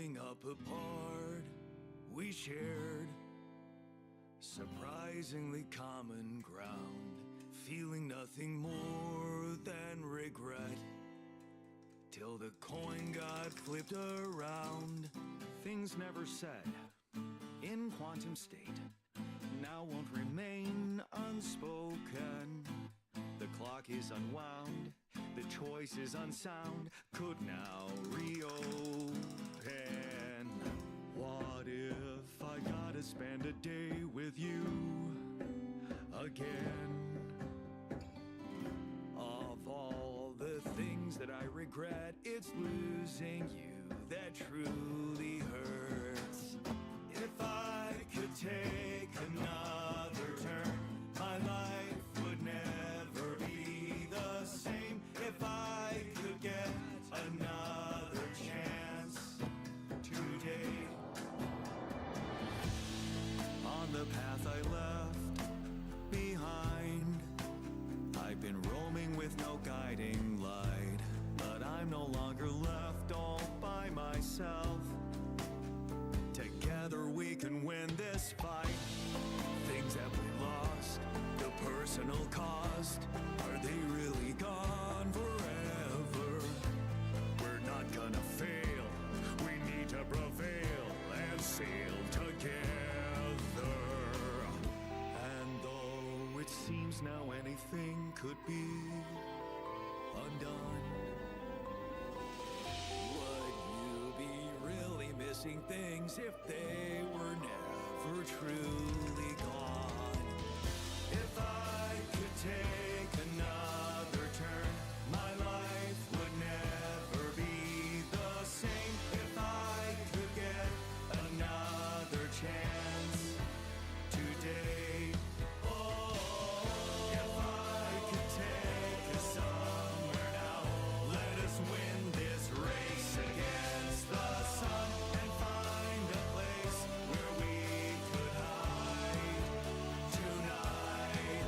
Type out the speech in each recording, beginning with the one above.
Growing up apart, we shared surprisingly common ground, feeling nothing more than regret, till the coin got flipped around. Things never said in quantum state now won't remain unspoken. The clock is unwound, the choice is unsound, could now reopen. What if I gotta spend a day with you again? Of all the things that I regret, it's losing you that truly hurts. If I could take another turn, my life would never be the same. If I could get another chance today. On the path I left behind, I've been roaming with no guiding light, but I'm no longer left all by myself. Together we can win this fight. Things that we lost, the personal cost, are they really gone forever? We're not gonna fail, we need to prevail and sail together. And though it seems now anything could be undone, would you be really missing things if they were never truly gone? If I could take another turn, my life would never be the same. If I could get another chance today. Oh, if I could take us somewhere now, let us win this race against the sun and find a place where we could hide tonight.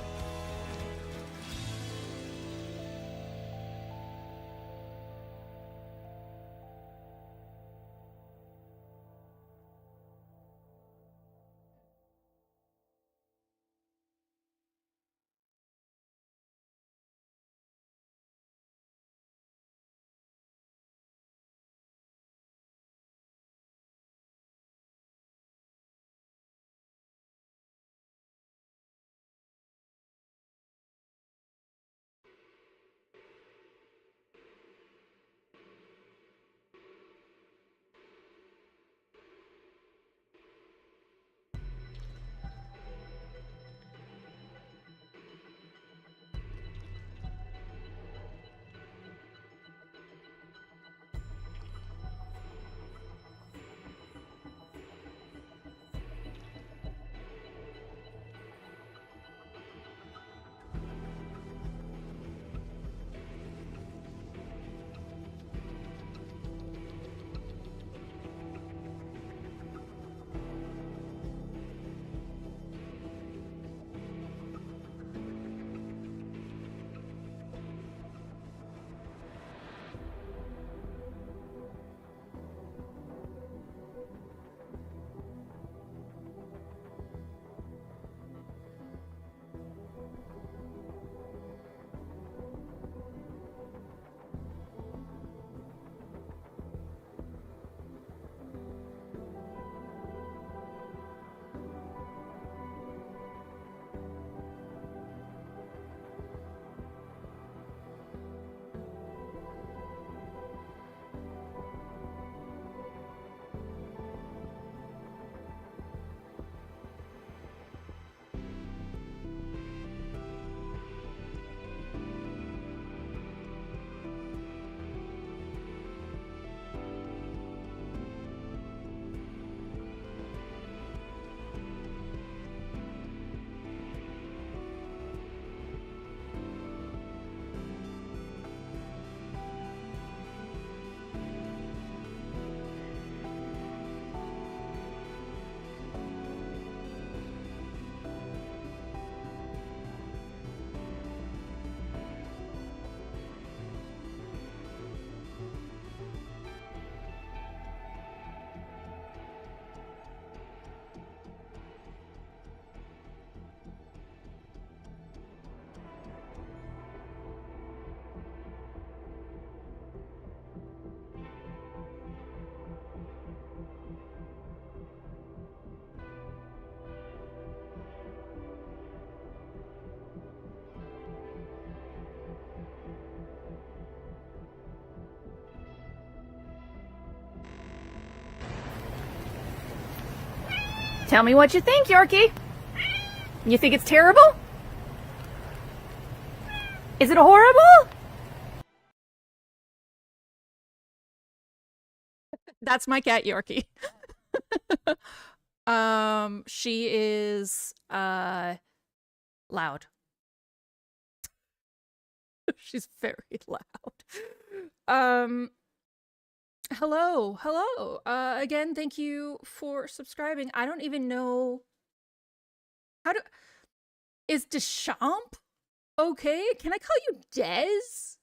Tell me what you think, Yorkie. You think it's terrible? Is it horrible? That's my cat, Yorkie. She is loud. She's very loud. Hello. Again, thank you for subscribing. I don't even know how to. Is Deschamps okay? Can I call you Des?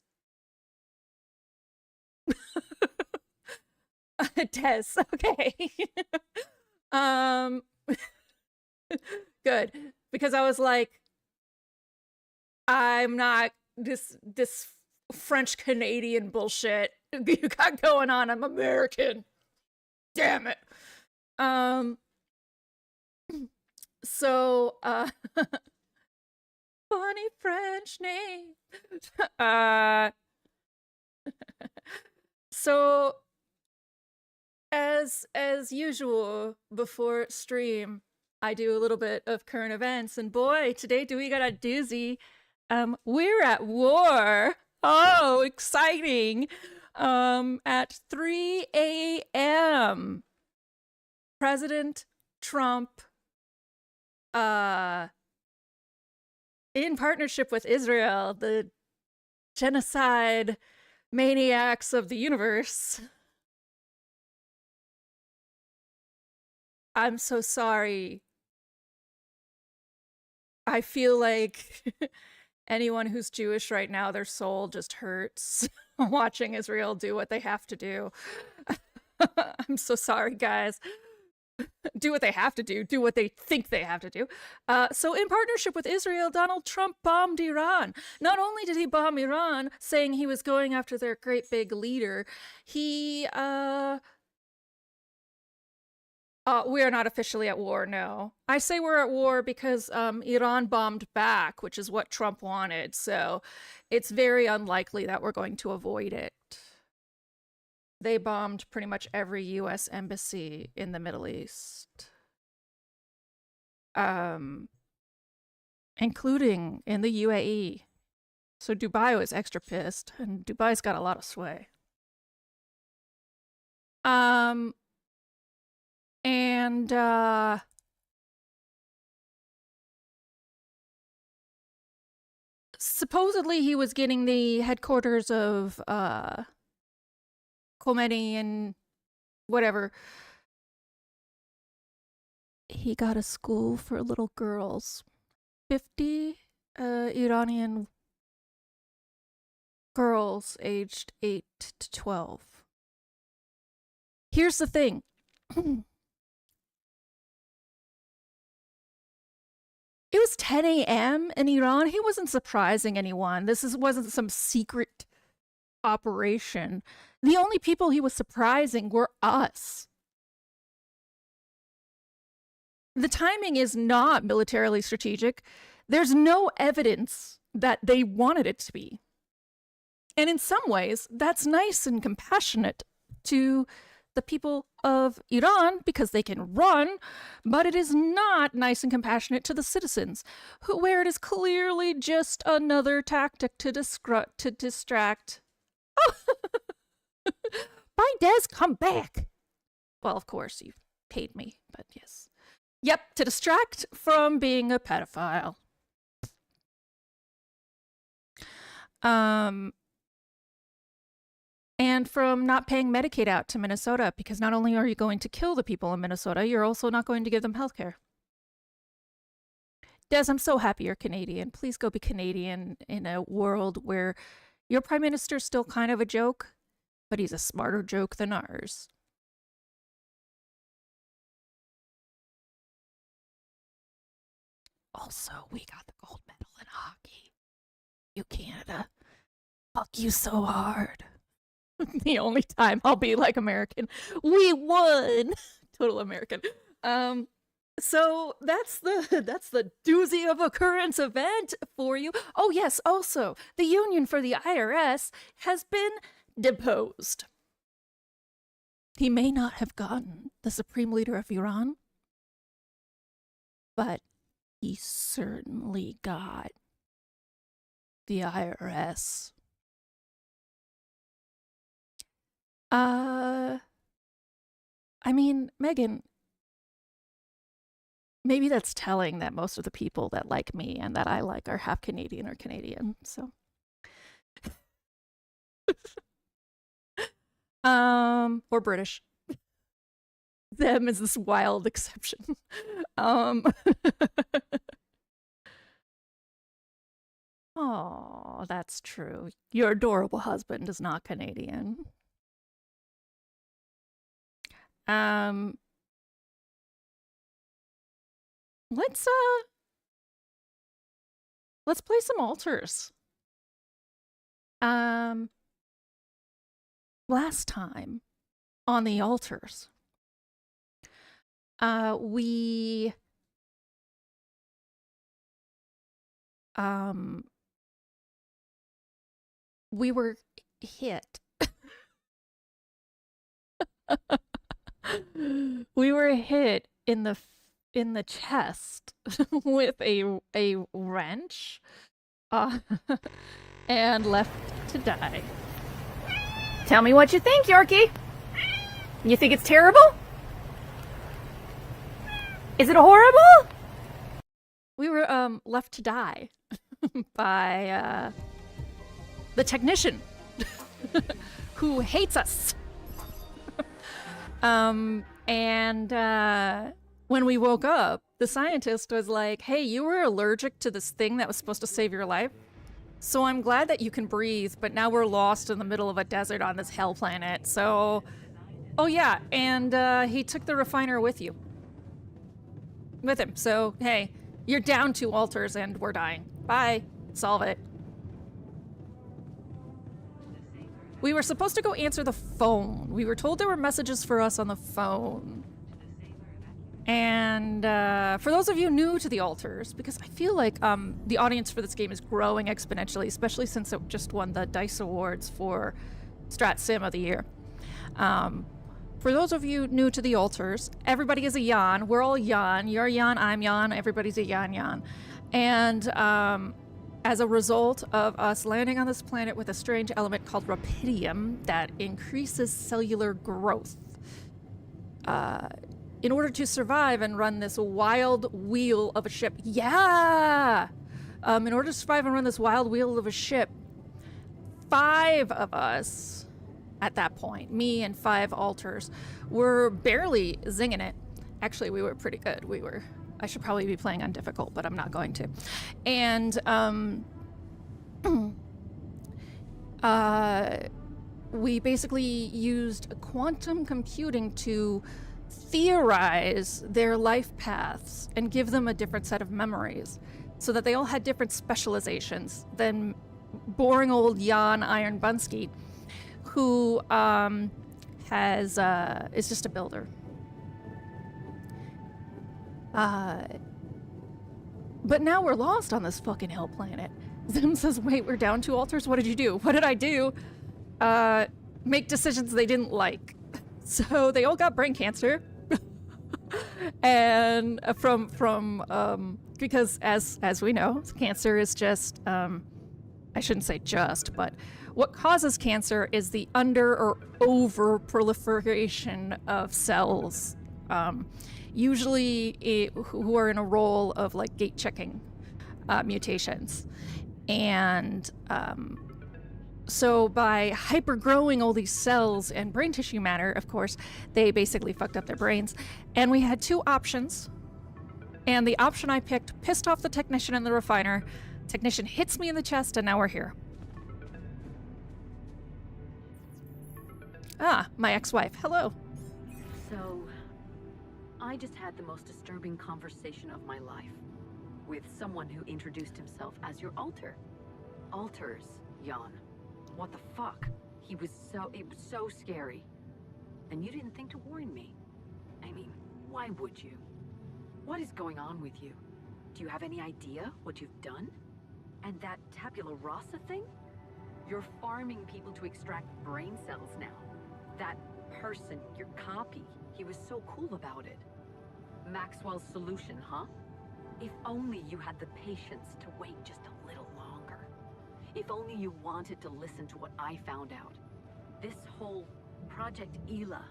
Des, okay. Good, because I was like, I'm not this French Canadian bullshit you got going on. I'm American. Damn it. So funny French name. So as usual before stream, I do a little bit of current events, and boy, today we got a doozy. We're at war. Oh, exciting. At 3 a.m. President Trump, in partnership with Israel, the genocide maniacs of the universe. I'm so sorry. I feel like anyone who's Jewish right now, their soul just hurts watching Israel do what they have to do. I'm so sorry, guys. Do what they have to do what they think they have to do. So in partnership with Israel, Donald Trump bombed Iran. Not only did he bomb Iran, saying he was going after their great big leader, he, we are not officially at war, no. I say we're at war because Iran bombed back, which is what Trump wanted, so it's very unlikely that we're going to avoid it. They bombed pretty much every U.S. embassy in the Middle East. Including in the UAE. So Dubai was extra pissed, and Dubai's got a lot of sway. Supposedly he was getting the headquarters of Khomeini and whatever. He got a school for little girls. 50 Iranian girls aged 8 to 12. Here's the thing. It was 10 a.m. in Iran. He wasn't surprising anyone. Wasn't some secret operation. The only people he was surprising were us. The timing is not militarily strategic. There's no evidence that they wanted it to be. And in some ways, that's nice and compassionate to the people of Iran because they can run, but it is not nice and compassionate to the citizens, where it is clearly just another tactic to distract. Oh! Bye, Des, come back. Well, of course, you paid me, but yes. Yep, to distract from being a pedophile. And from not paying Medicaid out to Minnesota, because not only are you going to kill the people in Minnesota, you're also not going to give them health care. Des, I'm so happy you're Canadian. Please go be Canadian in a world where your prime minister's still kind of a joke, but he's a smarter joke than ours. Also, we got the gold medal in hockey. You, Canada. Fuck you so hard. The only time I'll be like American. We won! Total American. So that's the doozy of occurrence event for you. Oh yes, also, the Union for the IRS has been deposed. He may not have gotten the supreme leader of Iran, But he certainly got the IRS. I mean, Megan, maybe that's telling that most of the people that like me and that I like are half Canadian or Canadian, so. Or British. Them is this wild exception. Oh, that's true. Your adorable husband is not Canadian. Um, let's play some alters. Last time on the alters, we were hit. We were hit in the chest with a wrench, and left to die. Tell me what you think, Yorkie. You think it's terrible? Is it horrible? We were left to die by the technician who hates us. And when we woke up, the scientist was like, "Hey, you were allergic to this thing that was supposed to save your life. So I'm glad that you can breathe, but now we're lost in the middle of a desert on this hell planet. So, oh yeah, and he took the refiner with him. So, hey, you're down 2 alters and we're dying. Bye. Solve it." We were supposed to go answer the phone. We were told there were messages for us on the phone. And for those of you new to the alters, because I feel like the audience for this game is growing exponentially, especially since it just won the D.I.C.E awards for Strat Sim of the Year. For those of you new to the alters, everybody is a Jan. We're all Jan. You're Jan, I'm Jan, everybody's a Jan. And as a result of us landing on this planet with a strange element called rapidium that increases cellular growth, in order to survive and run this wild wheel of a ship. Yeah! In order to survive and run this wild wheel of a ship, 5 of us, at that point, me and 5 alters, were barely zinging it. Actually, we were pretty good. I should probably be playing on difficult, but I'm not going to. And, we basically used quantum computing to theorize their life paths and give them a different set of memories so that they all had different specializations than boring old Jan Iron Bunsky, who is just a builder. But now we're lost on this fucking hell planet. Zim says, "Wait, we're down 2 alters? What did you do?" What did I do? Make decisions they didn't like. So they all got brain cancer. And because as we know, cancer is just, I shouldn't say just, but what causes cancer is the under or over proliferation of cells, usually who are in a role of like gate checking mutations. And so by hypergrowing all these cells and brain tissue matter, of course, they basically fucked up their brains. And we had 2 options. And the option I picked pissed off the technician and the refiner. Technician hits me in the chest, and now we're here. Ah, my ex-wife. Hello. So, I just had the most disturbing conversation of my life with someone who introduced himself as your alter. Alters, Jan. What the fuck? It was so scary. And you didn't think to warn me. I mean, why would you? What is going on with you? Do you have any idea what you've done? And that tabula rasa thing? You're farming people to extract brain cells now. That person, your copy, he was so cool about it. Maxwell's solution, huh? If only you had the patience to wait just a little longer. If only you wanted to listen to what I found out. This whole Project Ela,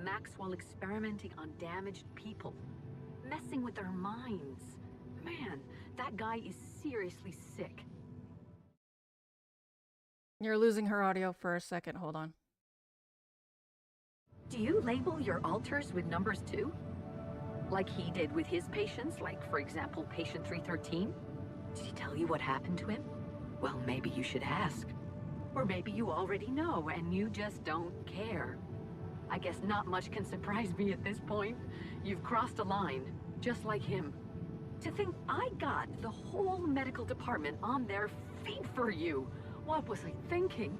Maxwell experimenting on damaged people, messing with their minds. Man, that guy is seriously sick. You're losing her audio for a second. Hold on. Do you label your alters with numbers too? Like he did with his patients, like, for example, patient 313? Did he tell you what happened to him? Well, maybe you should ask. Or maybe you already know and you just don't care. I guess not much can surprise me at this point. You've crossed a line, just like him. To think I got the whole medical department on their feet for you. What was I thinking?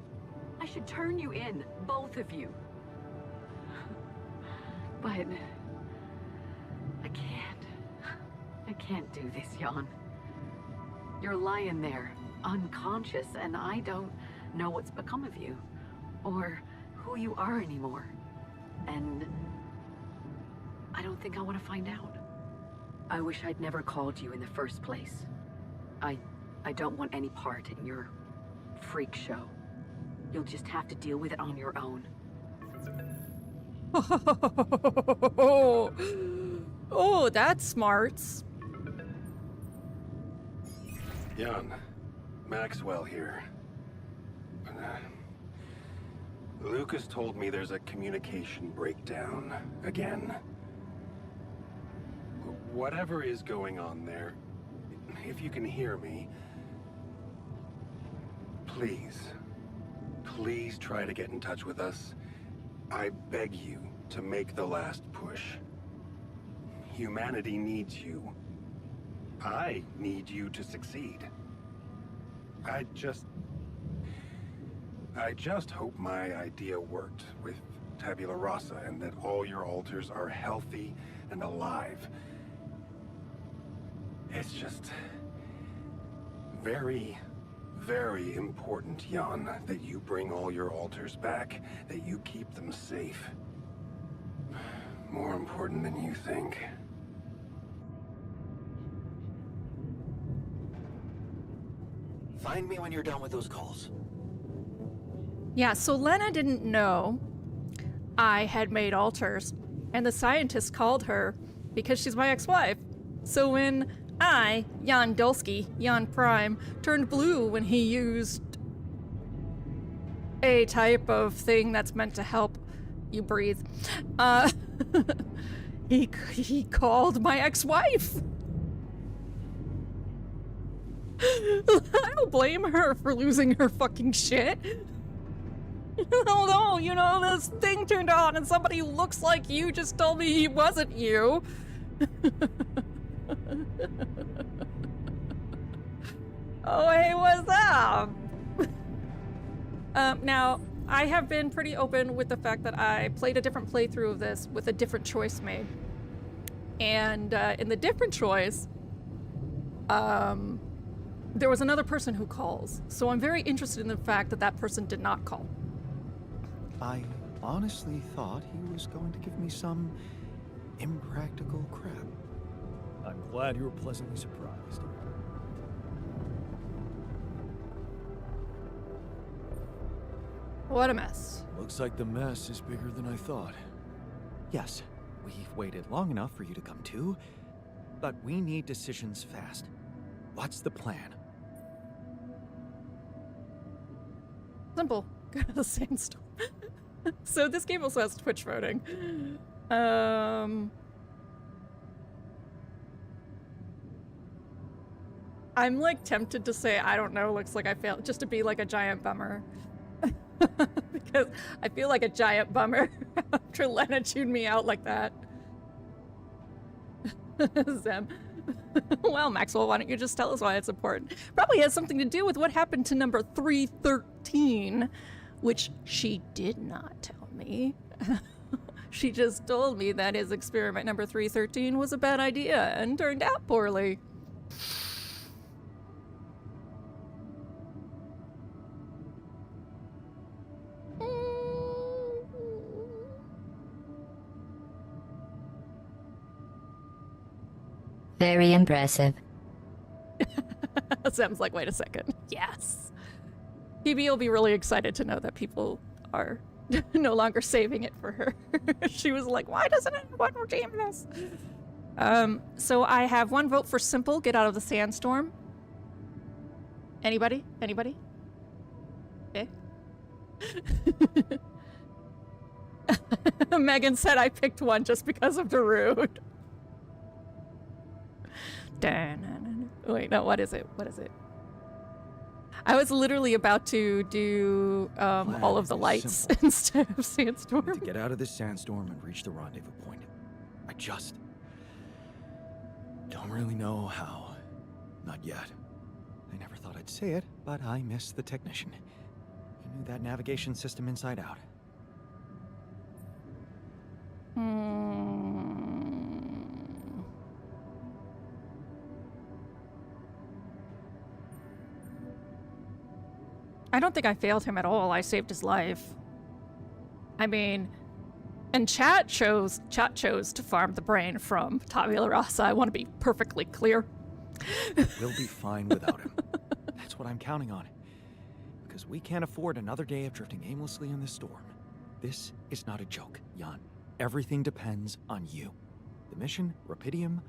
I should turn you in, both of you. But I can't. I can't do this, Jan. You're lying there, unconscious, and I don't know what's become of you, or who you are anymore. And I don't think I want to find out. I wish I'd never called you in the first place. I don't want any part in your freak show. You'll just have to deal with it on your own. Oh, that's smart. Jan, Maxwell here. Lucas told me there's a communication breakdown again. Whatever is going on there, if you can hear me, please try to get in touch with us. I beg you to make the last push. Humanity needs you. I need you to succeed. I just hope my idea worked with Tabula Rasa and that all your alters are healthy and alive. It's just very, very important, Jan, that you bring all your alters back, that you keep them safe. More important than you think. Find me when you're done with those calls. Yeah, so Lena didn't know I had made alters, and the scientist called her because she's my ex-wife. So when I, Jan Dulski, Jan Prime, turned blue when he used a type of thing that's meant to help you breathe, he called my ex-wife. I don't blame her for losing her fucking shit. Oh no, you know, this thing turned on and somebody who looks like you just told me he wasn't you. Oh, hey, what's up? Now, I have been pretty open with the fact that I played a different playthrough of this with a different choice made. And in the different choice, there was another person who calls. So I'm very interested in the fact that that person did not call. I honestly thought he was going to give me some impractical crap. I'm glad you were pleasantly surprised. What a mess. Looks like the mess is bigger than I thought. Yes, we've waited long enough for you to come to, but we need decisions fast. What's the plan? Simple. Go to the sandstorm. So this game also has Twitch voting. I'm like tempted to say, I don't know, looks like I failed, just to be like a giant bummer. Because I feel like a giant bummer after Lena chewed me out like that. Zem. Well, Maxwell, why don't you just tell us why it's important? Probably has something to do with what happened to number 313, which she did not tell me. She just told me that his experiment number 313 was a bad idea and turned out poorly. Very impressive. Sam's like, wait a second. Yes. PB will be really excited to know that people are no longer saving it for her. She was like, why doesn't anyone redeem this? So I have one vote for simple, get out of the sandstorm. Anybody? Anybody? Okay. Megan said I picked one just because of Darude. Wait, no, what is it? What is it? I was literally about to do all of the lights simple. instead of sandstorm. To get out of this sandstorm and reach the rendezvous point. I just don't really know how. Not yet. I never thought I'd say it, but I miss the technician. He knew that navigation system inside out. I don't think I failed him at all. I saved his life. I mean, and chat chose to farm the brain from Tabula Rasa. I want to be perfectly clear. We'll be fine without him. That's what I'm counting on. Because we can't afford another day of drifting aimlessly in this storm. This is not a joke, Jan. Everything depends on you. The mission, Rapidium,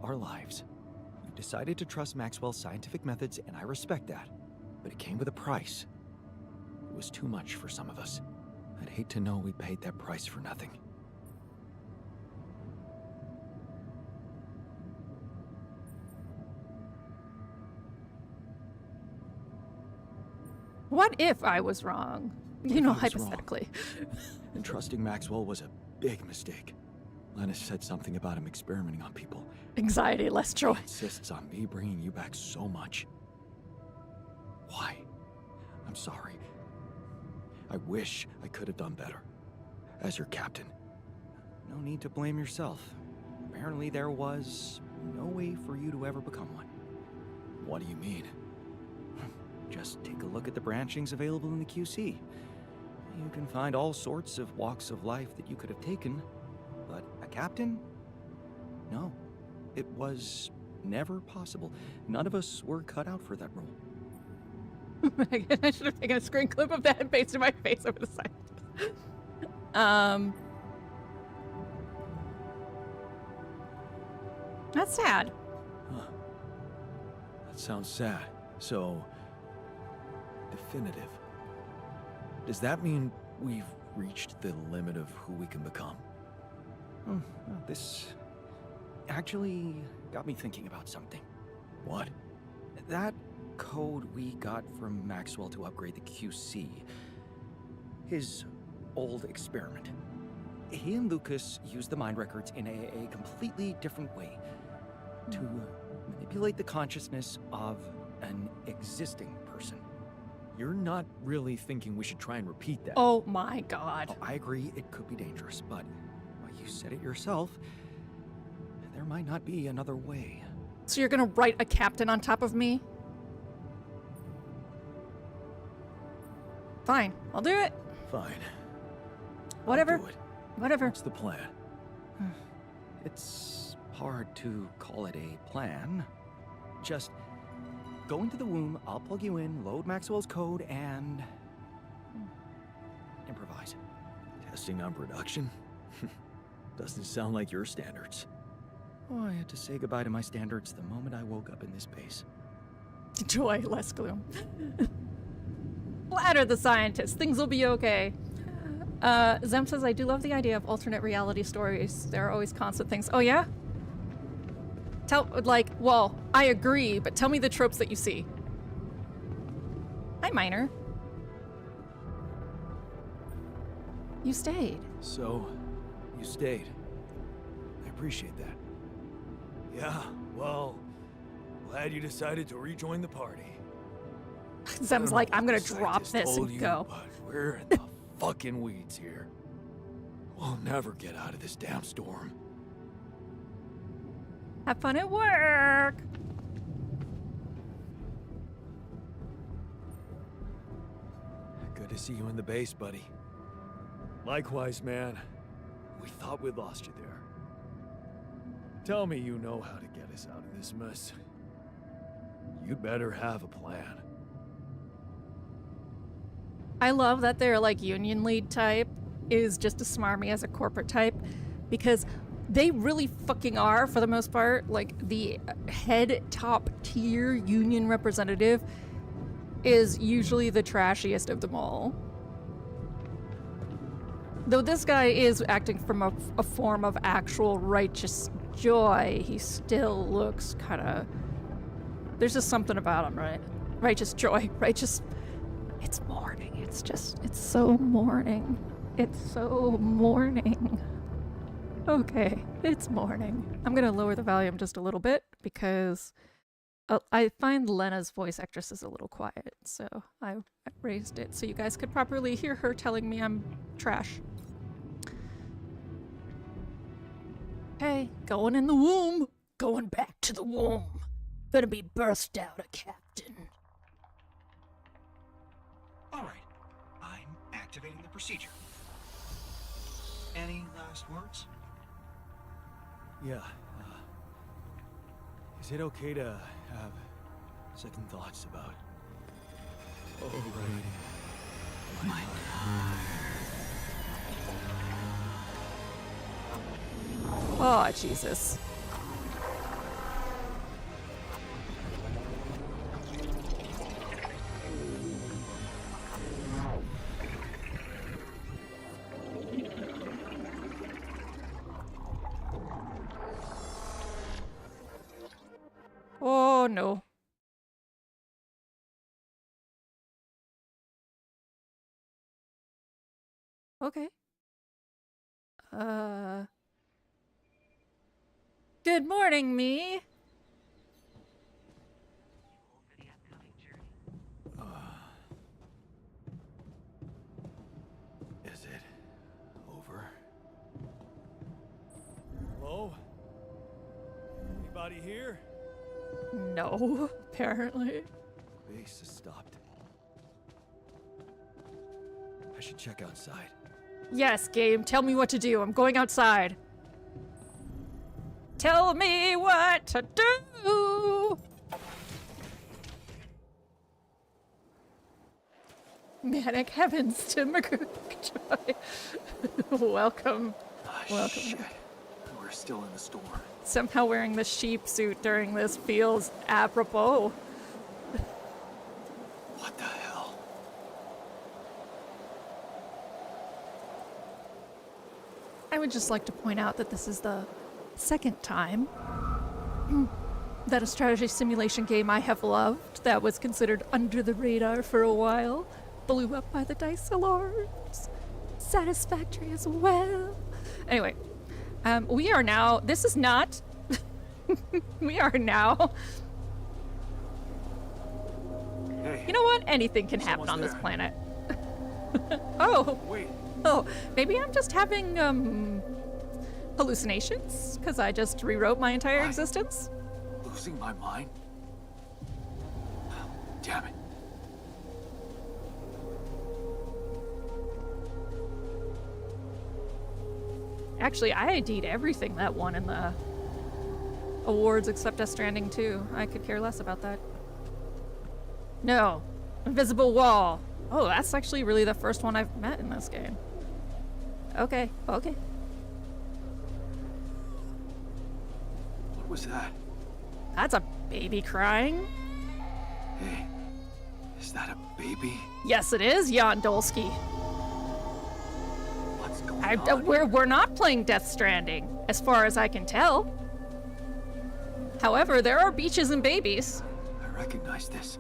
our lives. You decided to trust Maxwell's scientific methods, and I respect that. But it came with a price. It was too much for some of us. I'd hate to know we paid that price for nothing. What if I was wrong? You know, hypothetically. And trusting Maxwell was a big mistake. Lennis said something about him experimenting on people. Anxiety, less joy. He insists on me bringing you back so much. Why? I'm sorry. I wish I could have done better. As your captain. No need to blame yourself. Apparently there was no way for you to ever become one. What do you mean? Just take a look at the branchings available in the QC. You can find all sorts of walks of life that you could have taken, but a captain? No. It was never possible. None of us were cut out for that role. Megan, I should have taken a screen clip of that and pasted my face over the side. That's sad. Huh. That sounds sad. So, definitive. Does that mean we've reached the limit of who we can become? This actually got me thinking about something. What? That code we got from Maxwell to upgrade the QC. His old experiment. He and Lucas used the mind records in a completely different way. To manipulate the consciousness of an existing person. You're not really thinking we should try and repeat that. Oh my god. Oh, I agree, it could be dangerous, but well, you said it yourself. There might not be another way. So you're gonna write a captain on top of me? Fine, I'll do it. Fine. Whatever. I'll do it. Whatever. What's the plan? It's hard to call it a plan. Just go into the womb, I'll plug you in, load Maxwell's code, and improvise. Testing on production? Doesn't sound like your standards. Oh, I had to say goodbye to my standards the moment I woke up in this base. Joy, less gloom. Flatter the scientists. Things will be okay. Zem says, I do love the idea of alternate reality stories. There are always constant things. Oh, yeah? Well, I agree, but tell me the tropes that you see. Hi, Miner. You stayed. So, you stayed. I appreciate that. Yeah, well, glad you decided to rejoin the party. Zem's like, I'm gonna I drop just this told and you, go. But we're in the fucking weeds here. We'll never get out of this damn storm. Have fun at work. Good to see you in the base, buddy. Likewise, man. We thought we'd lost you there. Tell me you know how to get us out of this mess. You'd better have a plan. I love that their like union lead type is just as smarmy as a corporate type, because they really fucking are, for the most part. Like, the head top tier union representative is usually the trashiest of them all. Though this guy is acting from a form of actual righteous joy, he still looks kind of... There's just something about him, right? Righteous joy, righteous... It's morning. It's so morning. It's so morning. Okay, it's morning. I'm gonna lower the volume just a little bit because I find Lena's voice actress is a little quiet, so I raised it so you guys could properly hear her telling me I'm trash. Hey, going in the womb. Going back to the womb. Gonna be birthed out a captain. All right, I'm activating the procedure. Any last words? Yeah, is it okay to have second thoughts about... overriding my Oh, Jesus. Oh, no. Okay. Good morning, me. Is it over? Hello? Anybody here? No, apparently. Base has stopped. I should check outside. Yes, game, tell me what to do. I'm going outside. Tell me what to do! Manic heavens to McCookjoy. Welcome. Welcome. Shit. We're still in the storm. Somehow wearing the sheep suit during this feels apropos. What the hell? I would just like to point out that this is the second time that a strategy simulation game I have loved that was considered under the radar for a while blew up by the D.I.C.E alarms. Satisfactory as well. Anyway, we are now... This is not... we are now... Hey. You know what? Anything can happen on this there. planet. Oh! Wait. Oh, maybe I'm just having, hallucinations? Because I just rewrote my entire What? existence? Losing my mind? Damn it. Actually, I ID'd everything that won in the awards except Death Stranding 2. I could care less about that. No. Invisible wall. Oh, that's actually really the first one I've met in this game. Okay, okay. What was that? That's a baby crying. Hey. Is that a baby? Yes, it is, Jan Dolsky. What's going on? We're not playing Death Stranding, as far as I can tell. However, there are beaches and babies. I recognize this.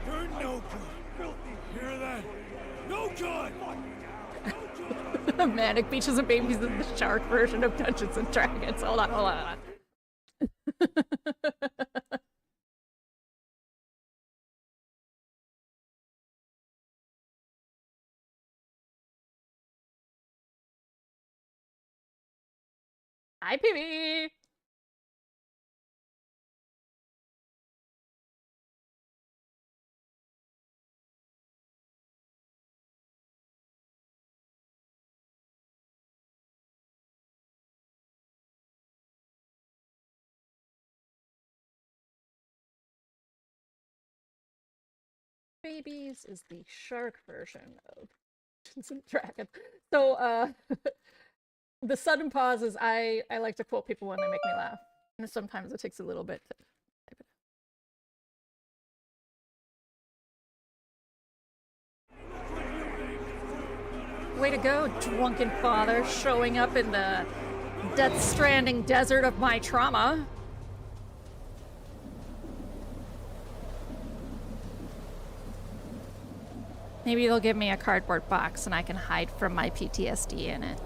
You're no good. Hear that? No good! Manic Beaches and Babies is the shark version of Dungeons and Dragons. Hold on, hold on. Hi, PB. Babies is the shark version of Dungeons and Dragons. So, the sudden pauses, I like to quote people when they make me laugh. And sometimes it takes a little bit to type it. Way to go, drunken father, showing up in the Death Stranding desert of my trauma. Maybe they'll give me a cardboard box and I can hide from my PTSD in it.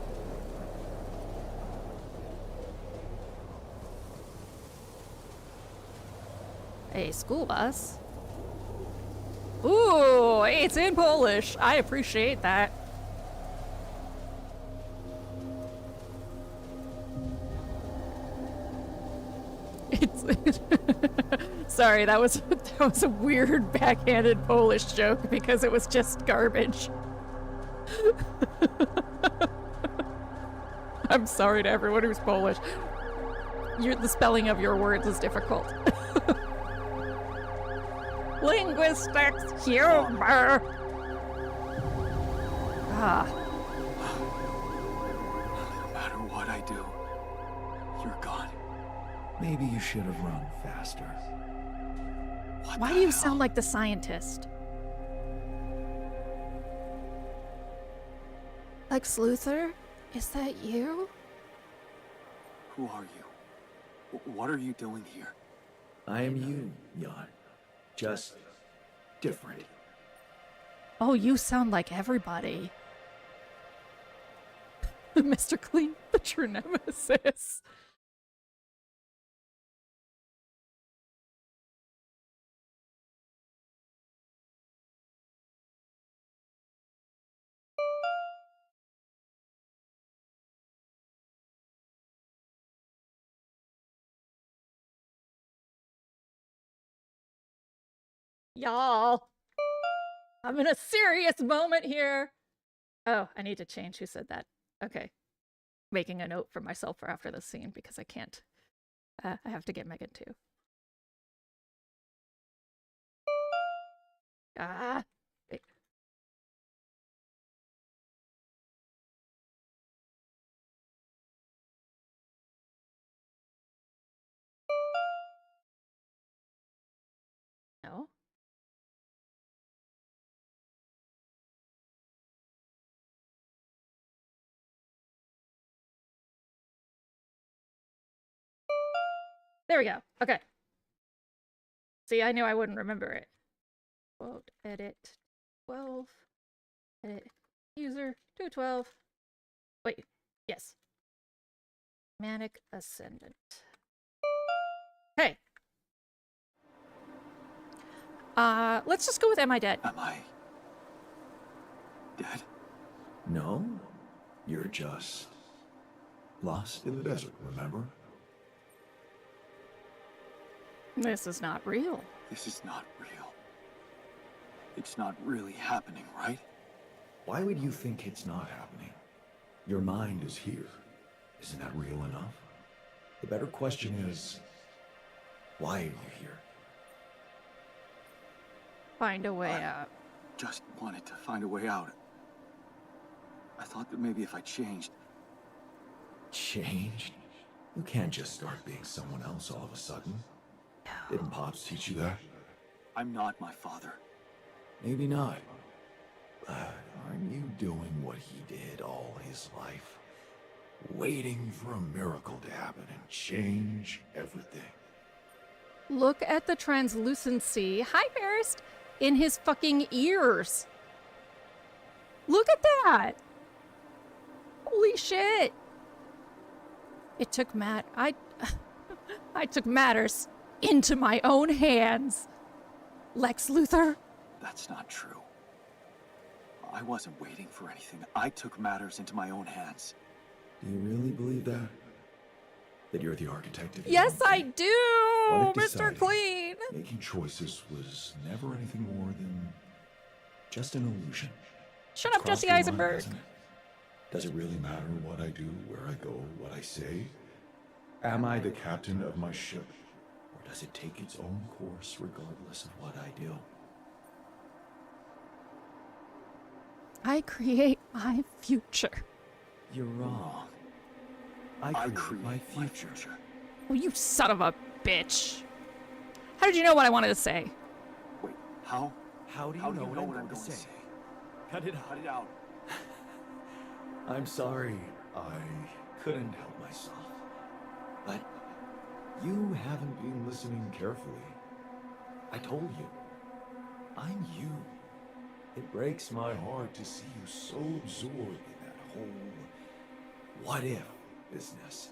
A school bus? Ooh, it's in Polish. I appreciate that. It's sorry, that was a weird backhanded Polish joke because it was just garbage. I'm sorry to everyone who's Polish. The spelling of your words is difficult. Linguistics humor. Ah. No matter what I do, you're gone. Maybe you should have run faster. Why do you sound like the scientist? Lex Luthor? Is that you? Who are you? What are you doing here? I am you, Jan. Just different. Oh, you sound like everybody. Mr. Clean, the true nemesis. Y'all, I'm in a serious moment here. Oh, I need to change who said that. Okay. Making a note for myself for after this scene because I can't. I have to get Megan too. Ah. Wait. No. There we go. Okay. See, I knew I wouldn't remember it. Quote, edit 12. Edit user 212. Wait, yes. Manic Ascendant. Hey. Let's just go with Am I Dead? Am I dead? No, you're just lost in the desert, remember? This is not real. This is not real. It's not really happening, right? Why would you think it's not happening? Your mind is here. Isn't that real enough? The better question is, why are you here? Find a way out. Just wanted to find a way out. I thought that maybe if I changed... Changed? You can't just start being someone else all of a sudden. Didn't Pops teach you that? I'm not my father. Maybe not. But aren't you doing what he did all his life? Waiting for a miracle to happen and change everything. Look at the translucency. Hi, Paris. In his fucking ears. Look at that. Holy shit. It took I took matters into my own hands. Lex Luthor. That's not true. I wasn't waiting for anything. I took matters into my own hands. Do you really believe that? that you're the architect of your Yes, own I fate? do, What if Mr. deciding Clean. Making choices was never anything more than just an illusion? Shut It's up, crossed Jesse your mind, Eisenberg. hasn't it? Does it really matter what I do, where I go, what I say? Am I the captain of my ship? Or does it take its own course regardless of what I do? I create my future. You're wrong. I create my future. Oh, you son of a bitch. How did you know what I wanted to say? Wait, how? How do you know what I'm going to say? Cut it out. Cut it out. I'm sorry. I couldn't help myself. But you haven't been listening carefully. I told you. I'm you. It breaks my heart to see you so absorbed in that whole what if business.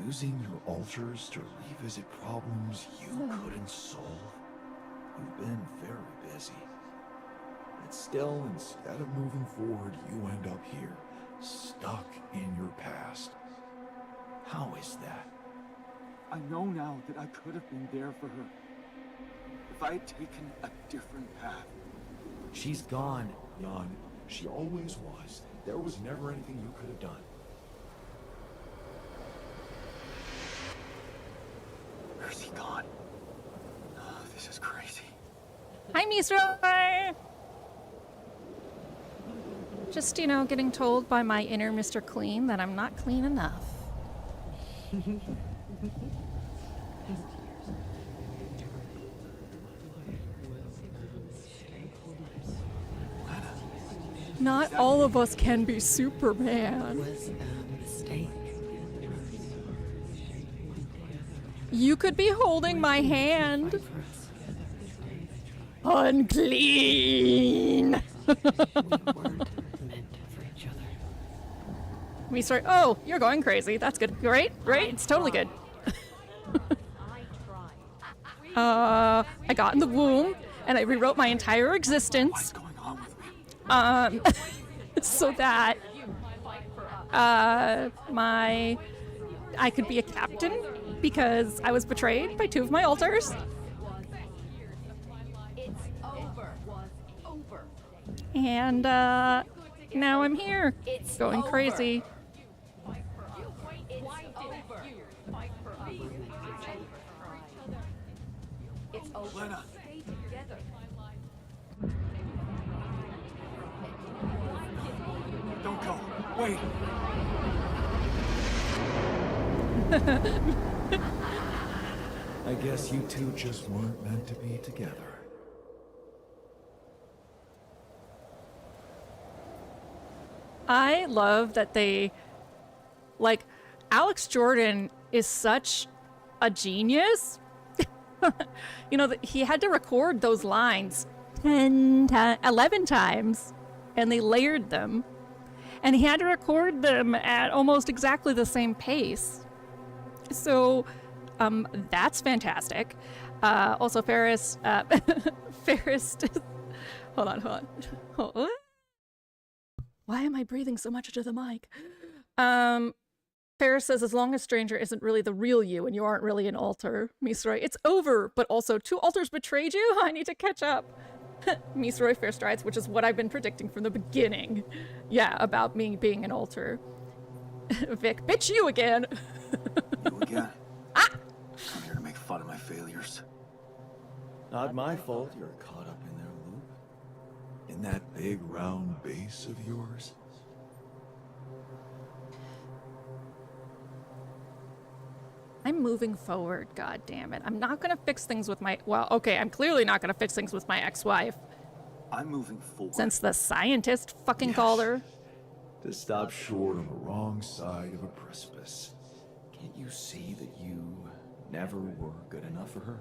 Using your alters to revisit problems you couldn't solve? You've been very busy. But still, instead of moving forward, you end up here, Stuck in your past. how is that? I know now that I could have been there for her. If I had taken a different path. She's gone. Jan, she always was. There was never anything you could have done. Where's he gone? Oh, this is crazy. Hi, Misra. Just, you know, getting told by my inner Mr. Clean that I'm not clean enough. Not all of us can be Superman. You could be holding my hand. Unclean. We start. Oh, you're going crazy. That's good. Great, great. It's totally good. I got in the womb and I rewrote my entire existence. What's going on with me? So that I could be a captain because I was betrayed by 2 of my alters. And now I'm here, going crazy. Lena. Don't go. Wait. I guess you two just weren't meant to be together. I love that they, like, Alex Jordan is such a genius. You know, he had to record those lines 11 times, and they layered them. And he had to record them at almost exactly the same pace. So, that's fantastic. Also, Ferris, Ferris, hold on. Why am I breathing so much into the mic? Ferris says, as long as Stranger isn't really the real you and you aren't really an alter, Misroy, it's over, but also 2 alters betrayed you? I need to catch up. Misroy fair strides, which is what I've been predicting from the beginning. Yeah, about me being an alter. Vic, bitch, you again. You again? Ah! I'm here to make fun of my failures. Not my fault you're caught up in their loop. In that big round base of yours? I'm moving forward, god damn it. I'm not gonna fix things with my, well, okay, I'm clearly not gonna fix things with my ex-wife. I'm moving forward. Since the scientist fucking called her. To stop short on the wrong side of a precipice. Can't you see that you never were good enough for her?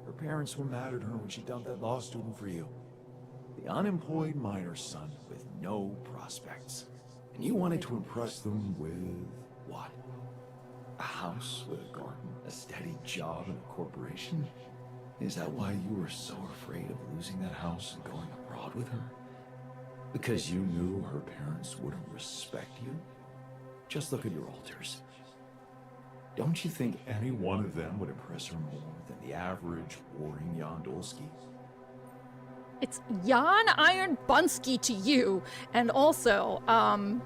Her parents were mad at her when she dumped that law student for you. The unemployed miner son with no prospects. And you wanted to impress them with what? A house with a garden, a steady job, and a corporation? Is that why you were so afraid of losing that house and going abroad with her? Because you knew her parents wouldn't respect you? Just look at your alters. Don't you think any one of them would impress her more than the average boring Yondolski? It's Jan Iron Bunsky to you. And also,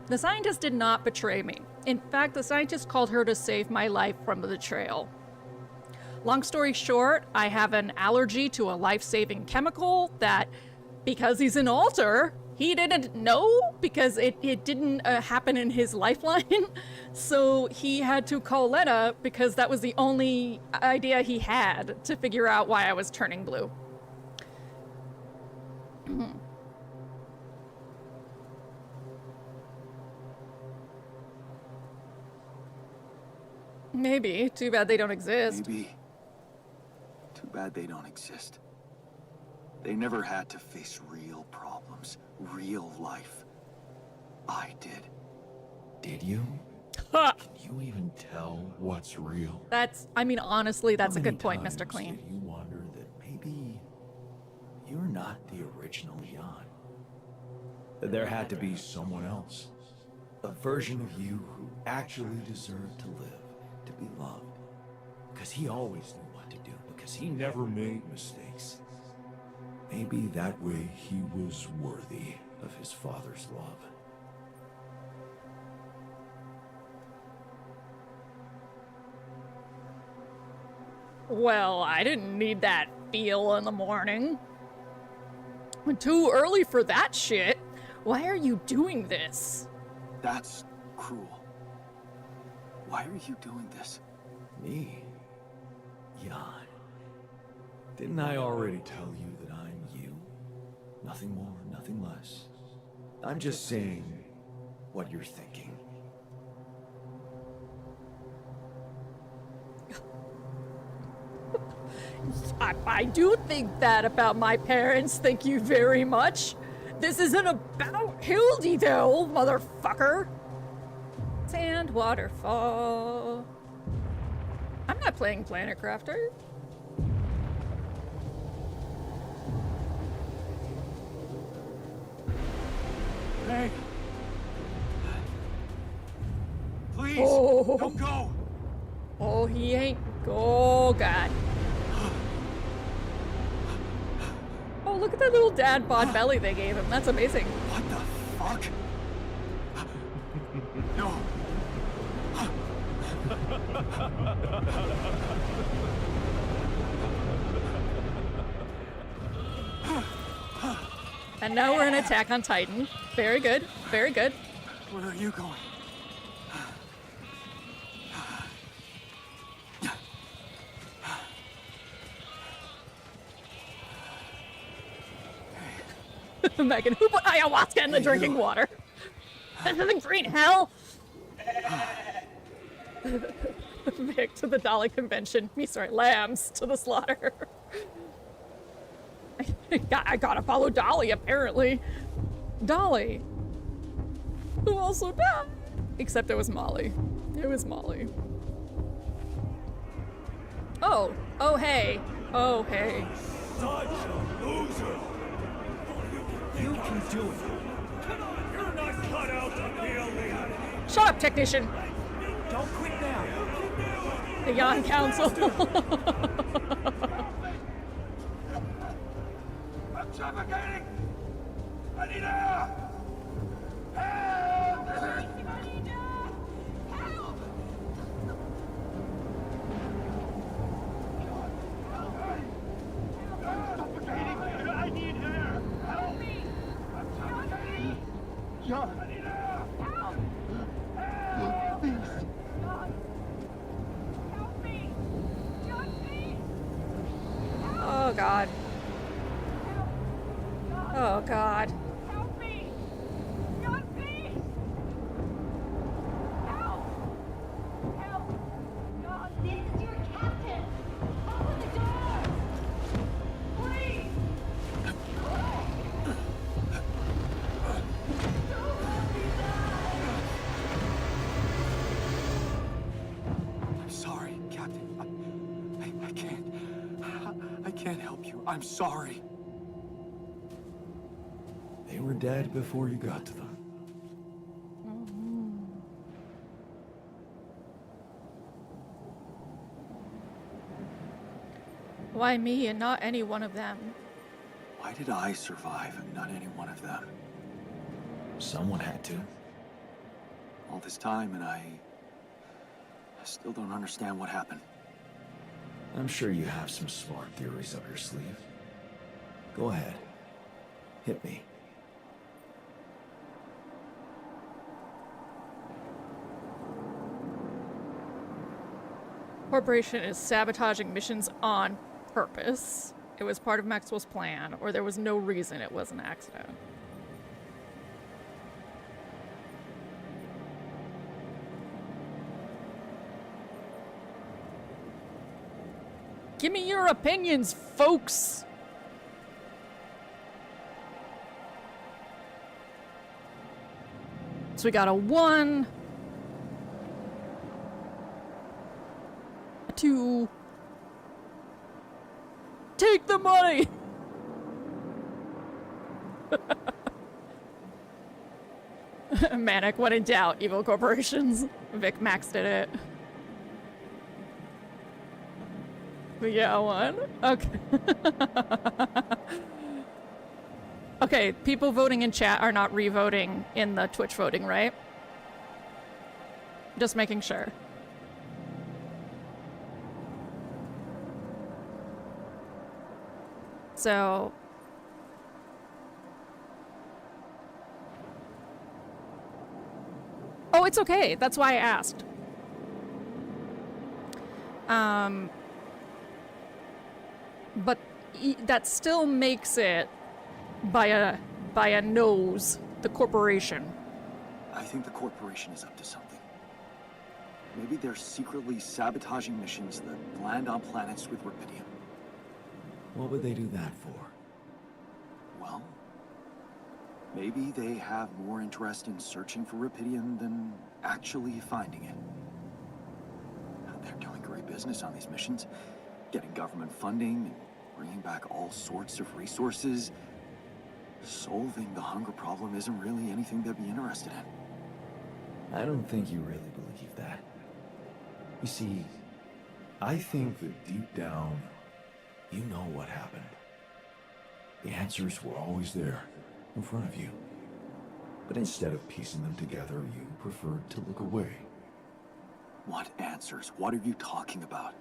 the scientist did not betray me. In fact, the scientist called her to save my life from the betrayal. Long story short, I have an allergy to a life-saving chemical that, because he's an alter, he didn't know because it didn't happen in his lifeline. So he had to call Lena because that was the only idea he had to figure out why I was turning blue. Maybe. Too bad they don't exist. Maybe. Too bad they don't exist. They never had to face real problems, real life. I did. Did you? Ha! Can you even tell what's real? I mean, honestly, that's a How many good point, times Mr. Clean. did you wonder that maybe you're not the original Jan? That there had to be someone else. A version of you who actually deserved to live, to be loved. Because he always knew what to do, because he never made mistakes. Maybe that way he was worthy of his father's love. Well, I didn't need that feel in the morning. Too early for that shit. Why are you doing this? That's cruel. Why are you doing this? Me? Jan. Didn't I already tell you that I'm you? Nothing more, nothing less. I'm just saying what you're thinking. I do think that about my parents, thank you very much. This isn't about Hildy, though, motherfucker. Sand waterfall. I'm not playing Planet Crafter. Hey! Please, Oh. don't go! Oh, he ain't. Oh, God. Oh, look at that little dad bod belly they gave him. That's amazing. What the fuck? No. And now we're in Attack on Titan. Very good. Very good. Where are you going? Megan, who put ayahuasca in the drinking water? This isn't green hell. Vic to the Dolly convention. Me, sorry, lambs to the slaughter. I gotta follow Dolly, apparently. Dolly. Who also died. Except it was Molly. It was Molly. Oh. Oh, hey. Oh, hey. Such a loser! You can do it. Come on, you're not cut out to be a leader! Shut up, technician. Don't quit now. The Yon Council. I'm suffocating! I need air! Help! I need air! Help me! I'm suffocating! John! I need air! Help! Help! Please! Help me! John, please! Oh, God. Oh, God. Help me! John, please! Help! Help! God, this is your captain! Open the door! Please! I'm sorry, Captain. I can't. I can't help you. I'm sorry. They were dead before you got to them. Why me and not any one of them? Why did I survive and not any one of them? Someone had to. All this time and I still don't understand what happened. I'm sure you have some smart theories up your sleeve. Go ahead. Hit me. Corporation is sabotaging missions on purpose. It was part of Maxwell's plan, or there was no reason it was an accident. Give me your opinions, folks! So we got a 1, a 2. Take the money! Manic, when in doubt, evil corporations. Vic Max did it. We got 1? Okay. Okay, people voting in chat are not re-voting in the Twitch voting, right? Just making sure. So... Oh, it's okay. That's why I asked. But that still makes it by a nose the corporation. I think the corporation is up to something. Maybe they're secretly sabotaging missions that land on planets with Rapidium. What would they do that for? Well, maybe they have more interest in searching for Rapidium than actually finding it. They're doing great business on these missions, getting government funding and bringing back all sorts of resources. Solving the hunger problem isn't really anything they'd be interested in. I don't think you really believe that. You see, I think that deep down, you know what happened. The answers were always there, in front of you. But instead of piecing them together, you preferred to look away. What answers? What are you talking about?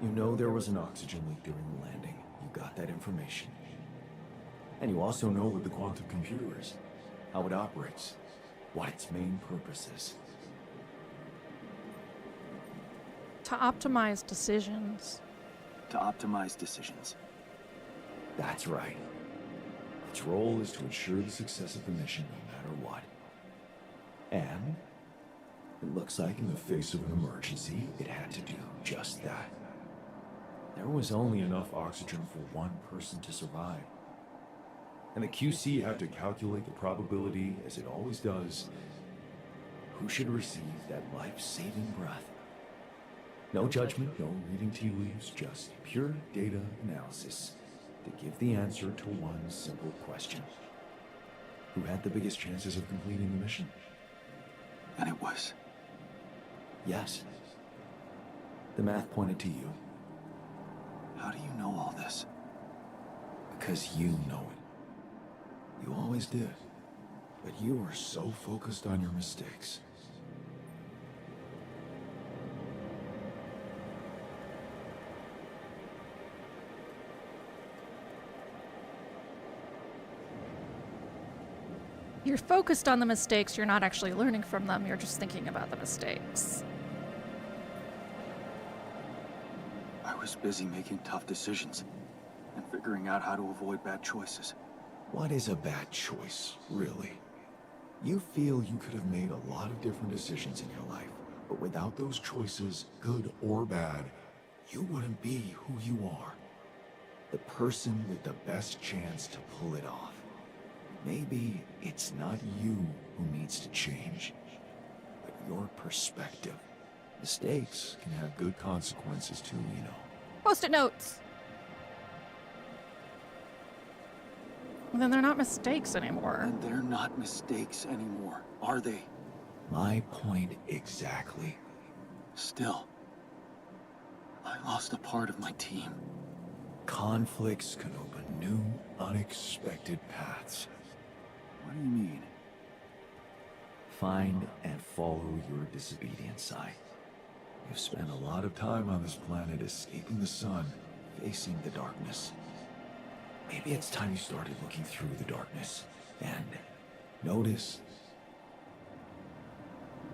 You know there was an oxygen leak during the landing. You got that information. And you also know what the quantum computer is, how it operates, what its main purpose is. To optimize decisions. To optimize decisions. That's right. Its role is to ensure the success of the mission no matter what. And it looks like in the face of an emergency, it had to do just that. There was only enough oxygen for one person to survive. And the QC had to calculate the probability, as it always does, who should receive that life-saving breath. No judgment, no reading tea leaves, just pure data analysis to give the answer to one simple question. Who had the biggest chances of completing the mission? And it was? Yes. The math pointed to you. How do you know all this? Because you know it. You always did. But you were so focused on your mistakes. You're focused on the mistakes, you're not actually learning from them, you're just thinking about the mistakes. I was busy making tough decisions and figuring out how to avoid bad choices. What is a bad choice, really? You feel you could have made a lot of different decisions in your life, but without those choices, good or bad, you wouldn't be who you are. The person with the best chance to pull it off. Maybe it's not you who needs to change, but your perspective. Mistakes can have good consequences too, you know. Post-it notes! Then they're not mistakes anymore. And they're not mistakes anymore, are they? My point exactly. Still, I lost a part of my team. Conflicts can open new, unexpected paths. What do you mean? Find and follow your disobedient side. You've spent a lot of time on this planet escaping the sun, facing the darkness. Maybe it's time you started looking through the darkness and notice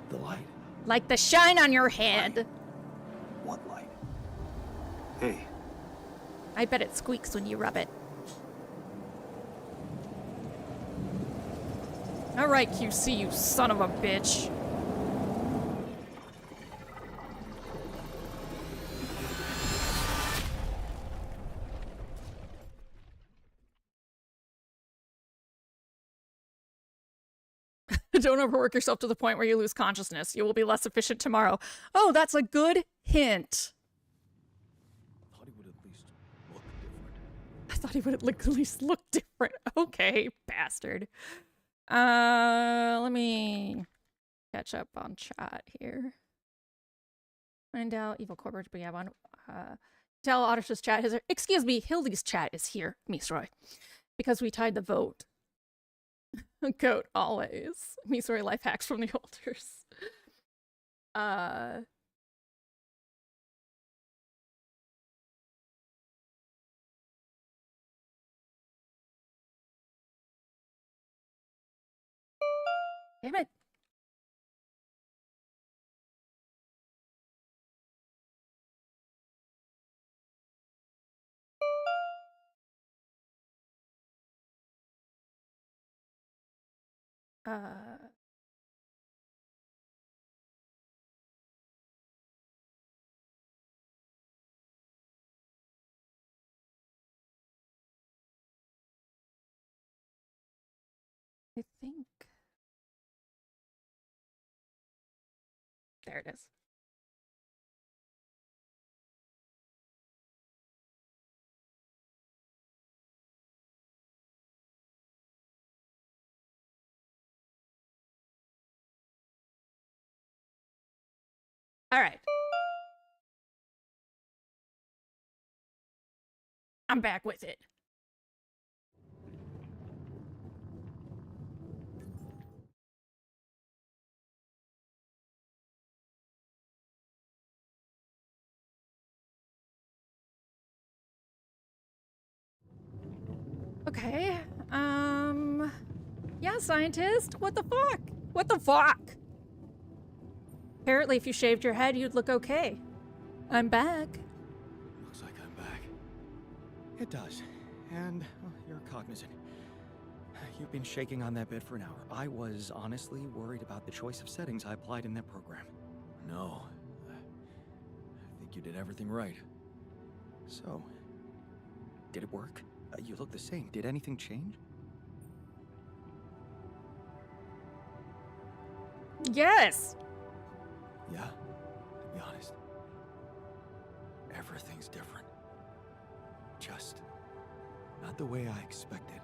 the light. Like the shine on your head. What light? Hey, I bet it squeaks when you rub it. All right, QC, you son of a bitch. Don't overwork yourself to the point where you lose consciousness. You will be less efficient tomorrow. Oh, that's a good hint. Thought he would at least look different. I thought he would at least look different. Okay, bastard. Let me catch up on chat here. Find out evil corporate, but yeah, tell Otter's chat is excuse me, Hildy's chat is here, Misroy. Because we tied the vote. Goat always. Misroy life hacks from the alters. Damn it. I think. There it is. All right. I'm back with it. Okay. Yeah, scientist. What the fuck? What the fuck? Apparently, if you shaved your head, you'd look okay. I'm back. Looks like I'm back. It does. And well, you're cognizant. You've been shaking on that bed for an hour. I was honestly worried about the choice of settings I applied in that program. No. I think you did everything right. So, did it work? You look the same. Did anything change? Yes. Yeah, to be honest. Everything's different. Just not the way I expected.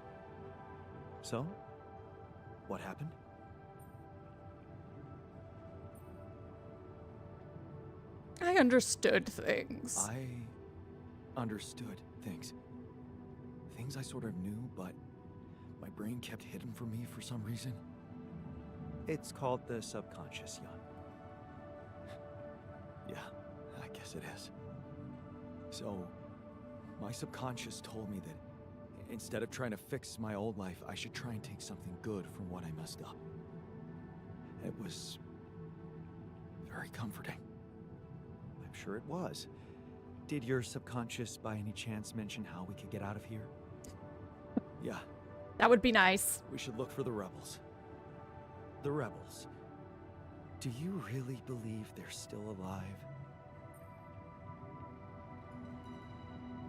So, what happened? I understood things. I understood things. Things I sort of knew, but my brain kept hidden from me for some reason. It's called the subconscious, Jan. Yeah, I guess it is. So, my subconscious told me that instead of trying to fix my old life, I should try and take something good from what I messed up. It was very comforting. I'm sure it was. Did your subconscious by any chance mention how we could get out of here? Yeah. That would be nice. We should look for the rebels. The rebels. Do you really believe they're still alive?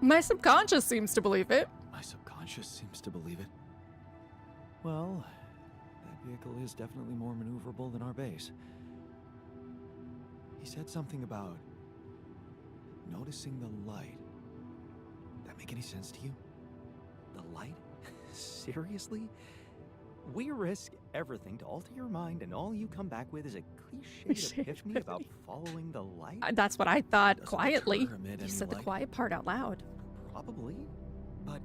My subconscious seems to believe it. My subconscious seems to believe it. Well, that vehicle is definitely more maneuverable than our base. He said something about noticing the light. That make any sense to you? The light? Seriously? We risk everything to alter your mind, and all you come back with is a cliched epiphany about following the light? That's what I thought Doesn't quietly. deter amid You any said the light? quiet part out loud. Probably. But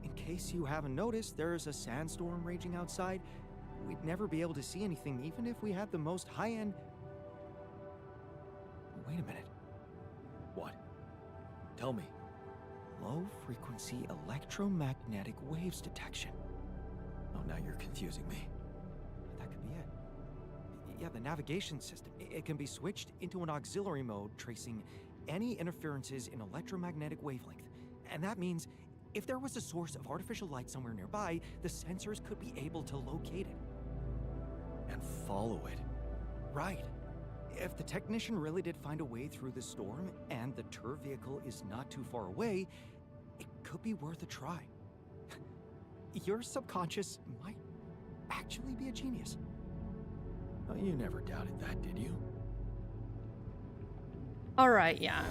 in case you haven't noticed, there's a sandstorm raging outside. We'd never be able to see anything, even if we had the most high-end... Wait a minute. What? Tell me. Low-frequency electromagnetic waves detection. Oh, now you're confusing me. That could be it. Yeah, the navigation system. It can be switched into an auxiliary mode, tracing any interferences in electromagnetic wavelength. And that means if there was a source of artificial light somewhere nearby, the sensors could be able to locate it. And follow it. Right. If the technician really did find a way through the storm, and the tour vehicle is not too far away, it could be worth a try. Your subconscious might actually be a genius. Oh, you never doubted that, did you? Alright, yeah.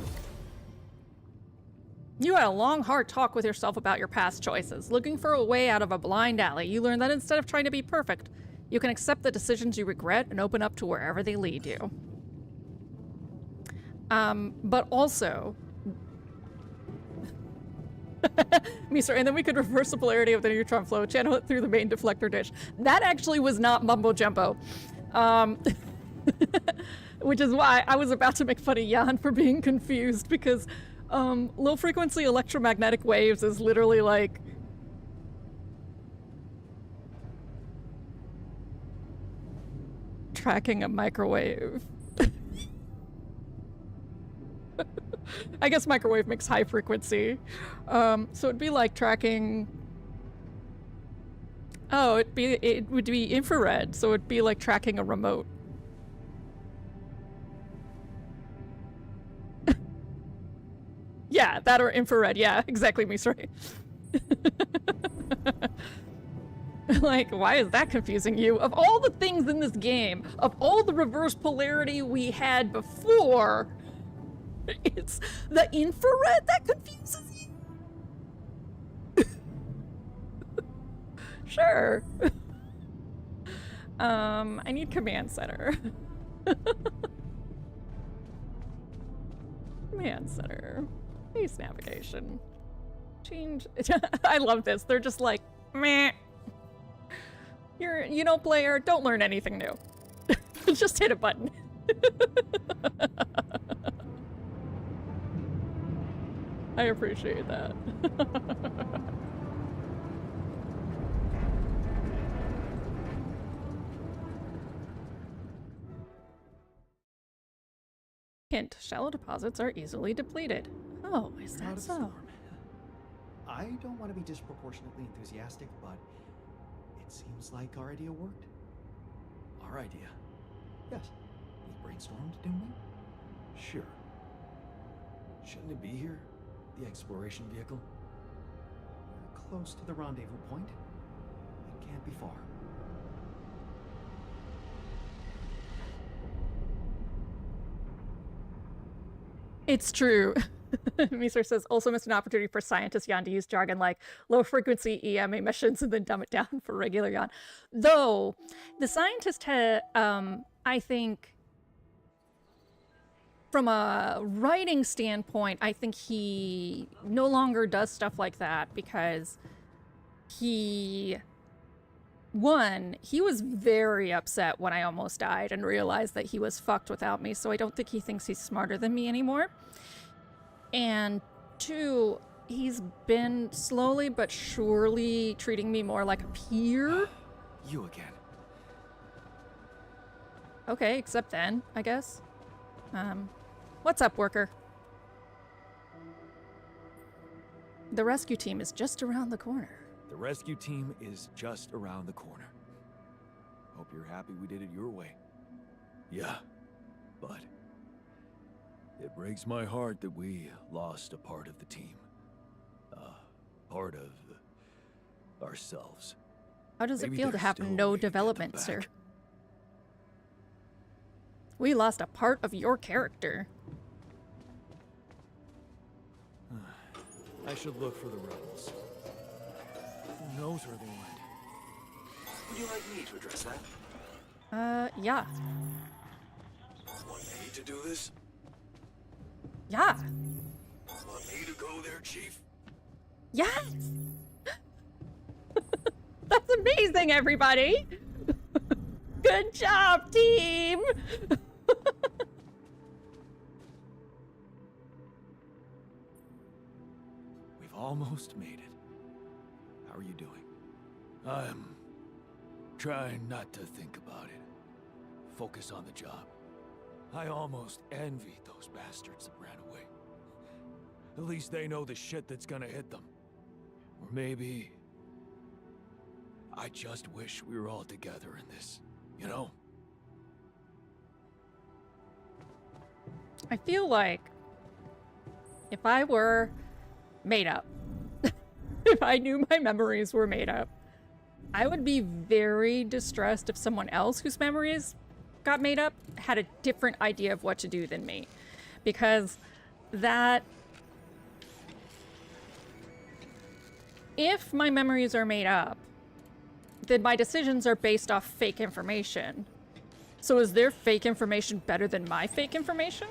You had a long, hard talk with yourself about your past choices. Looking for a way out of a blind alley, you learned that instead of trying to be perfect, you can accept the decisions you regret and open up to wherever they lead you. But also... Mister, and then we could reverse the polarity of the neutron flow, channel it through the main deflector dish. That actually was not mumbo jumbo. Which is why I was about to make fun of Jan for being confused, because low frequency electromagnetic waves is literally like tracking a microwave. I guess microwave makes high frequency. So it'd be like tracking... Oh, it would be infrared, so it'd be like tracking a remote. Yeah, that or infrared. Yeah, exactly, me, sorry. Like, why is that confusing you? Of all the things in this game, of all the reverse polarity we had before, it's the infrared that confuses you? Sure. I need command center. Command center. Base navigation. Change. I love this. They're just like, meh. You know, player, don't learn anything new. Just hit a button. I appreciate that. Hint, shallow deposits are easily depleted. Oh, is that so? I don't want to be disproportionately enthusiastic, but it seems like our idea worked. Our idea? Yes. We brainstormed, didn't we? Sure. Shouldn't it be here? The exploration vehicle? We're close to the rendezvous point. It can't be far. It's true. Miser says, also missed an opportunity for scientist Jan to use jargon like low frequency EM emissions and then dumb it down for regular Jan. Though, the scientist had, I think, from a writing standpoint, I think he no longer does stuff like that because he was very upset when I almost died and realized that he was fucked without me, so I don't think he thinks he's smarter than me anymore. And two, he's been slowly but surely treating me more like a peer. You again. Okay, except then, I guess. What's up, worker? The rescue team is just around the corner. The rescue team is just around the corner. Hope you're happy we did it your way. Yeah, but it breaks my heart that we lost a part of the team. Part of ourselves. How does it Maybe feel to there's have still a no way to get them development, sir? back. We lost a part of your character. I should look for the rebels. Who knows where they went? Would you like me to address that? Yeah. Want me to do this? Yeah. Want me to go there, Chief? Yes! That's amazing, everybody! Good job, team! We've almost made it. How are you doing? I'm trying not to think about it. Focus on the job. I almost envy those bastards that ran away. At least they know the shit that's gonna hit them. Or maybe... I just wish we were all together in this, you know? I feel like if I were made up, if I knew my memories were made up, I would be very distressed if someone else whose memories got made up had a different idea of what to do than me. Because that... if my memories are made up, then my decisions are based off fake information. So is their fake information better than my fake information?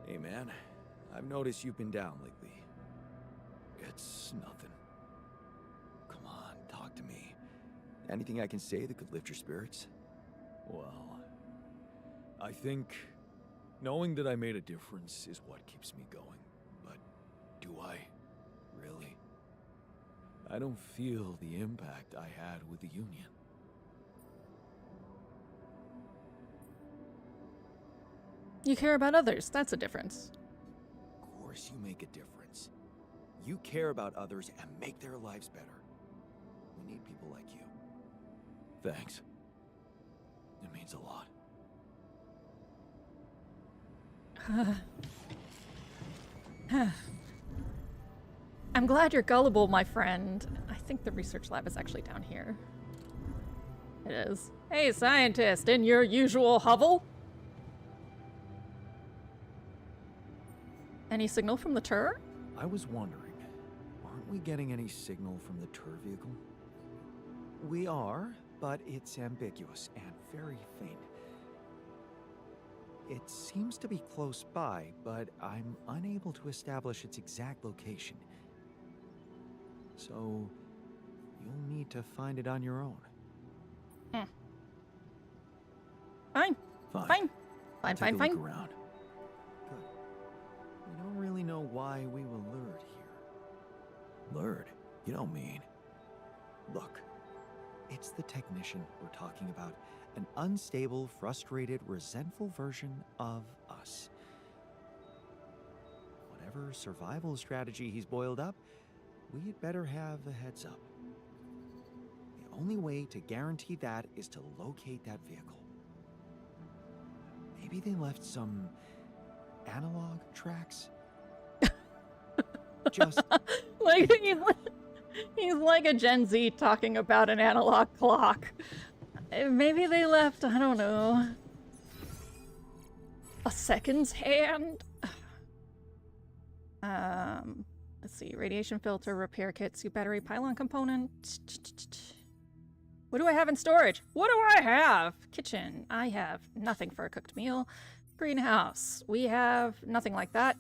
Hey man, I've noticed you've been down lately. It's nothing. Come on, talk to me. Anything I can say that could lift your spirits? Well, I think knowing that I made a difference is what keeps me going. But do I? Really? I don't feel the impact I had with the Union. You care about others, that's a difference. Of course you make a difference. You care about others and make their lives better. We need people like you. Thanks. It means a lot. I'm glad you're gullible, my friend. I think the research lab is actually down here. It is. Hey, scientist, in your usual hovel? Any signal from the tur? I was wondering, aren't we getting any signal from the tur vehicle? We are, but it's ambiguous and very faint. It seems to be close by, but I'm unable to establish its exact location. So, you'll need to find it on your own. Fine. Fine. Fine. Take Fine, a fine. look around. Good. We don't really know why we were lured here. Lured? You don't mean. Look, it's the technician we're talking about. An unstable, frustrated, resentful version of us. Whatever survival strategy he's boiled up, we'd better have a heads up. The only way to guarantee that is to locate that vehicle. Maybe they left some analog tracks? Just... Like, he's like a Gen Z talking about an analog clock. Maybe they left, I don't know, a seconds hand? Let's see, radiation filter, repair kit, suit battery, pylon component. What do I have in storage? What do I have? Kitchen, I have nothing for a cooked meal. Greenhouse, we have nothing like that.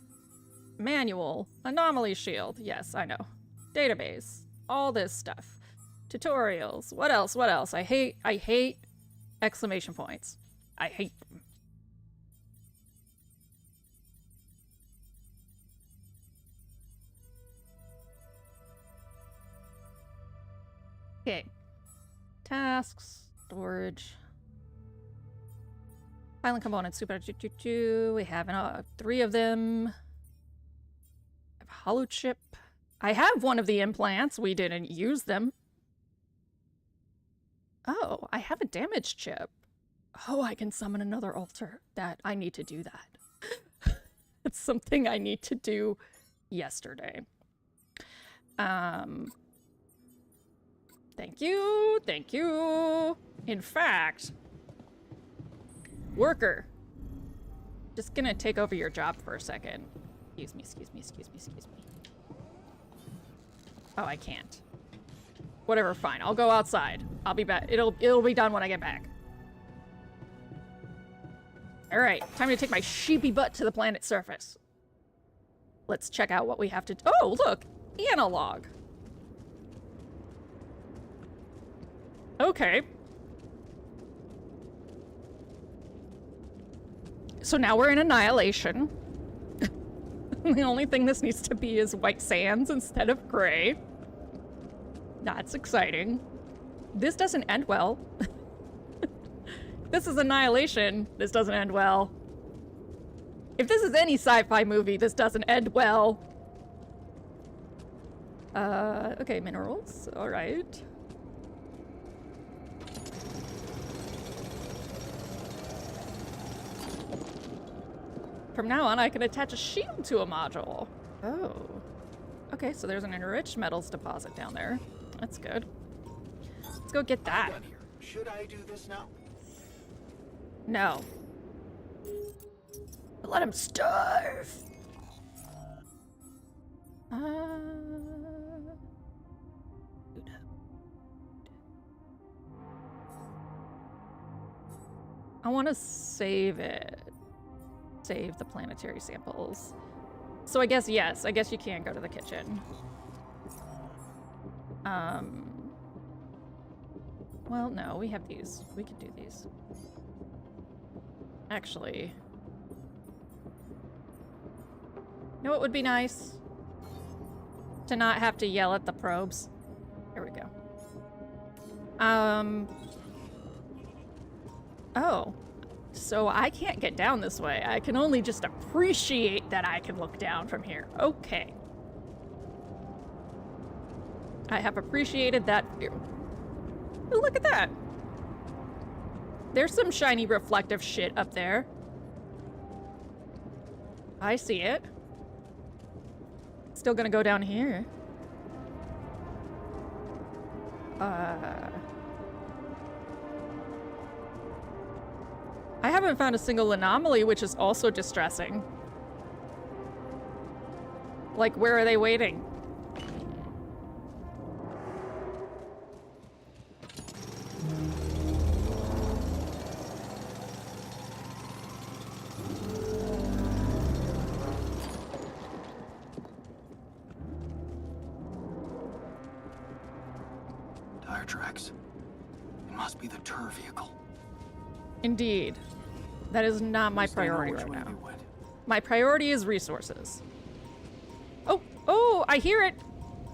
Manual, anomaly shield, yes, I know. Database, all this stuff. Tutorials, what else, what else? I hate exclamation points. I hate them. Okay. Tasks, storage. Pylon components, super. We have 3 of them. I have a hollow chip. I have one of the implants. We didn't use them. Oh, I have a damaged chip. Oh, I can summon another altar. I need to do that. It's something I need to do yesterday. Thank you, thank you. In fact, worker, just gonna take over your job for a second. Excuse me, excuse me, excuse me, excuse me. Oh, I can't. Whatever, fine. I'll go outside. I'll be back. It'll be done when I get back. Alright, time to take my sheepy butt to the planet's surface. Let's check out what we have to... Oh, look! Analog! Okay. So now we're in Annihilation. The only thing this needs to be is white sands instead of gray. That's exciting. This doesn't end well. This is Annihilation. This doesn't end well. If this is any sci-fi movie, this doesn't end well. Okay, minerals. All right. From now on, I can attach a shield to a module. Oh. Okay, so there's an enriched metals deposit down there. That's good. Let's go get that. Should I do this now? No. Let him starve. I want to save it. Save the planetary samples. So I guess, yes, I guess you can go to the kitchen. Well, no, we have these. We can do these. Actually, you know what would be nice? To not have to yell at the probes. There we go. Oh. So I can't get down this way. I can only just appreciate that I can look down from here. Okay. I have appreciated that view. Ooh, look at that. There's some shiny reflective shit up there. I see it. Still gonna go down here. I haven't found a single anomaly, which is also distressing. Like, where are they waiting? Tire tracks. It must be the tour vehicle. Indeed. That is not my priority right now. My priority is resources. Oh, oh, I hear it.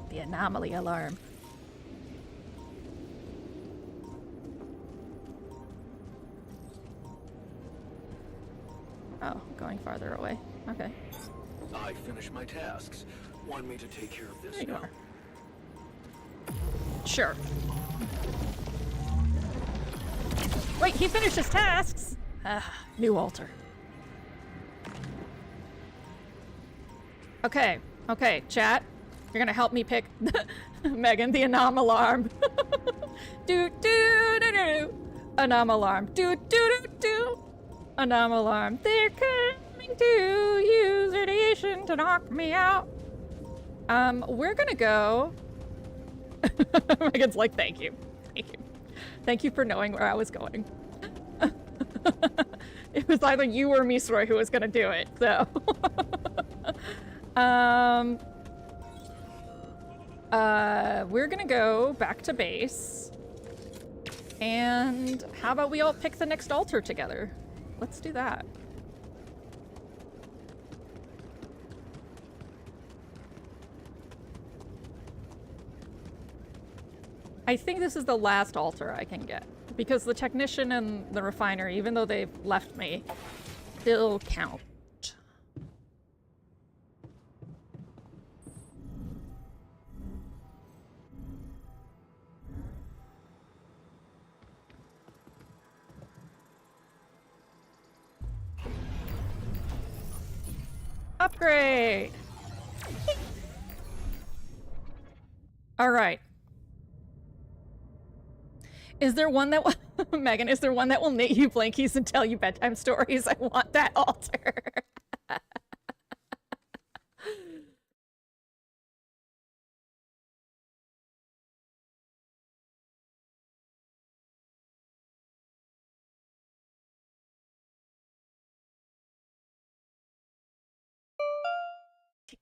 The anomaly alarm. Oh, going farther away. Okay. I finished my tasks. Want me to take care of this There you now? are. Sure. Wait, he finished his tasks. New altar. Okay, okay, chat. You're gonna help me pick Megan the anom alarm. Do do do do. Anom alarm. Do do do do. Anom alarm. They're coming to use radiation to knock me out. We're gonna go. Megan's like, thank you. Thank you. Thank you for knowing where I was going. It was either you or Misroy who was gonna do it, so. We're gonna go back to base. And how about we all pick the next altar together? Let's do that. I think this is the last altar I can get, because the technician and the refinery, even though they've left me, still count. Upgrade! All right. Is there one that will, Megan, is there one that will knit you blankies and tell you bedtime stories? I want that altar.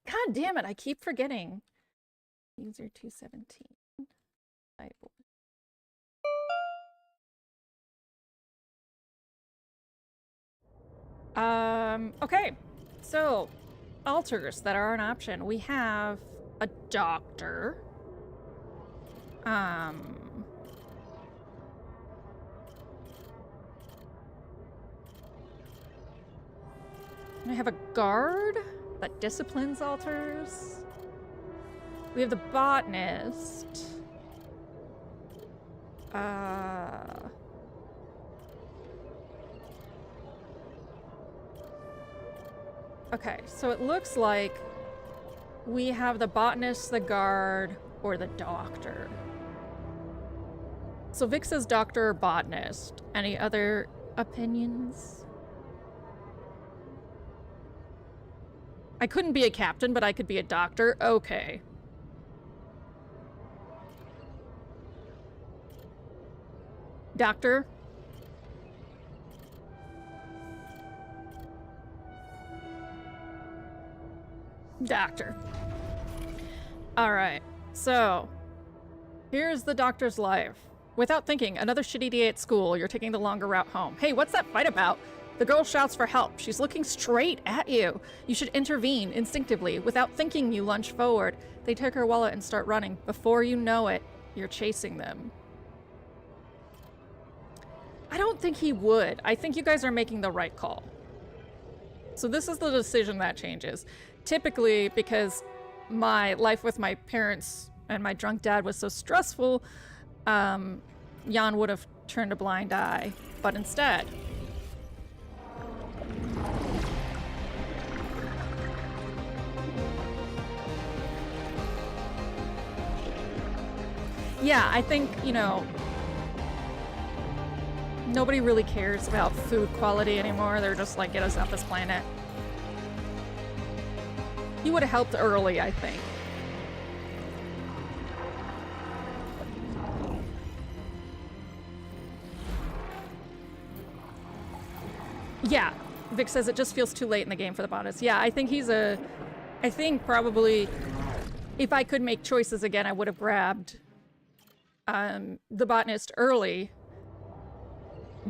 God damn it, I keep forgetting. User 217. Okay. So, alters that are an option. We have a doctor. I have a guard that disciplines alters. We have the botanist. Okay, so it looks like we have the botanist, the guard, or the doctor. So Vic says doctor or botanist. Any other opinions? I couldn't be a captain, but I could be a doctor. Okay. Doctor? Doctor. Alright, so here's the doctor's life. Without thinking, another shitty day at school, you're taking the longer route home. Hey, what's that fight about? The girl shouts for help. She's looking straight at you. You should intervene instinctively. Without thinking, you lunge forward. They take her wallet and start running. Before you know it, you're chasing them. I don't think he would. I think you guys are making the right call. So this is the decision that changes. Typically, because my life with my parents and my drunk dad was so stressful, Jan would have turned a blind eye. But instead... yeah, I think, you know, nobody really cares about food quality anymore. They're just like, get us off this planet. He would have helped early, I think. Yeah, Vic says it just feels too late in the game for the botanist. Yeah, I think he's a... I think probably if I could make choices again, I would have grabbed the botanist early.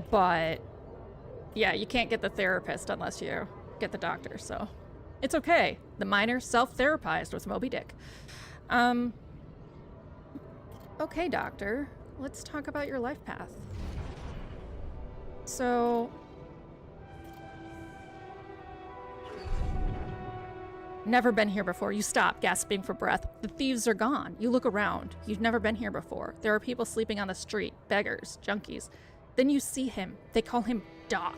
But yeah, you can't get the therapist unless you get the doctor, so it's okay. The miner self-therapized with Moby Dick. Okay, doctor, let's talk about your life path. So... never been here before. You stop, gasping for breath. The thieves are gone. You look around. You've never been here before. There are people sleeping on the street, beggars, junkies. Then you see him. They call him Doc.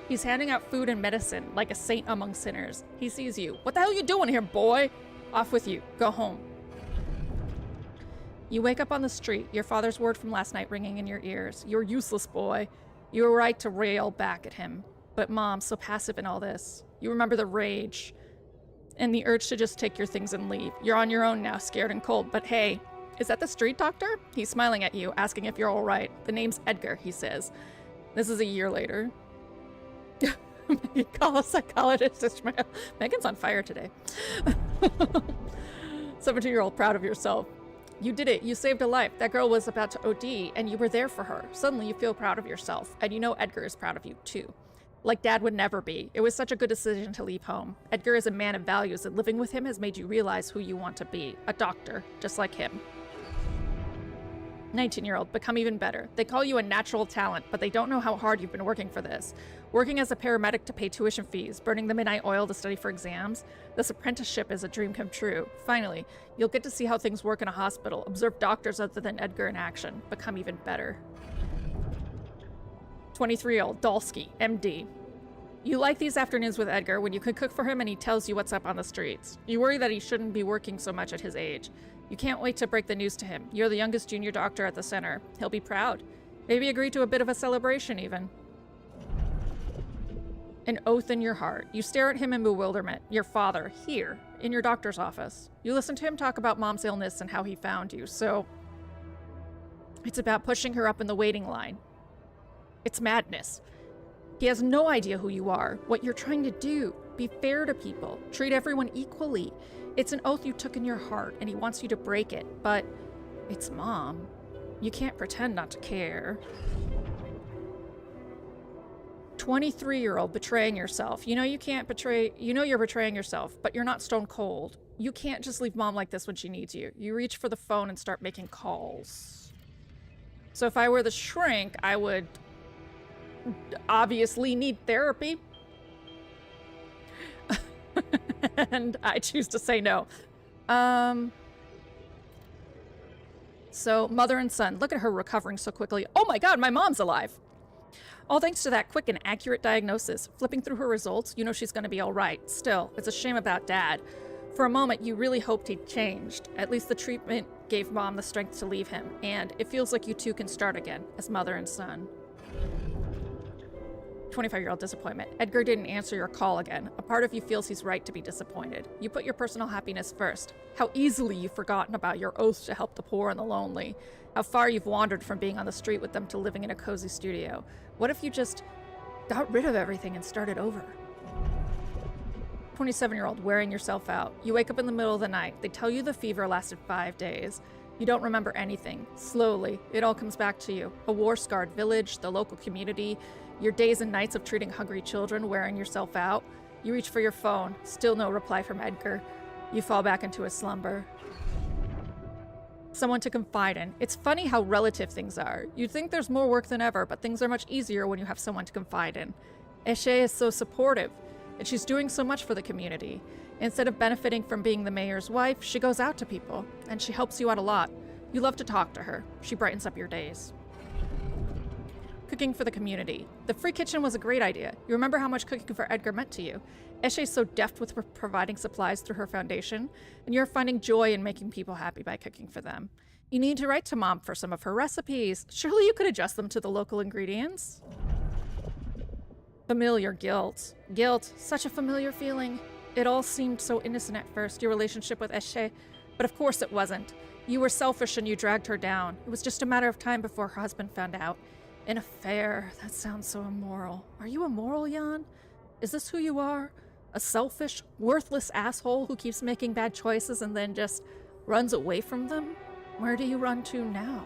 He's handing out food and medicine like a saint among sinners. He sees you. What the hell are you doing here, boy? Off with you. Go home. You wake up on the street, your father's word from last night ringing in your ears. You're useless, boy. You were right to rail back at him. But Mom, so passive in all this. You remember the rage and the urge to just take your things and leave. You're on your own now, scared and cold, but hey, is that the street doctor? He's smiling at you, asking if you're all right. The name's Edgar, he says. This is a year later. Call a psychologist, Ishmael. Megan's on fire today. 17-year-old, proud of yourself. You did it. You saved a life. That girl was about to OD, and you were there for her. Suddenly, you feel proud of yourself, and you know Edgar is proud of you, too. Like Dad would never be. It was such a good decision to leave home. Edgar is a man of values, and living with him has made you realize who you want to be. A doctor, just like him. 19-year-old, become even better. They call you a natural talent, but they don't know how hard you've been working for this. Working as a paramedic to pay tuition fees, burning the midnight oil to study for exams. This apprenticeship is a dream come true. Finally, you'll get to see how things work in a hospital, observe doctors other than Edgar in action, become even better. 23-year-old, Dalsky, MD. You like these afternoons with Edgar when you could cook for him and he tells you what's up on the streets. You worry that he shouldn't be working so much at his age. You can't wait to break the news to him. You're the youngest junior doctor at the center. He'll be proud. Maybe agree to a bit of a celebration even. An oath in your heart. You stare at him in bewilderment. Your father, here, in your doctor's office. You listen to him talk about Mom's illness and how he found you, so... it's about pushing her up in the waiting line. It's madness. He has no idea who you are, what you're trying to do. Be fair to people. Treat everyone equally. It's an oath you took in your heart, and he wants you to break it, but it's Mom. You can't pretend not to care. 23-year-old betraying yourself. You know you're betraying yourself, but you're not stone cold. You can't just leave Mom like this when she needs you. You reach for the phone and start making calls. So if I were the shrink, I would obviously need therapy. And I choose to say no. So mother and son, look at her recovering so quickly. Oh my God, my mom's alive. All thanks to that quick and accurate diagnosis. Flipping through her results, you know she's going to be all right. Still, it's a shame about Dad. For a moment, you really hoped he'd changed. At least the treatment gave Mom the strength to leave him, and it feels like you two can start again, as mother and son. 25-year-old disappointment. Edgar didn't answer your call again. A part of you feels he's right to be disappointed. You put your personal happiness first. How easily you've forgotten about your oath to help the poor and the lonely. How far you've wandered from being on the street with them to living in a cozy studio. What if you just got rid of everything and started over? 27-year-old, wearing yourself out. You wake up in the middle of the night. They tell you the fever lasted 5 days. You don't remember anything. Slowly, it all comes back to you. A war-scarred village, the local community, your days and nights of treating hungry children, wearing yourself out. You reach for your phone. Still no reply from Edgar. You fall back into a slumber. Someone to confide in. It's funny how relative things are. You'd think there's more work than ever, but things are much easier when you have someone to confide in. Eshe is so supportive, and she's doing so much for the community. Instead of benefiting from being the mayor's wife, she goes out to people, and she helps you out a lot. You love to talk to her. She brightens up your days. Cooking for the community. The free kitchen was a great idea. You remember how much cooking for Edgar meant to you. Eshe is so deft with providing supplies through her foundation, and you're finding joy in making people happy by cooking for them. You need to write to Mom for some of her recipes. Surely you could adjust them to the local ingredients. Familiar guilt. Guilt, such a familiar feeling. It all seemed so innocent at first, your relationship with Eshe, but of course it wasn't. You were selfish and you dragged her down. It was just a matter of time before her husband found out. An affair, that sounds so immoral. Are you immoral, Jan? Is this who you are? A selfish, worthless asshole who keeps making bad choices and then just runs away from them? Where do you run to now?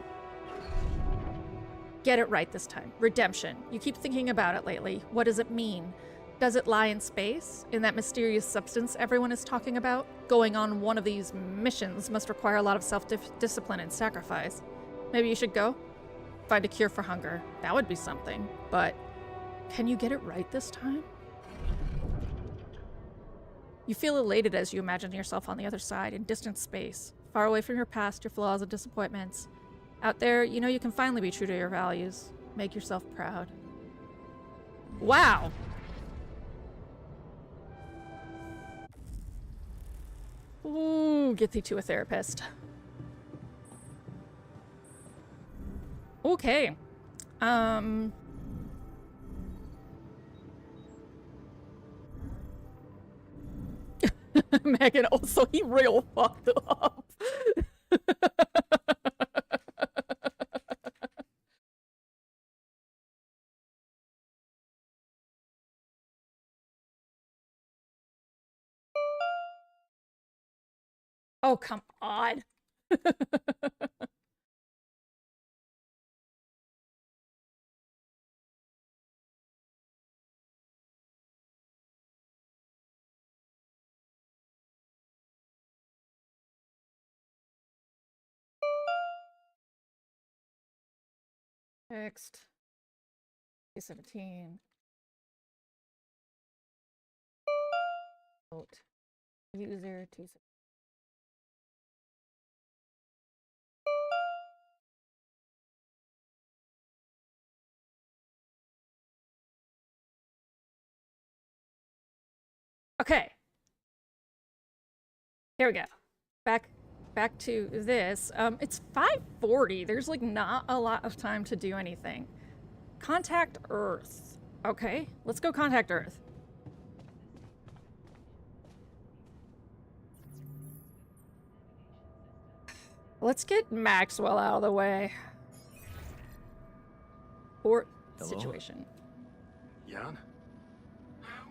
Get it right this time. Redemption. You keep thinking about it lately. What does it mean? Does it lie in space? In that mysterious substance everyone is talking about? Going on one of these missions must require a lot of self-discipline and sacrifice. Maybe you should go? Find a cure for hunger. That would be something. But can you get it right this time? You feel elated as you imagine yourself on the other side in distant space, far away from your past, your flaws and disappointments. Out there, you know you can finally be true to your values. Make yourself proud. Wow! Ooh, get thee to a therapist. Okay. Megan, also, he real fucked up. Oh, come on. Next. 17. Vote. User 2. Okay. Here we go. Back to this. It's 5:40. There's like not a lot of time to do anything. Contact Earth. Okay, let's go contact Earth. Let's get Maxwell out of the way. Port situation. Jan?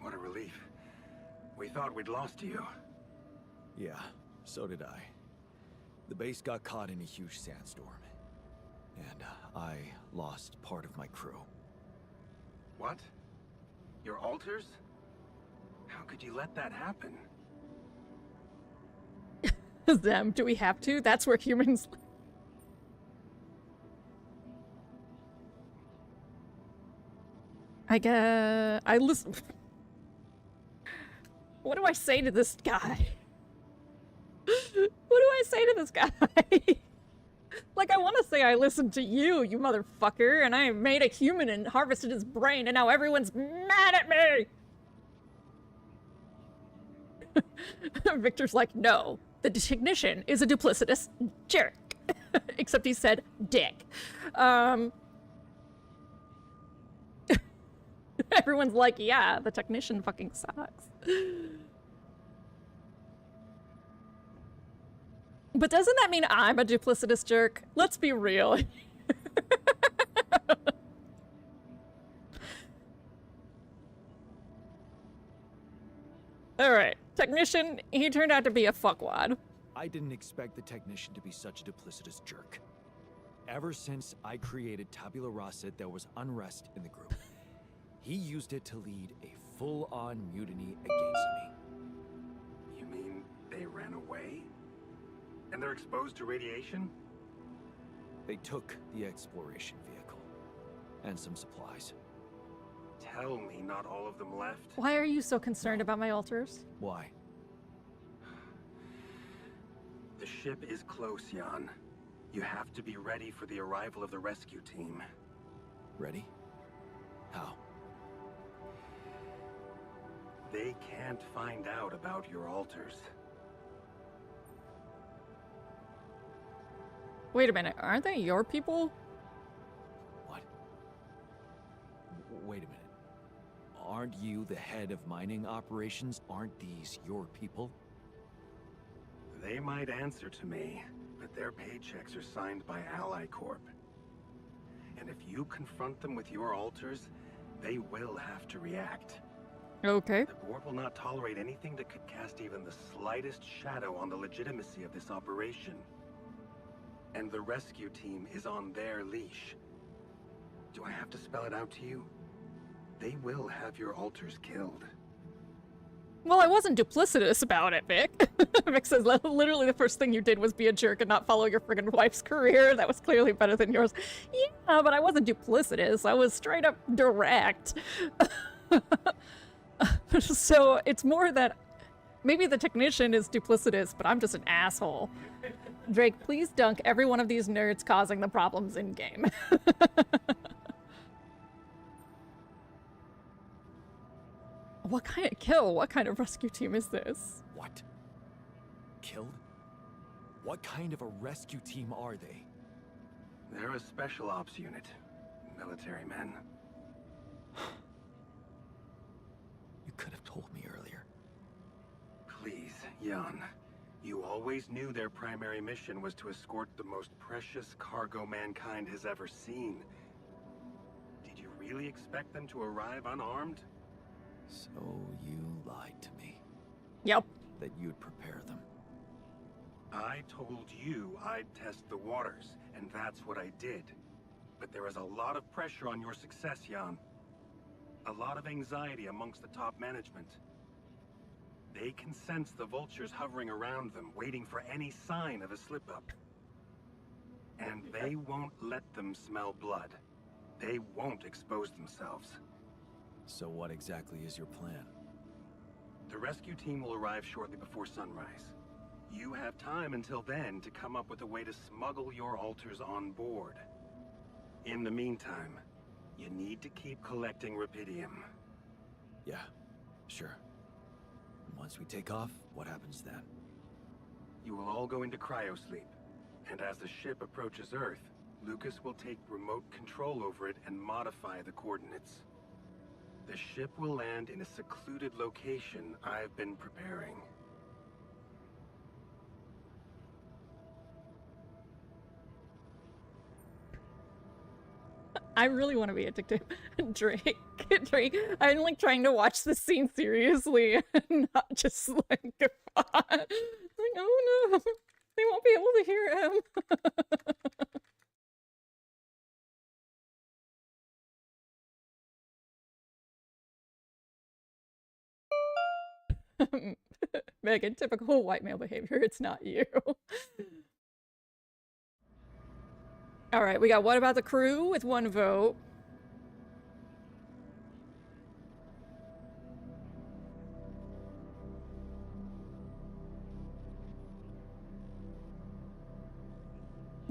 What a relief. We thought we'd lost you. Yeah, so did I. The base got caught in a huge sandstorm. And I lost part of my crew. What? Your alters? How could you let that happen? Them, do we have to? That's where humans... I listen... What do I say to this guy? What do I say to this guy? Like, I want to say I listened to you, you motherfucker, and I made a human and harvested his brain, and now everyone's mad at me! Victor's like, no, the technician is a duplicitous jerk. Except he said dick. Everyone's like, yeah, the technician fucking sucks. But doesn't that mean I'm a duplicitous jerk? Let's be real. Alright, technician, he turned out to be a fuckwad. I didn't expect the technician to be such a duplicitous jerk. Ever since I created Tabula Rasa, there was unrest in the group. He used it to lead a full-on mutiny against me. You mean they ran away? And they're exposed to radiation? They took the exploration vehicle. And some supplies. Tell me not all of them left? Why are you so concerned about my alters? Why? The ship is close, Jan. You have to be ready for the arrival of the rescue team. Ready? How? They can't find out about your alters. Wait a minute, aren't they your people? What? Wait a minute. Aren't you the head of mining operations? Aren't these your people? They might answer to me, but their paychecks are signed by Ally Corp. And if you confront them with your alters, they will have to react. Okay. The board will not tolerate anything that could cast even the slightest shadow on the legitimacy of this operation. And the rescue team is on their leash. Do I have to spell it out to you? They will have your alters killed. Well, I wasn't duplicitous about it, Vic. Vic says literally the first thing you did was be a jerk and not follow your friggin' wife's career. That was clearly better than yours. Yeah, but I wasn't duplicitous. I was straight up direct. So it's more that maybe the technician is duplicitous, but I'm just an asshole. Drake, please dunk every one of these nerds causing the problems in game. What kind of kill? What kind of rescue team is this? What? Killed? What kind of a rescue team are they? They're a special ops unit. Military men. You could have told me earlier. Please, Jan. You always knew their primary mission was to escort the most precious cargo mankind has ever seen. Did you really expect them to arrive unarmed? So you lied to me. Yep. That you'd prepare them. I told you I'd test the waters, and that's what I did. But there is a lot of pressure on your success, Jan. A lot of anxiety amongst the top management. They can sense the vultures hovering around them, waiting for any sign of a slip-up. And they won't let them smell blood. They won't expose themselves. So what exactly is your plan? The rescue team will arrive shortly before sunrise. You have time until then to come up with a way to smuggle your alters on board. In the meantime, you need to keep collecting Rapidium. Yeah, sure. Once we take off, what happens then? You will all go into cryosleep, and as the ship approaches Earth, Lucas will take remote control over it and modify the coordinates. The ship will land in a secluded location I've been preparing. I really want to be addicted. Drake. I'm like trying to watch this scene seriously and not just like, like, oh no, they won't be able to hear him. Megan, typical white male behavior. It's not you. All right, we got what about the crew with 1 vote?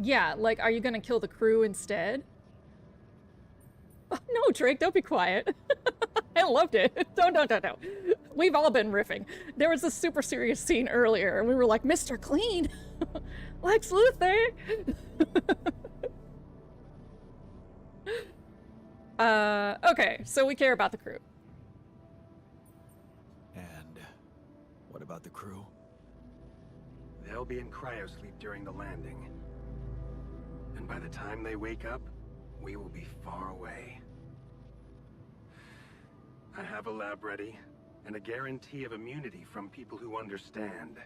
Yeah, like, are you gonna kill the crew instead? Oh, no, Drake, don't be quiet. I loved it. Don't. We've all been riffing. There was a super serious scene earlier, and we were like, Mr. Clean, Lex Luthor. Okay, so we care about the crew. And what about the crew? They'll be in cryosleep during the landing. And by the time they wake up, we will be far away. I have a lab ready, and a guarantee of immunity from people who understand.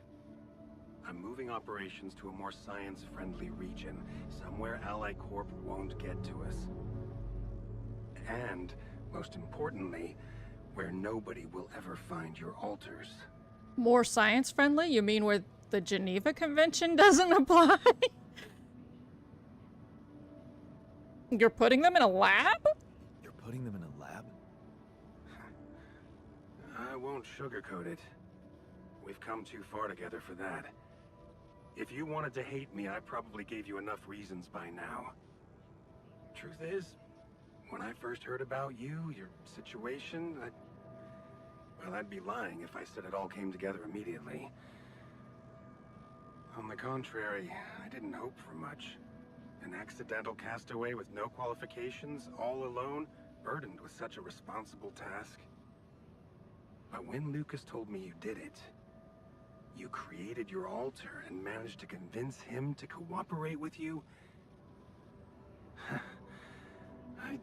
I'm moving operations to a more science-friendly region, somewhere Ally Corp won't get to us. And, most importantly, where nobody will ever find your alters. More science-friendly? You mean where the Geneva Convention doesn't apply? You're putting them in a lab? You're putting them in a lab? I won't sugarcoat it. We've come too far together for that. If you wanted to hate me, I probably gave you enough reasons by now. Truth is, when I first heard about you, your situation, well, I'd be lying if I said it all came together immediately. On the contrary, I didn't hope for much. An accidental castaway with no qualifications, all alone, burdened with such a responsible task. But when Lucas told me you did it, you created your alter and managed to convince him to cooperate with you, I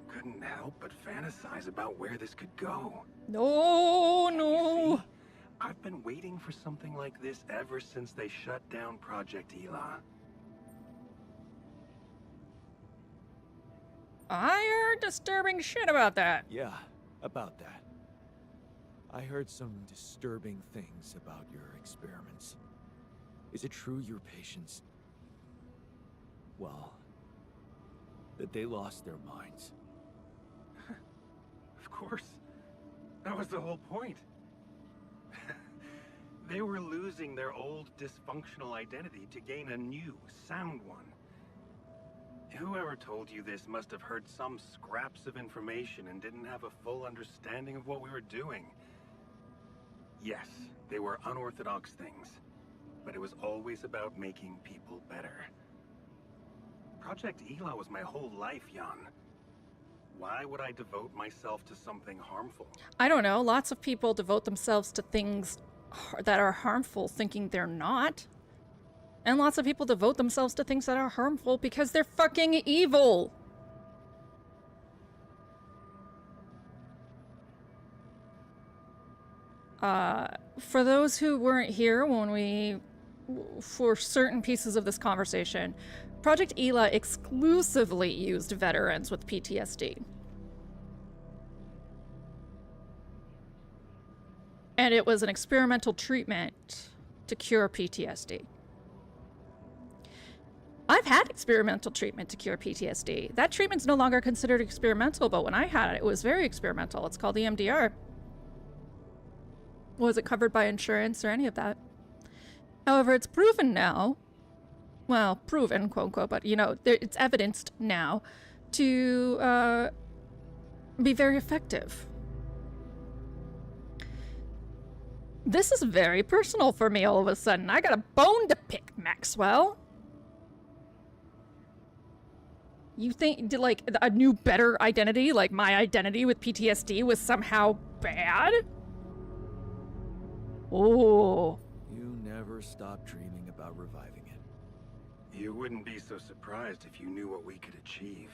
couldn't help but fantasize about where this could go. No. You see, I've been waiting for something like this ever since they shut down Project Ela. I heard disturbing shit about that. Yeah, about that. I heard some disturbing things about your experiments. Is it true your patients... well... that they lost their minds? Of course. That was the whole point. They were losing their old dysfunctional identity to gain a new, sound one. Whoever told you this must have heard some scraps of information and didn't have a full understanding of what we were doing. Yes, they were unorthodox things, but it was always about making people better. Project Ela was my whole life, Jan. Why would I devote myself to something harmful? I don't know. Lots of people devote themselves to things that are harmful thinking they're not. And lots of people devote themselves to things that are harmful because they're fucking evil. For those who weren't here for certain pieces of this conversation, Project Ela exclusively used veterans with PTSD. And it was an experimental treatment to cure PTSD. I've had experimental treatment to cure PTSD. That treatment's no longer considered experimental, but when I had it, it was very experimental. It's called EMDR. Wasn't covered by insurance or any of that. However, it's proven now, well, proven, quote unquote, but you know, it's evidenced now to be very effective. This is very personal for me all of a sudden. I got a bone to pick, Maxwell. You think, like, a new, better identity, like my identity with PTSD, was somehow bad? Oh. You never stop dreaming about reviving it. You wouldn't be so surprised if you knew what we could achieve.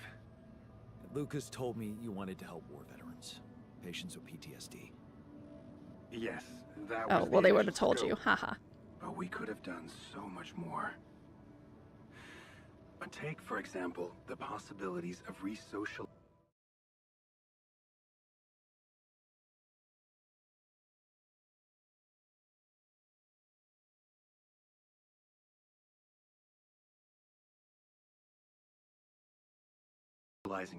Lucas told me you wanted to help war veterans, patients with PTSD. Yes, that Oh, was well, the they would have initial told you. scope, Haha. but we could have done so much more. But take, for example, the possibilities of resocializing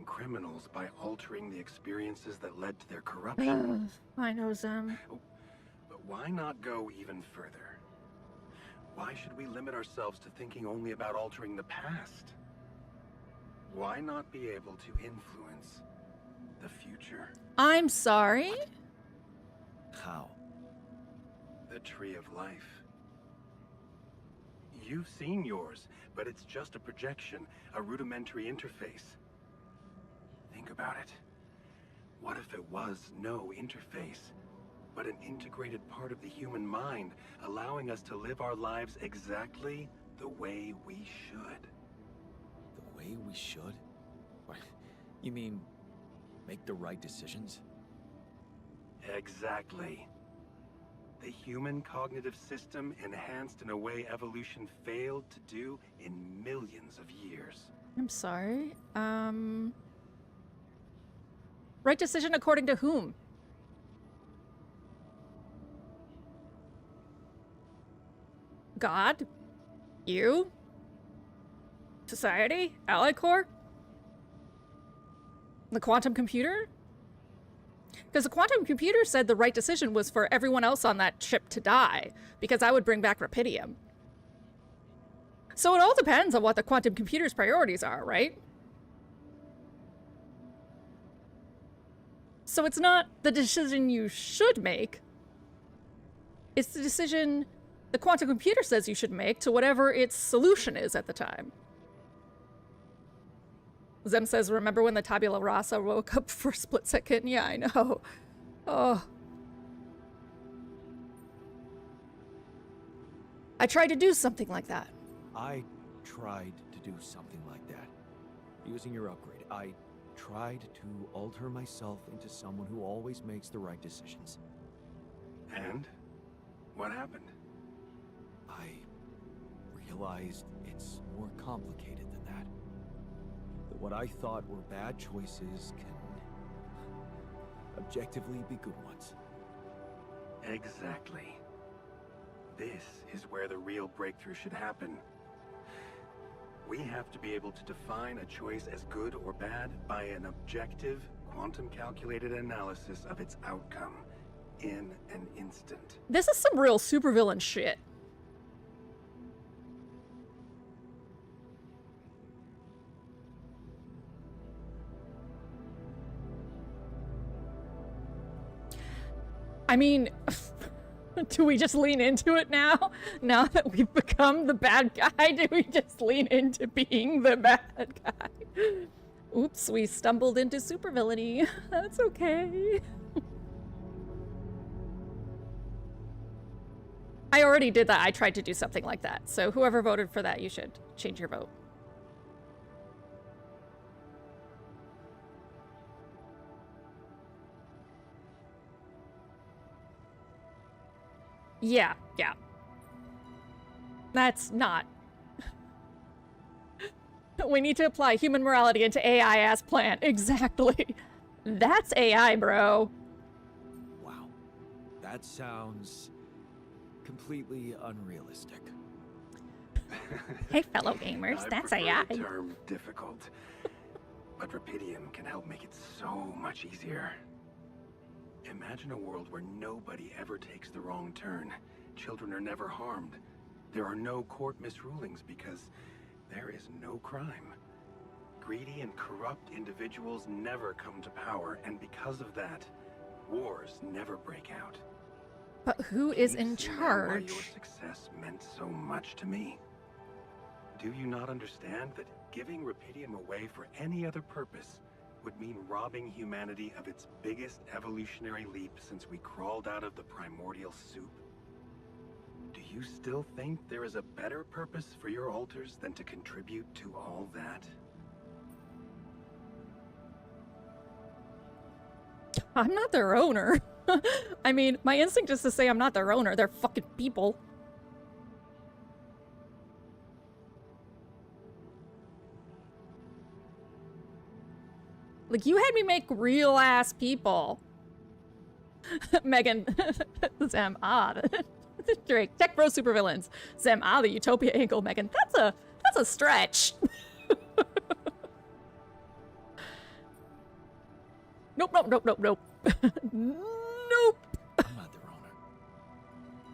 criminals by altering the experiences that led to their corruption. I know them. But why not go even further? Why should we limit ourselves to thinking only about altering the past? Why not be able to influence the future? I'm sorry? How? The Tree of Life. You've seen yours, but it's just a projection, a rudimentary interface. Think about it. What if it was no interface, but an integrated part of the human mind, allowing us to live our lives exactly the way we should? The way we should? What? You mean, make the right decisions? Exactly. The human cognitive system enhanced in a way evolution failed to do in millions of years. I'm sorry. Right decision according to whom? God? You? Society? Allied Corps? The quantum computer? Because the quantum computer said the right decision was for everyone else on that ship to die, because I would bring back Rapidium. So it all depends on what the quantum computer's priorities are, right? So it's not the decision you should make. It's the decision the quantum computer says you should make to whatever its solution is at the time. Zem says, remember when the tabula rasa woke up for a split second? Yeah, I know. Oh. I tried to do something like that. I tried to do something like that. Using your upgrade, I tried to alter myself into someone who always makes the right decisions. And? What happened? I realized it's more complicated than that. That what I thought were bad choices can objectively be good ones. Exactly. This is where the real breakthrough should happen. We have to be able to define a choice as good or bad by an objective, quantum-calculated analysis of its outcome in an instant. This is some real supervillain shit. I mean, do we just lean into it now? Now that we've become the bad guy, do we just lean into being the bad guy? Oops, we stumbled into supervillainy. That's okay. I already did that. I tried to do something like that. So whoever voted for that, you should change your vote. Yeah. That's not. We need to apply human morality into AI as planned. Exactly. That's AI, bro. Wow. That sounds completely unrealistic. Hey, fellow gamers, that's I AI. prefer the term difficult, but Rapidium can help make it so much easier. Imagine a world where nobody ever takes the wrong turn. Children are never harmed. There are no court misrulings because there is no crime. Greedy and corrupt individuals never come to power, and because of that, wars never break out. But who is in See now why charge? your success meant so much to me. Do you not understand that giving Rapidium away for any other purpose would mean robbing humanity of its biggest evolutionary leap since we crawled out of the primordial soup? Do you still think there is a better purpose for your alters than to contribute to all that? I'm not their owner. I mean, my instinct is to say I'm not their owner. They're fucking people. Like, you had me make real-ass people. Megan. Zem, Drake. Tech Bro Supervillains. Zem, the Utopia angle, Megan. That's a stretch. Nope. Nope. I'm not their owner.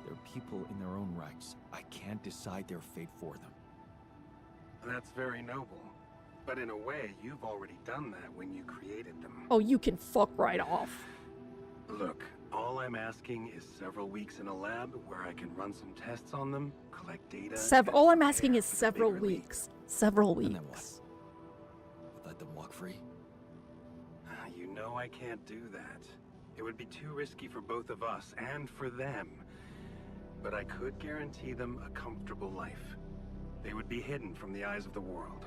They're people in their own rights. I can't decide their fate for them. That's very noble. But in a way, you've already done that when you created them. Oh, you can fuck right off. Look, all I'm asking is several weeks in a lab where I can run some tests on them, collect data. All I'm asking prepare is for the several bigger leagues. weeks. Several And then weeks. what? Let them walk free? You know I can't do that. It would be too risky for both of us and for them. But I could guarantee them a comfortable life. They would be hidden from the eyes of the world.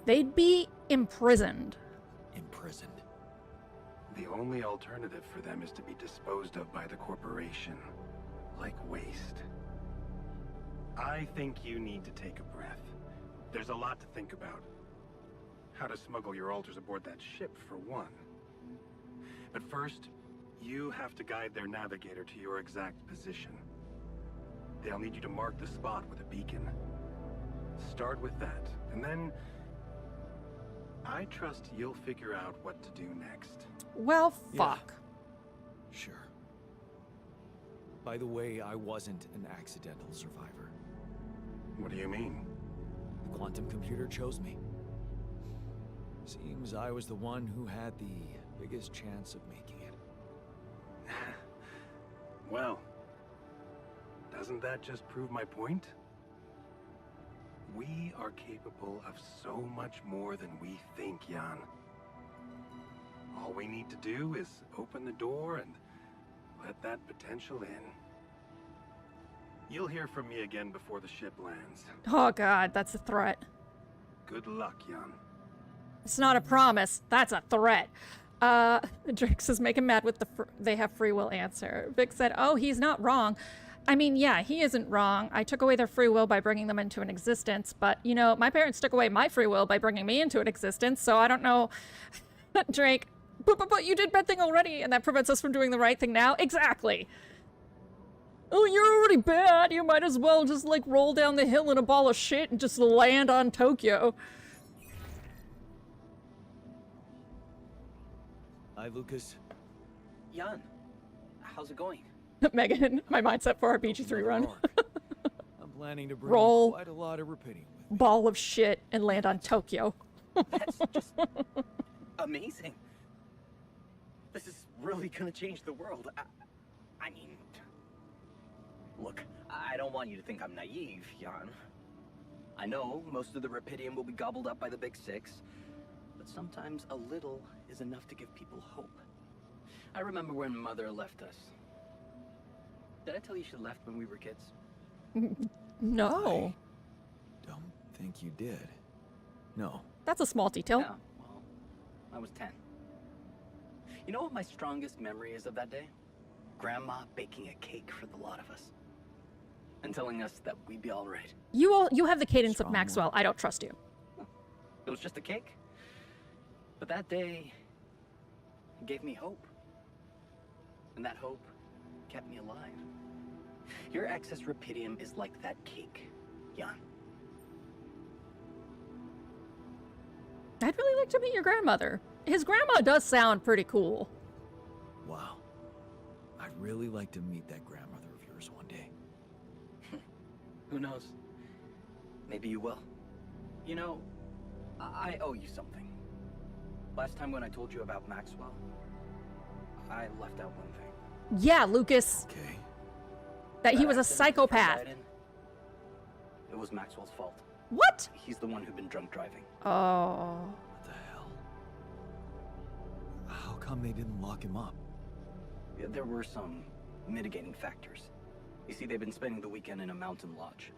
They'd be imprisoned. Imprisoned. The only alternative for them is to be disposed of by the corporation. Like waste. I think you need to take a breath. There's a lot to think about. How to smuggle your alters aboard that ship, for one. But first, you have to guide their navigator to your exact position. They'll need you to mark the spot with a beacon. Start with that, and then I trust you'll figure out what to do next. Well, Yeah. fuck. Sure. By the way, I wasn't an accidental survivor. What do you mean? The quantum computer chose me. Seems I was the one who had the biggest chance of making it. Well, doesn't that just prove my point? We are capable of so much more than we think, Jan. All we need to do is open the door and let that potential in. You'll hear from me again before the ship lands. Oh god, that's a threat. Good luck, Jan. It's not a promise. That's a threat. Drake says, make him mad with the they have free will answer. Vic said, oh, he's not wrong. I mean, yeah, he isn't wrong. I took away their free will by bringing them into an existence, but, you know, my parents took away my free will by bringing me into an existence, so I don't know. Drake, but you did bad thing already, and that prevents us from doing the right thing now? Exactly. Oh, you're already bad. You might as well just, like, roll down the hill in a ball of shit and just land on Tokyo. Hi, Lucas. Jan, how's it going? Megan, my mindset for our BG3 run. I'm planning to bring Roll. quite a lot of repeating with me. Ball of shit and land on Tokyo. That's just amazing. This is really gonna change the world. I mean, look, I don't want you to think I'm naive, Jan. I know most of the Rapidium will be gobbled up by the Big Six, but sometimes a little is enough to give people hope. I remember when Mother left us. Did I tell you she left when we were kids? No. Don't think you did. No. That's a small detail. Yeah, well, I was 10. You know what my strongest memory is of that day? Grandma baking a cake for the lot of us. And telling us that we'd be all right. You have the cadence Strong of Maxwell. I don't trust you. It was just a cake. But that day, it gave me hope. And that hope kept me alive. Your excess Rapidium is like that cake, Jan. I'd really like to meet your grandmother. His grandma does sound pretty cool. Wow. I'd really like to meet that grandmother of yours one day. Who knows? Maybe you will. You know, I owe you something. Last time when I told you about Maxwell, I left out one thing. Yeah, Lucas. Okay. That he was a accident psychopath. that died in, it was Maxwell's fault. What? He's the one who'd been drunk driving. Oh. What the hell? How come they didn't lock him up? Yeah, there were some mitigating factors. You see, they'd been spending the weekend in a mountain lodge.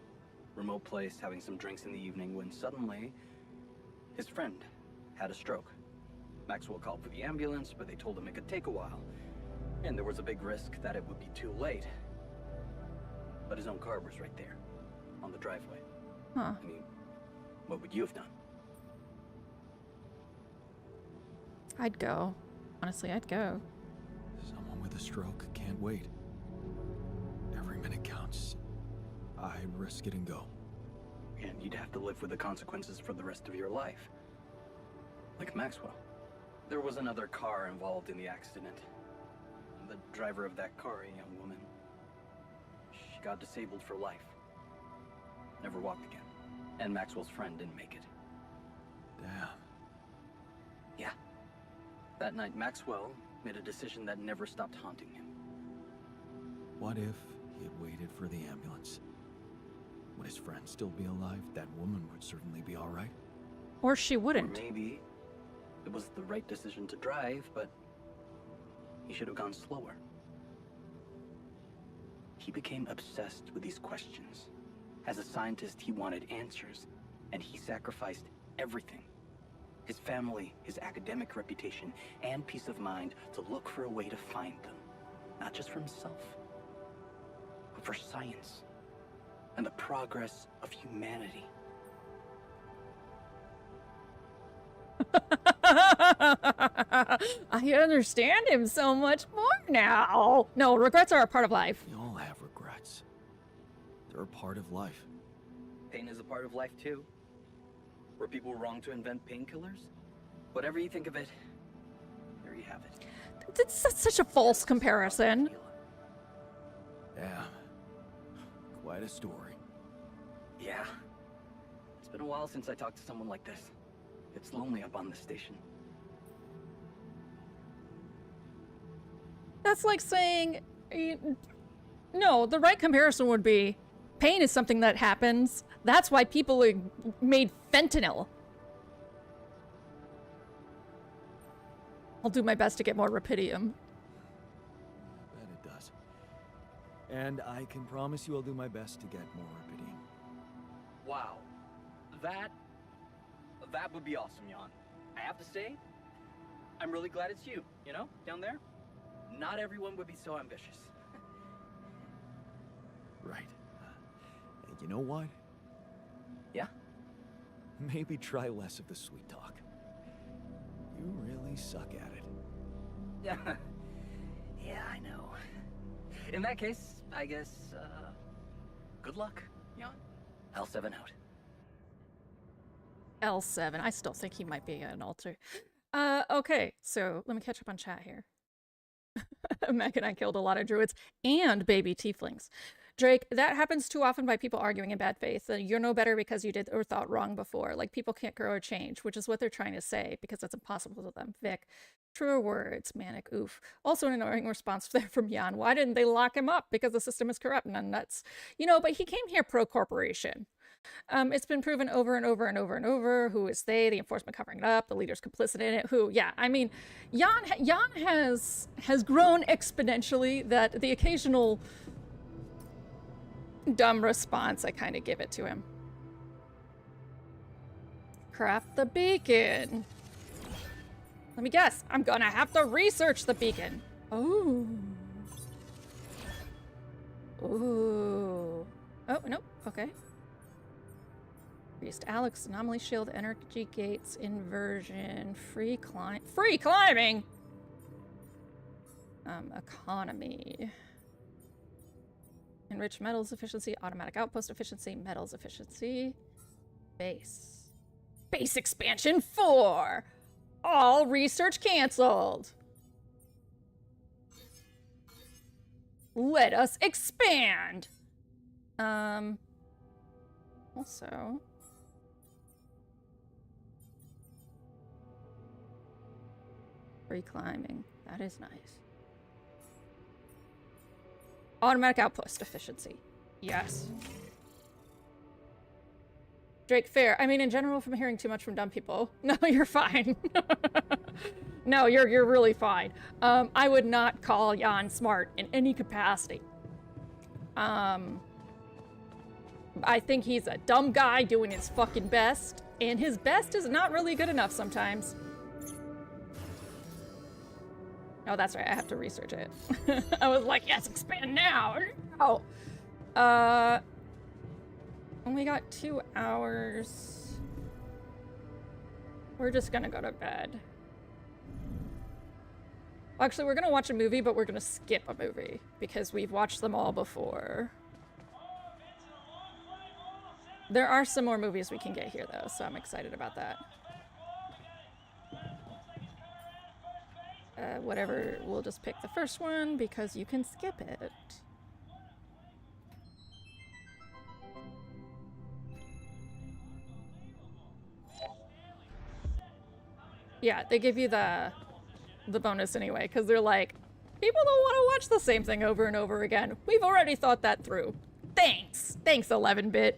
Remote place, having some drinks in the evening, when suddenly his friend had a stroke. Maxwell called for the ambulance, but they told him it could take a while. And there was a big risk that it would be too late. But his own car was right there, on the driveway. Huh. I mean, what would you have done? I'd go. Honestly, I'd go. Someone with a stroke can't wait. Every minute counts. I'd risk it and go. And you'd have to live with the consequences for the rest of your life. Like Maxwell. There was another car involved in the accident. The driver of that car, a young woman, she got disabled for life. Never walked again. And Maxwell's friend didn't make it. Damn. Yeah. That night, Maxwell made a decision that never stopped haunting him. What if he had waited for the ambulance? Would his friend still be alive? That woman would certainly be all right. Or she Or wouldn't. maybe it was the right decision to drive, but he should have gone slower. He became obsessed with these questions. As a scientist, he wanted answers, and he sacrificed everything. His family, his academic reputation, and peace of mind to look for a way to find them. Not just for himself, but for science and the progress of humanity. I understand him so much more now. No, regrets are a part of life. We all have regrets. They're a part of life. Pain is a part of life too. Were people wrong to invent painkillers? Whatever you think of it, there you have it. That's such a false comparison. Yeah. Quite a story. Yeah. It's been a while since I talked to someone like this. It's lonely up on this station. That's like saying, no, the right comparison would be pain is something that happens. That's why people made fentanyl. I'll do my best to get more Rapidium. Bet it does. And I can promise you I'll do my best to get more Rapidium. Wow. That would be awesome, Jan. I have to say, I'm really glad it's you, you know, down there. Not everyone would be so ambitious. Right. And you know what? Yeah? Maybe try less of the sweet talk. You really suck at it. Yeah. Yeah, I know. In that case, I guess, good luck, Jan. L7 out. L7. I still think he might be an alter. Okay, so let me catch up on chat here. Meg and I killed a lot of druids and baby tieflings. Drake, that happens too often by people arguing in bad faith. You're no better because you did or thought wrong before. Like, people can't grow or change, which is what they're trying to say, because that's impossible to them. Vic, truer words, manic, oof. Also an annoying response there from Jan. Why didn't they lock him up? Because the system is corrupt and nuts. You know, but he came here pro-corporation. It's been proven over and over and over and over. Who is they? The enforcement covering it up. The leader's complicit in it. Who? Yeah, I mean, Jan has grown exponentially. That the occasional dumb response, I kind of give it to him. Craft the beacon. Let me guess. I'm gonna have to research the beacon. Oh. Ooh. Oh, nope. Okay. Priest Alex, anomaly shield, energy gates, inversion, free climbing! Economy. Enriched metals efficiency, automatic outpost efficiency, metals efficiency. Base. Base expansion 4! All research cancelled! Let us expand! Also... free climbing. That is nice. Automatic outpost efficiency. Yes. Drake, fair. I mean, in general, from hearing too much from dumb people. No, you're fine. No, you're really fine. I would not call Jan smart in any capacity. I think he's a dumb guy doing his fucking best. And his best is not really good enough sometimes. Oh, that's right. I have to research it. I was like, yes, expand now. Oh. Only got 2 hours. We're just gonna go to bed. Actually, we're gonna watch a movie, but we're gonna skip a movie because we've watched them all before. There are some more movies we can get here, though, so I'm excited about that. Whatever, we'll just pick the first one because you can skip it. Yeah, they give you the bonus anyway, because they're like, people don't want to watch the same thing over and over again. We've already thought that through. Thanks! Thanks, 11-bit.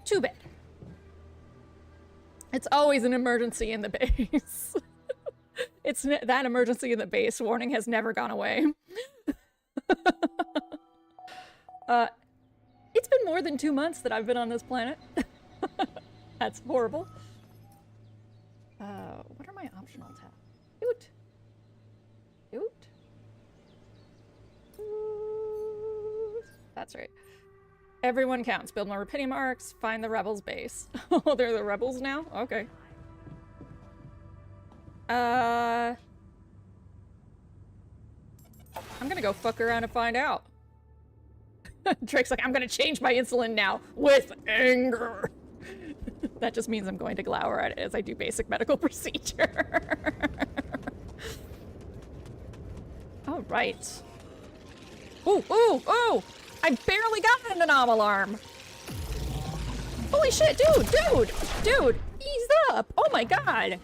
Too bad. It's always an emergency in the base. It's that emergency in the base warning has never gone away. It's been more than 2 months that I've been on this planet. That's horrible. What are my optional tabs? Oot. Oot. Oot. That's right. Everyone counts. Build more Rapidium arcs. Find the rebels base. Oh, they're the rebels now? Okay. I'm gonna go fuck around and find out. Drake's like, I'm gonna change my insulin now with anger. That just means I'm going to glower at it as I do basic medical procedure. All right. Ooh, ooh, ooh! I barely got an anom alarm. Holy shit, dude, ease up. Oh my god.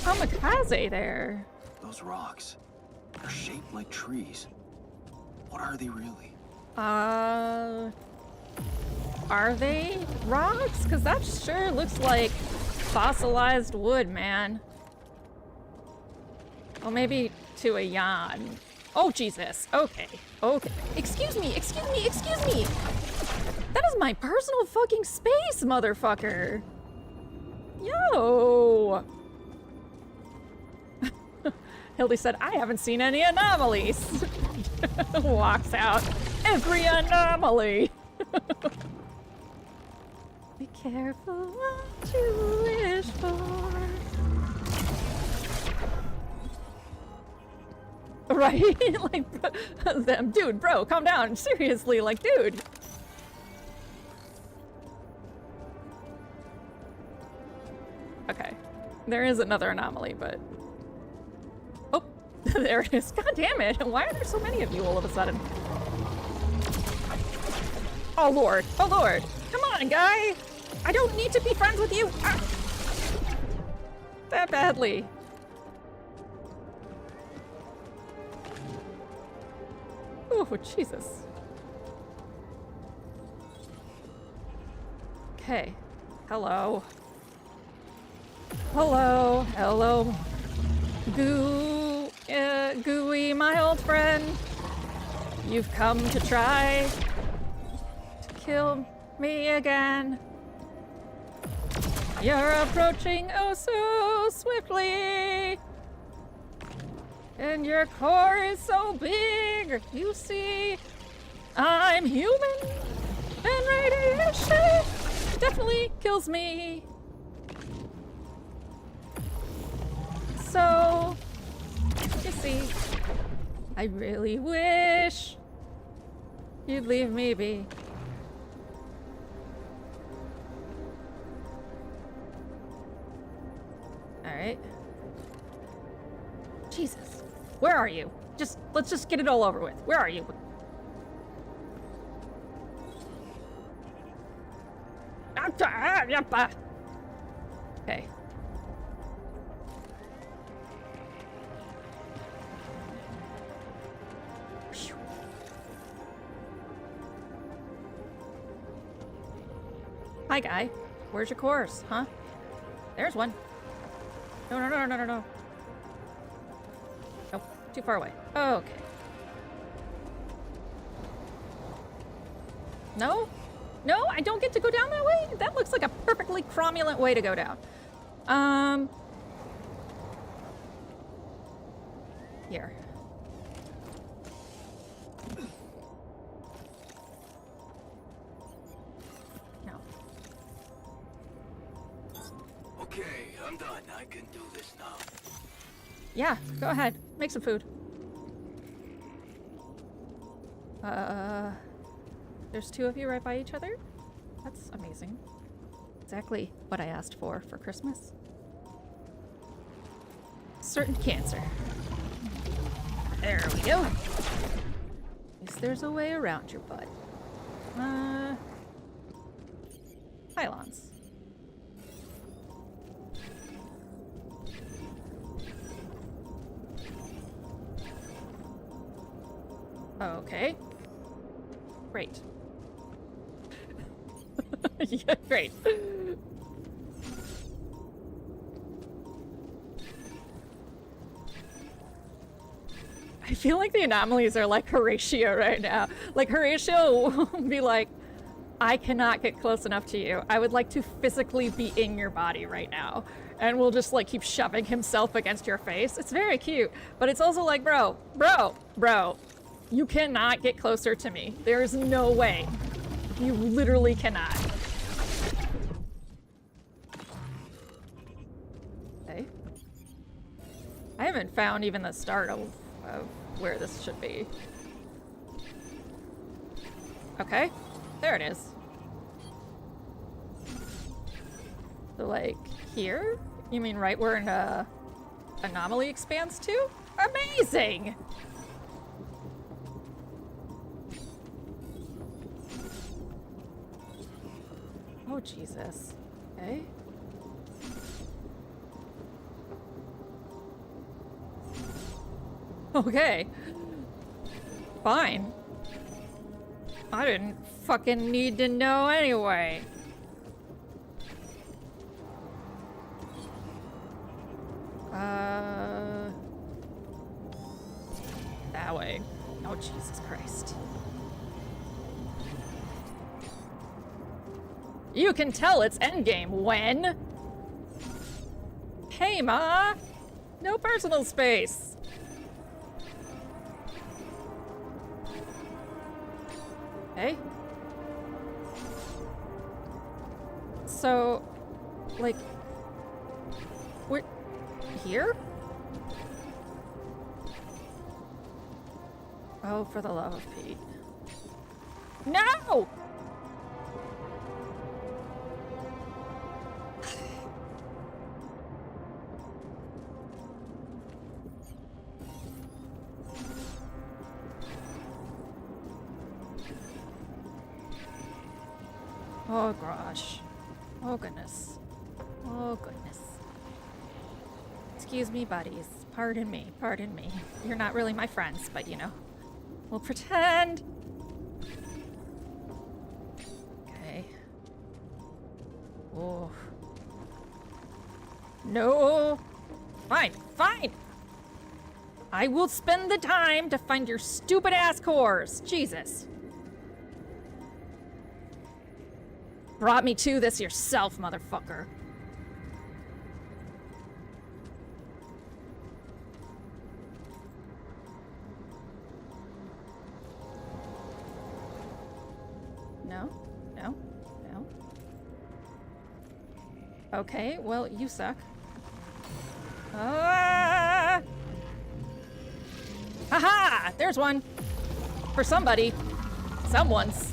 Kamikaze there. Those rocks, they're shaped like trees. What are they really? Are they rocks? Because that sure looks like fossilized wood, man. Oh, maybe to a yawn. Oh, Jesus. Okay. Okay. Excuse me. That is my personal fucking space, motherfucker. Yo. Hildy said, I haven't seen any anomalies. Walks out. Every anomaly. Be careful what you wish for. Right? Like, them, dude, bro, calm down. Seriously, like, dude. Okay. There is another anomaly, but... Oh, there it is. God damn it. Why are there so many of you all of a sudden? Oh, Lord. Oh, Lord. Come on, guy. I don't need to be friends with you. Ah. That badly. Oh, Jesus. Okay. Hello. Hello. Hello. Gooey, my old friend. You've come to try to kill me again. You're approaching oh so swiftly. And your core is so big. You see, I'm human. And radiation definitely kills me. So, you see, I really wish you'd leave me be. All right. Jesus, where are you? Let's just get it all over with. Where are you? Okay. Hi, guy. Where's your cores, huh? There's one. No, no, no, no, no, no. Nope, too far away. Okay. No? No, I don't get to go down that way? That looks like a perfectly cromulent way to go down. Here. No. Okay, I'm done. I can do this now. Yeah, go ahead. Make some food. There's two of you right by each other? That's amazing. Exactly what I asked for Christmas. Certain cancer. There we go. At least there's a way around your butt. Pylons. Okay. Great. Yeah, great. I feel like the anomalies are like Horatio right now. Like Horatio will be like, I cannot get close enough to you. I would like to physically be in your body right now. And we'll just like keep shoving himself against your face. It's very cute, but it's also like, bro, you cannot get closer to me. There is no way. You literally cannot. Okay. I haven't found even the start of where this should be. Okay, there it is. So like here? You mean right where an anomaly expands to? Amazing! Oh, Jesus. Okay. Okay. Fine. I didn't fucking need to know anyway. That way. Oh, Jesus Christ. You can tell it's endgame when... Hey, Ma! No personal space! Okay. So... like... we're... here? Oh, for the love of Pete. No! Oh gosh. Oh goodness. Oh goodness. Excuse me, buddies. Pardon me. Pardon me. You're not really my friends, but you know. We'll pretend. Okay. Oh. No. Fine. Fine. I will spend the time to find your stupid ass cores. Jesus. Brought me to this yourself, motherfucker. No, no, no. Okay, well, you suck. Ah! Haha! There's one. For somebody. Someone's.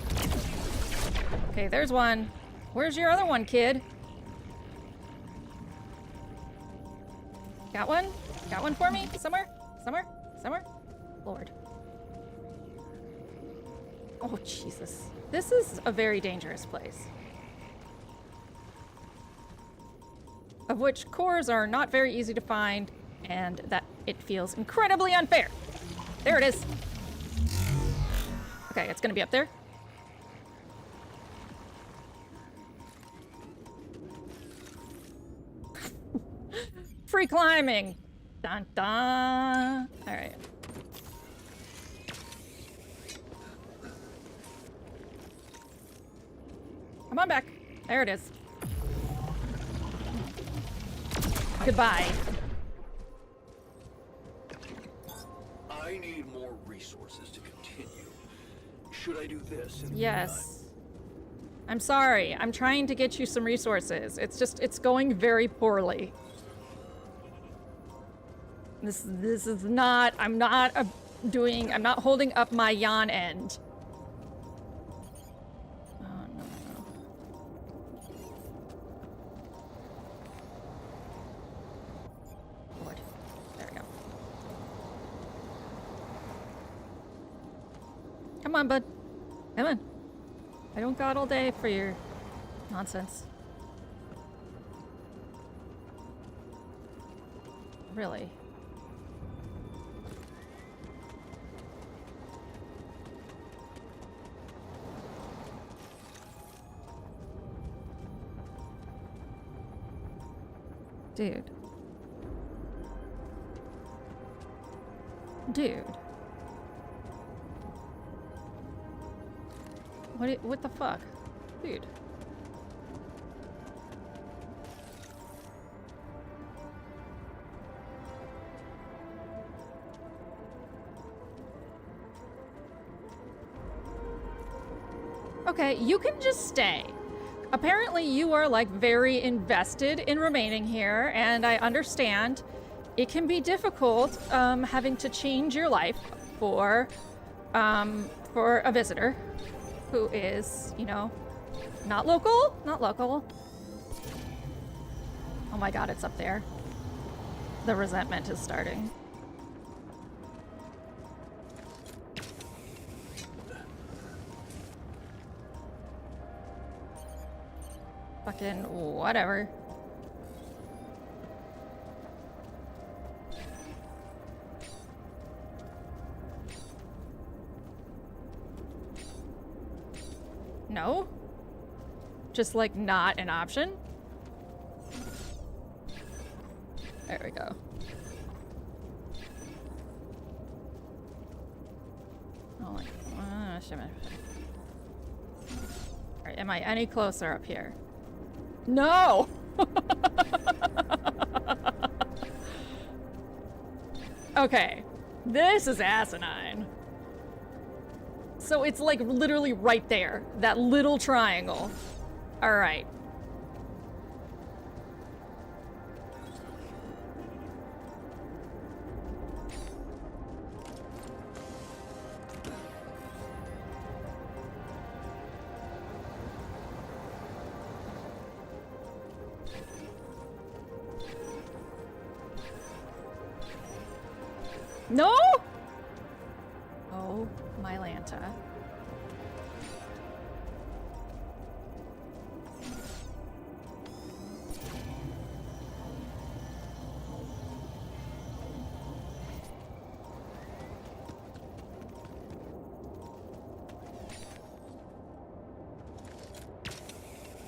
Okay, there's one. Where's your other one, kid? Got one? Got one for me? Somewhere? Somewhere? Somewhere? Lord. Oh, Jesus. This is a very dangerous place. Of which cores are not very easy to find, and that it feels incredibly unfair. There it is. Okay, it's gonna be up there. free climbing. Dun dun. All right. Come on back. There it is. Goodbye. I need more resources to continue. Should I do this? Yes. I'm sorry. I'm trying to get you some resources. It's going very poorly. This is not, I'm not holding up my yawn end. Oh, no. Lord. There we go. Come on, bud. Come on. I don't got all day for your nonsense. Really? Dude. Dude. What the fuck? Dude. Okay, you can just stay. Apparently you are like very invested in remaining here, and I understand it can be difficult having to change your life for a visitor who is, you know, not local. Oh my god, it's up there. The resentment is starting. Fucking whatever. No? Just like not an option? There we go. Oh my, shit. Alright, am I any closer up here? No! Okay, this is asinine. So it's like literally right there, that little triangle. All right. No! Oh, my Lanta.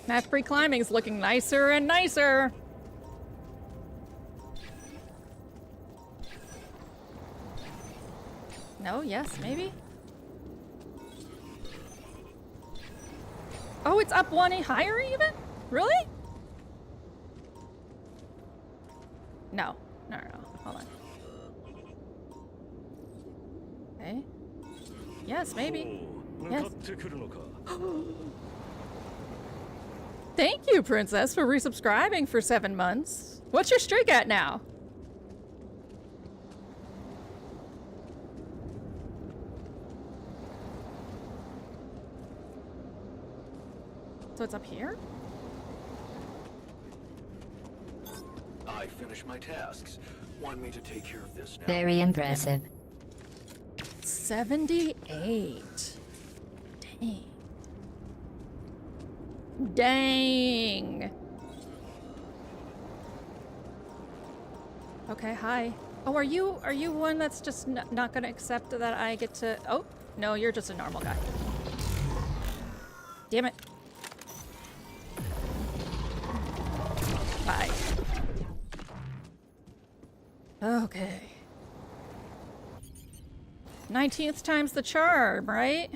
That free climbing's looking nicer and nicer. No, yes, maybe? Oh, it's up one higher even? Really? No. No. Hold on. Okay. Yes, maybe. Yes. Thank you, Princess, for resubscribing for 7 months. What's your streak at now? So it's up here? I finished my tasks. Want me to take care of this now? Very impressive. 78. Dang. Okay, hi. Oh, are you one that's just not gonna accept that I get to... Oh, no, you're just a normal guy. Damn it. Bye. Okay. 19th time's the charm, right?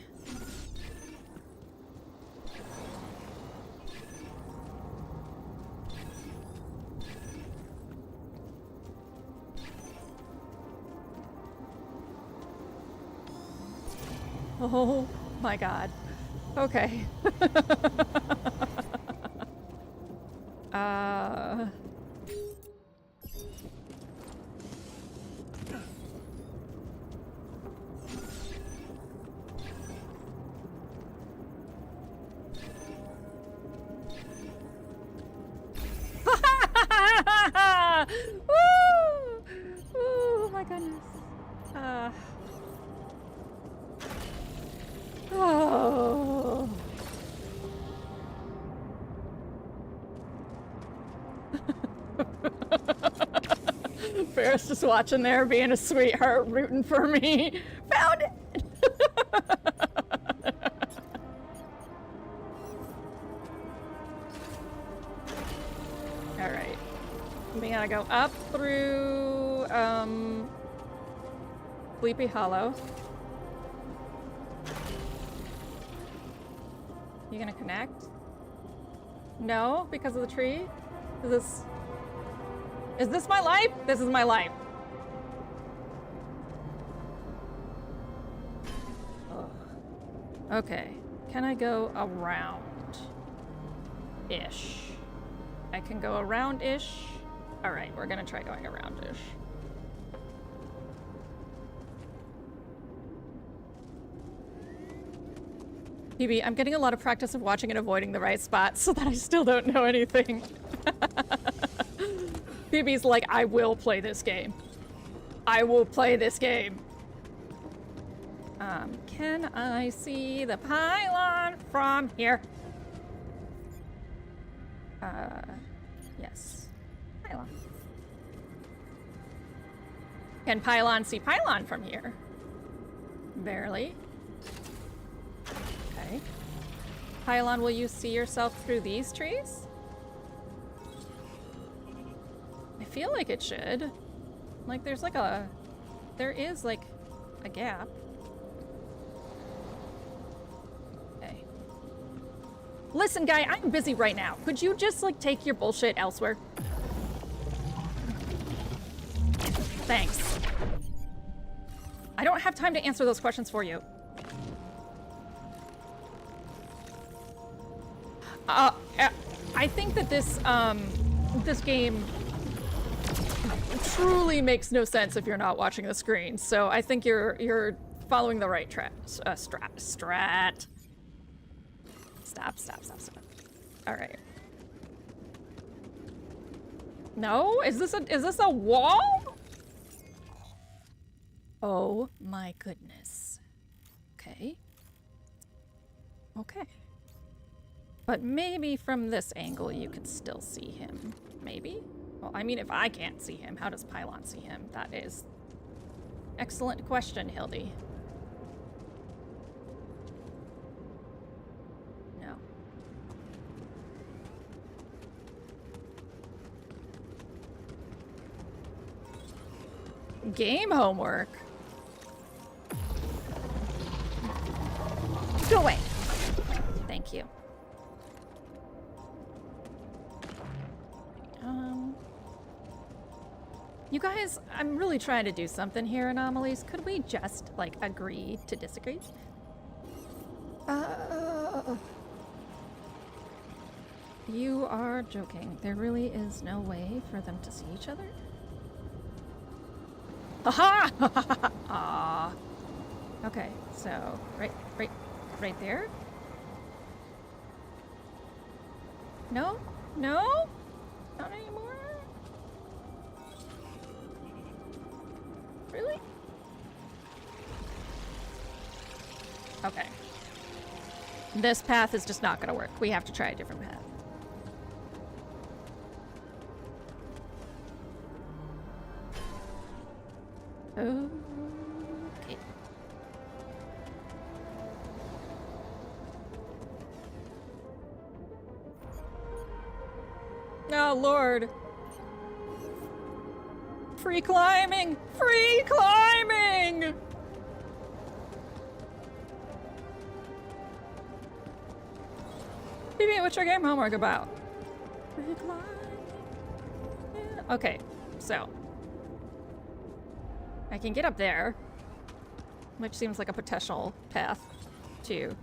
Oh my god. Okay. Woo! Oh my goodness. Oh. Ferris just watching there, being a sweetheart, rooting for me. Found it! Alright. We gotta go up through, Sleepy Hollow. You gonna connect? No, because of the tree? Is this my life? This is my life. Ugh. Okay, can I go around-ish? I can go around-ish. All right, we're gonna try going around-ish. PB, I'm getting a lot of practice of watching and avoiding the right spot so that I still don't know anything. PB's like, I will play this game. I will play this game. Can I see the pylon from here? Yes. Pylon. Can pylon see pylon from here? Barely. Okay. Pylon, will you see yourself through these trees? I feel like it should. Like there's like a... There is like a gap. Okay. Listen, guy, I'm busy right now. Could you just like take your bullshit elsewhere? Thanks. I don't have time to answer those questions for you. I think that this game truly makes no sense if you're not watching the screen. So I think you're following the right strat. Stop. All right. No, is this a wall? Oh my goodness. Okay. Okay. But maybe from this angle you could still see him. Maybe? Well, I mean, if I can't see him, how does Pylon see him? That is... Excellent question, Hildy. No. Game homework? Go away! Thank you. You guys, I'm really trying to do something here, Anomalies. Could we just, like, agree to disagree? You are joking. There really is no way for them to see each other? Aha! Aw. Okay, so, right there? No? No? Not anymore? Really? Okay. This path is just not gonna work. We have to try a different path. Okay. Oh, Lord. Free climbing! Free climbing! BB, what's your game homework about? Free climbing. Yeah. Okay, so I can get up there, which seems like a potential path to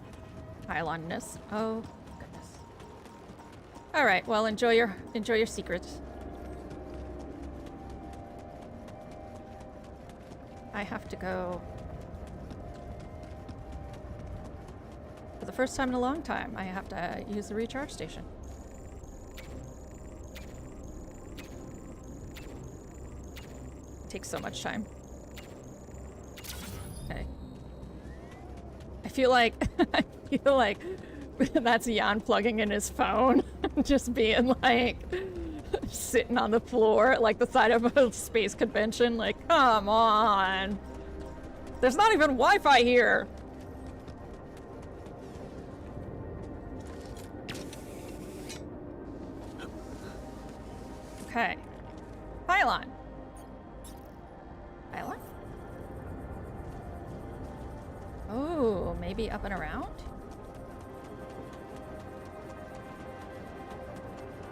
pylonness. Oh goodness. All right, well, enjoy your secrets. I have to go. For the first time in a long time, I have to use the recharge station. Takes so much time. Okay. I feel like that's Jan plugging in his phone, just being like sitting on the floor like the side of a space convention, like, come on. There's not even Wi-Fi here. Okay. Pylon. Pylon? Oh, maybe up and around?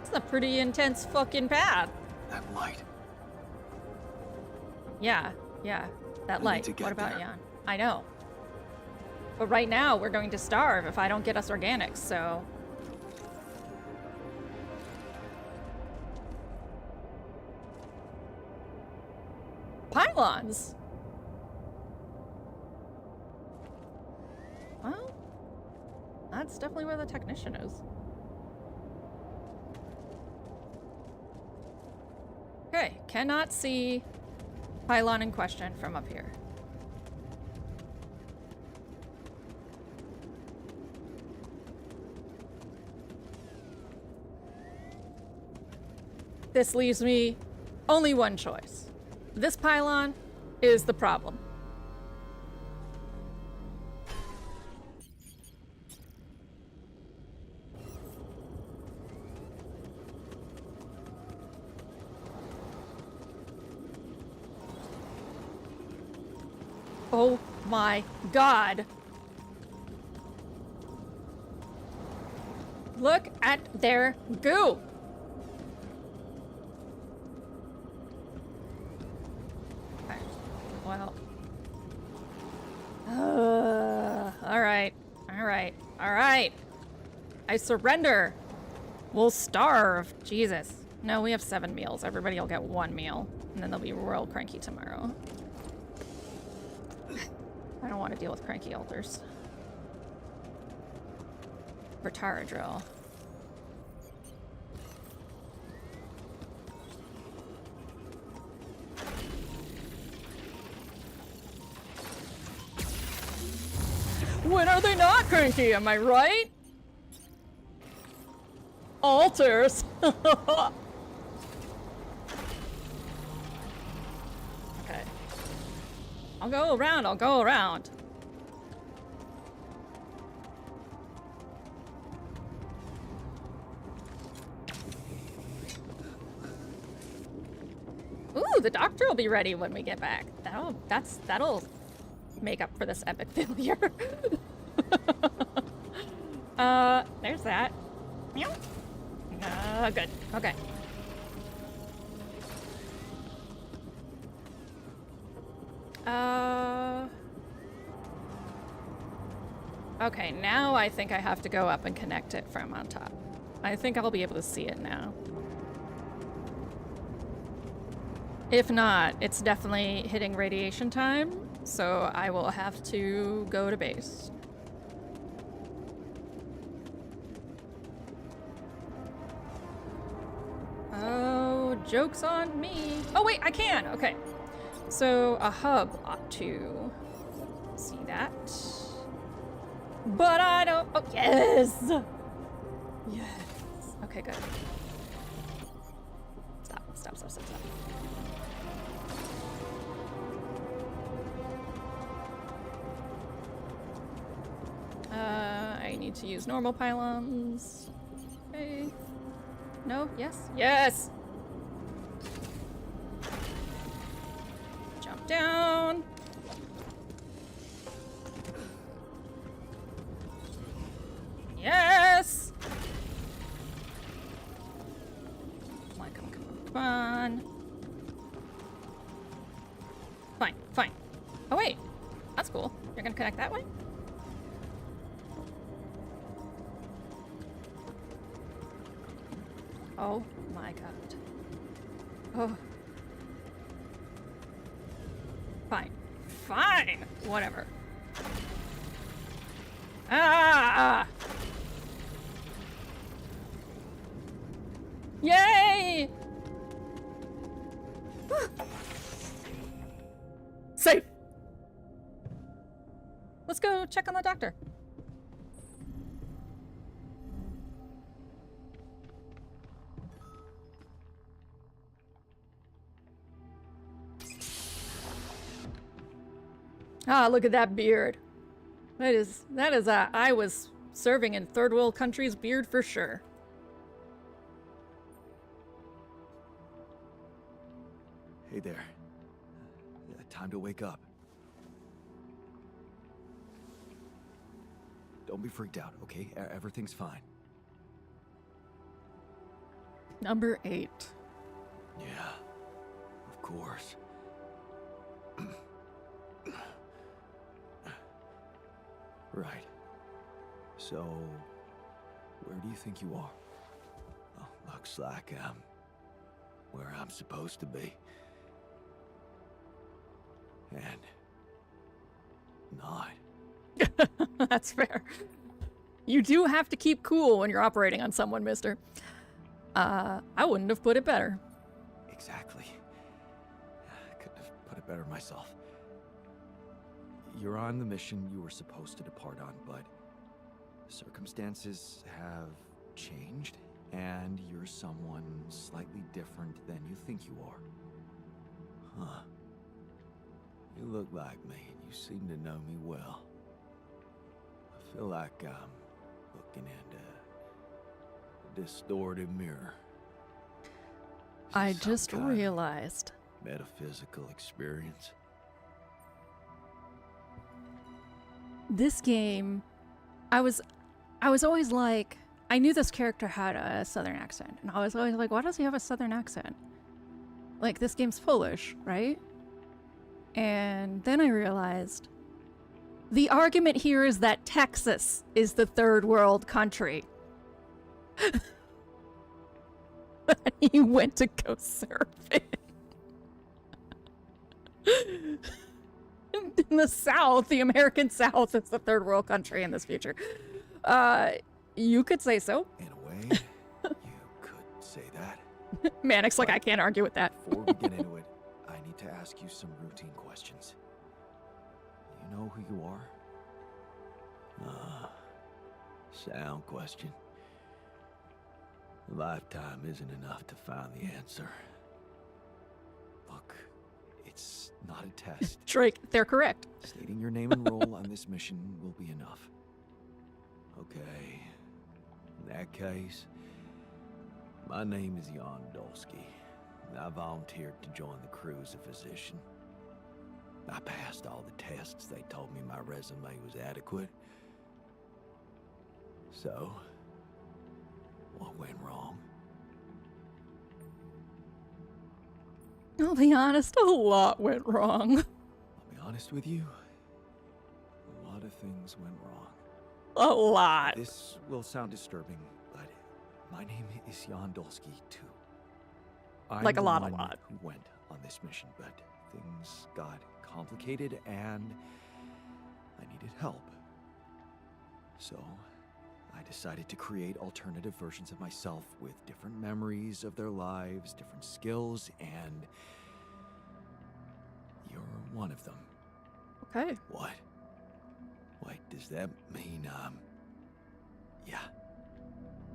It's a pretty intense fucking path. That light. Yeah, that light. What about Jan? I know. But right now, we're going to starve if I don't get us organics, so... Pylons? Well, that's definitely where the technician is. Okay, cannot see pylon in question from up here. This leaves me only one choice. This pylon is the problem. Oh my god. Look at their goo. Okay. Well. All right. I surrender. We'll starve. Jesus. No, we have 7 meals. Everybody will get 1 meal. And then they'll be real cranky tomorrow. I don't want to deal with cranky alters. Bertara drill. When are they not cranky? Am I right? Alters. Okay. I'll go around. Ooh, the doctor will be ready when we get back. That'll make up for this epic failure. There's that. Meow. Good. Okay. Okay, now I think I have to go up and connect it from on top. I think I'll be able to see it now. If not, it's definitely hitting radiation time, so I will have to go to base. Oh, joke's on me. Oh wait, I can, okay. So a hub ought to see that. But I don't, oh yes! Yes, okay, good. Stop. I need to use normal pylons. Okay. No? Yes? Yes! down. Yes! Come on, come on, come on, come on. Fine, fine. Oh wait, that's cool. You're gonna connect that way? Oh my god. Oh. Fine. Fine! Whatever. Ah! Yay! Safe! Let's go check on the doctor. Ah, look at that beard. That is a I was serving in third world countries beard for sure. Hey there. Time to wake up. Don't be freaked out, okay? Everything's fine. Number 8. Yeah, of course. Right. So, where do you think you are? Well, looks like I'm where I'm supposed to be. And not. That's fair. You do have to keep cool when you're operating on someone, mister. I wouldn't have put it better. Exactly. Couldn't have put it better myself. You're on the mission you were supposed to depart on, but circumstances have changed, and you're someone slightly different than you think you are. Huh. You look like me, and you seem to know me well. I feel like I'm looking at a distorted mirror. I Some just kind of realized. metaphysical experience. This game, I was always like, I knew this character had a southern accent, and I was always like, why does he have a southern accent? Like, this game's Polish, right? And then I realized the argument here is that Texas is the third world country. He went to go surfing. In the South, the American South is the third world country in this future. You could say so. In a way, you could say that. Manic's like, I can't argue with that. Before we get into it, I need to ask you some routine questions. You know who you are? Sound question. A lifetime isn't enough to find the answer. Look, it's not a test. Drake, they're correct. Stating your name and role on this mission will be enough. Okay. In that case, my name is Jan Dolsky, and I volunteered to join the crew as a physician. I passed all the tests. They told me my resume was adequate. So, what went wrong? I'll be honest, a lot went wrong. I'll be honest with you. A lot of things went wrong. A lot. This will sound disturbing, but my name is Jan Dolsky, too. I'm Like a the lot. one who went on this mission, but things got complicated and I needed help. So, I decided to create alternative versions of myself with different memories of their lives, different skills, and you're one of them. Okay. What? Wait, does that mean, yeah,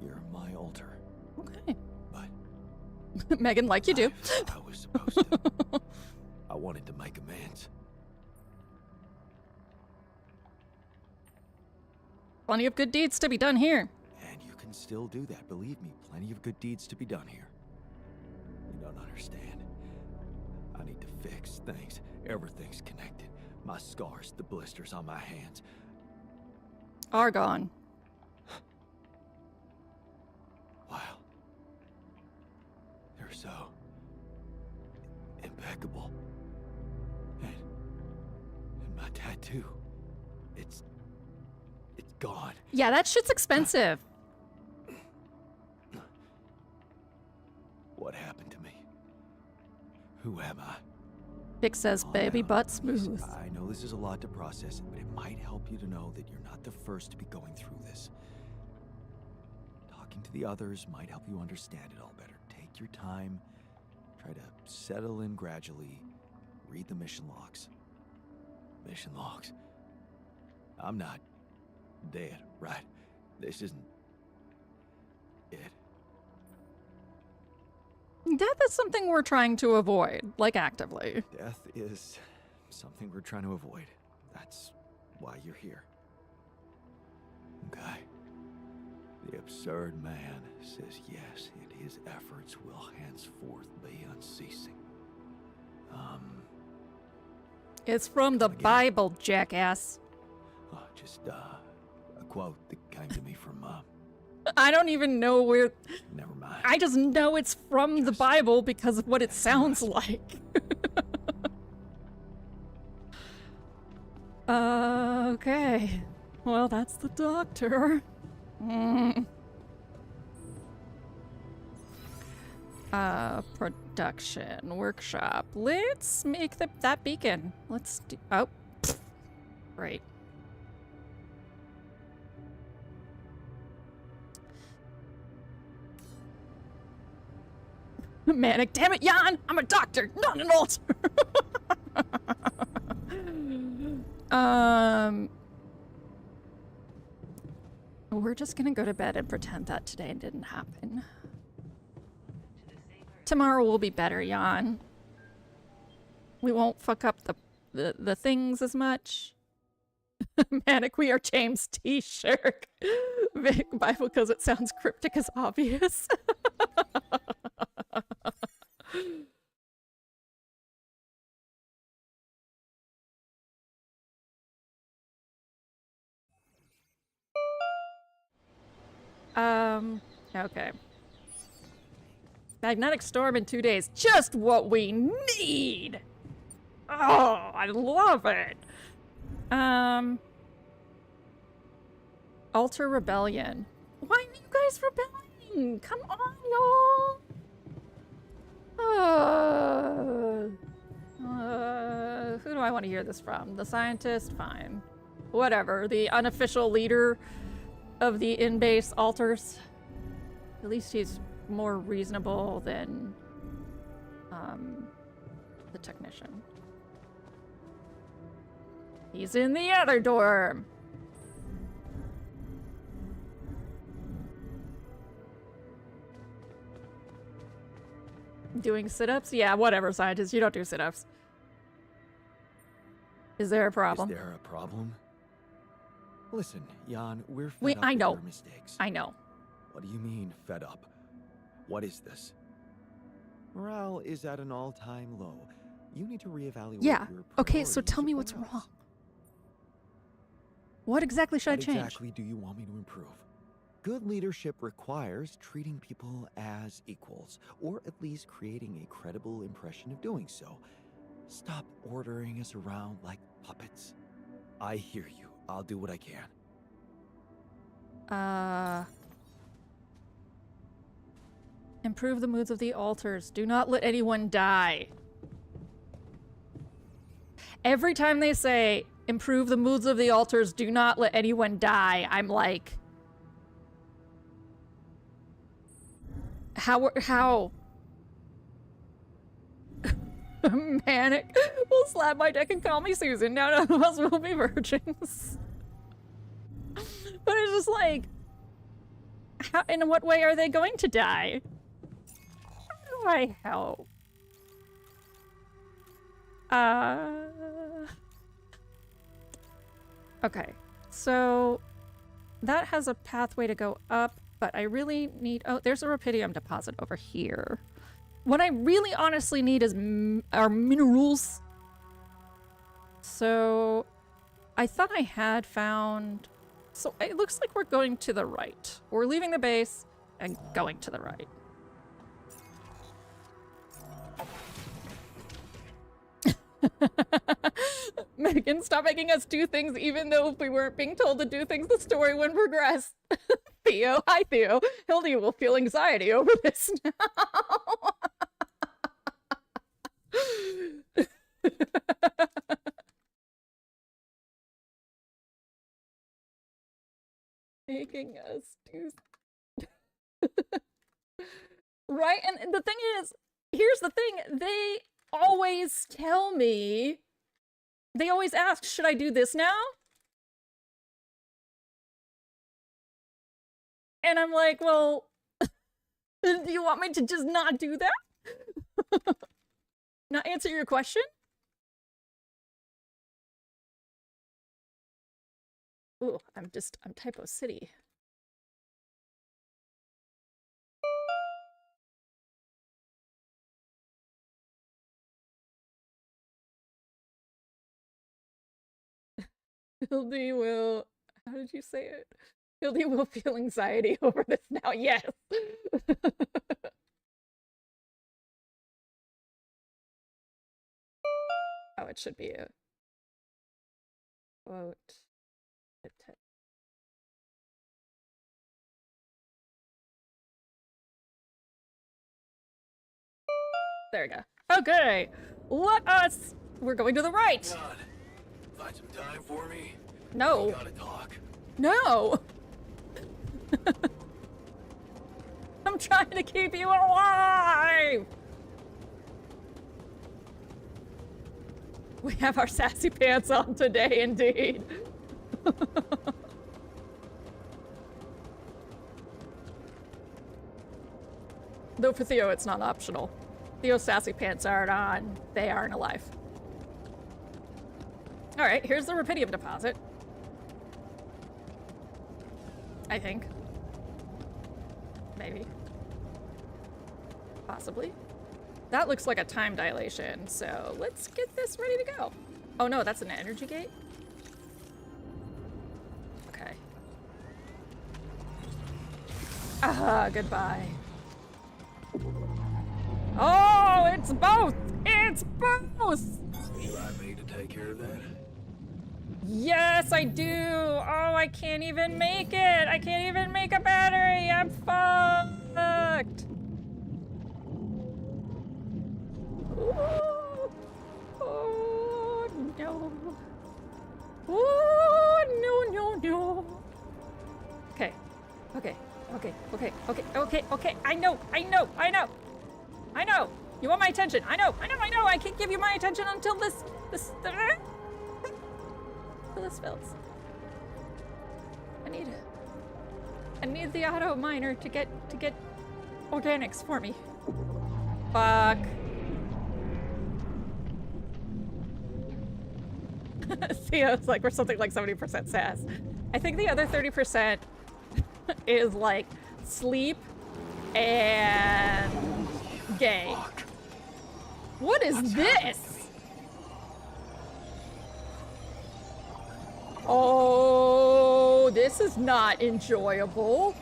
you're my alter. Okay. But Megan, like you do. I was supposed to. I wanted to make amends. Plenty of good deeds to be done here. And you can still do that, believe me. Plenty of good deeds to be done here. You don't understand. I need to fix things. Everything's connected. My scars, the blisters on my hands. Are gone. Wow. They're so impeccable. And my tattoo. It's gone. Yeah, that shit's expensive. What happened to me? Who am I? Vic says, Calm baby down. butt smooth. I know this is a lot to process, but it might help you to know that you're not the first to be going through this. Talking to the others might help you understand it all better. Take your time. Try to settle in gradually. Read the mission logs. Mission logs. I'm not dead, right? This isn't it. Death is something we're trying to avoid, like actively. Death is something we're trying to avoid. That's why you're here. Okay. The absurd man says yes, and his efforts will henceforth be unceasing. It's from the Again. Bible, jackass. Just a quote that came to me from, I don't even know where... never mind. I just know it's from the Bible because of what it sounds like. Okay. Well, that's the doctor. Production workshop. Let's make that beacon. Let's do... Oh. Right. Manic. Damn it, Jan! I'm a doctor, not an altar! We're just gonna go to bed and pretend that today didn't happen. Tomorrow will be better, Jan. We won't fuck up the things as much. Manic, we are James T-shirt. Vic Bible because it sounds cryptic as obvious. Okay. Magnetic storm in 2 days. Just what we need! Oh, I love it! Alter Rebellion. Why are you guys rebelling? Come on, y'all! Who do I want to hear this from? The scientist? Fine. Whatever. The unofficial leader of the in-base alters. At least he's more reasonable than the technician. He's in the other dorm. Doing sit-ups? Yeah, whatever, scientist. You don't do sit-ups. Is there a problem? Is there a problem? Listen, Jan, we're fed up I with know. your mistakes. I know. What do you mean, fed up? What is this? Morale is at an all-time low. You need to reevaluate Yeah. your Okay, so priorities tell me or what's else. wrong. What exactly should I What change? exactly do you want me to improve? Good leadership requires treating people as equals, or at least creating a credible impression of doing so. Stop ordering us around like puppets. I hear you. I'll do what I can. Improve the moods of the alters. Do not let anyone die. Every time they say, improve the moods of the alters, do not let anyone die, I'm like... How? Manic will slap my deck and call me Susan. Now none of us will be virgins. But it's just like... How, in what way are they going to die? How do I help? Okay, so that has a pathway to go up, but I really need... Oh, there's a rupidium deposit over here. What I really honestly need is our minerals. So, I thought I had found... So, it looks like we're going to the right. We're leaving the base and going to the right. Megan, stop making us do things even though if we weren't being told to do things, the story wouldn't progress. Theo, hi Theo. Hildy will feel anxiety over this now. Making us do... Right? And the thing is, here's the thing, they always tell me, they always ask, should I do this now? And I'm like, well, do you want me to just not do that? Not answer your question? Ooh, I'm Typo City. Hildy will... How did you say it? Hildy will feel anxiety over this now. Yes. Oh, it should be a quote. There we go. Okay. Let us... We're going to the right. God, find some time for me. No. We gotta talk. No. I'm trying to keep you alive. We have our sassy pants on today, indeed. Though for Theo, it's not optional. Theo's sassy pants aren't on. They aren't alive. All right, here's the rupidium deposit. I think. Maybe. Possibly. That looks like a time dilation, so let's get this ready to go. Oh no, that's an energy gate? Okay. Ah, goodbye. Oh, it's both! It's both! You like me to take care of that? Yes, I do! Oh, I can't even make it! I can't even make a battery! I'm fucked! Ooh. Oh, no. Oh, no, no, no. Okay. Okay. Okay. Okay. Okay. Okay. Okay. I know. I know. I know. I know. You want my attention. I know. I know. I know. I can't give you my attention until this fills. I need the auto miner to get organics for me. Fuck. Theo's like, we're something like 70% sass. I think the other 30% is like sleep and gay. What is this? Oh, this is not enjoyable.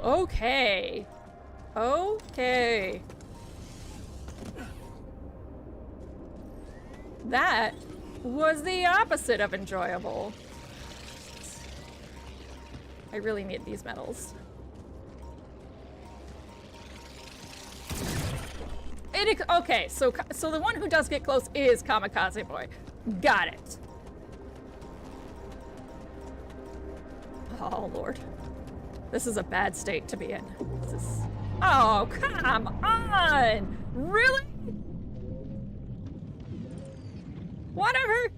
Okay. Okay. That was the opposite of enjoyable. I really need these medals. Okay, so the one who does get close is Kamikaze Boy. Got it. Oh, Lord. This is a bad state to be in. This is... Oh, come on! Really? Whatever!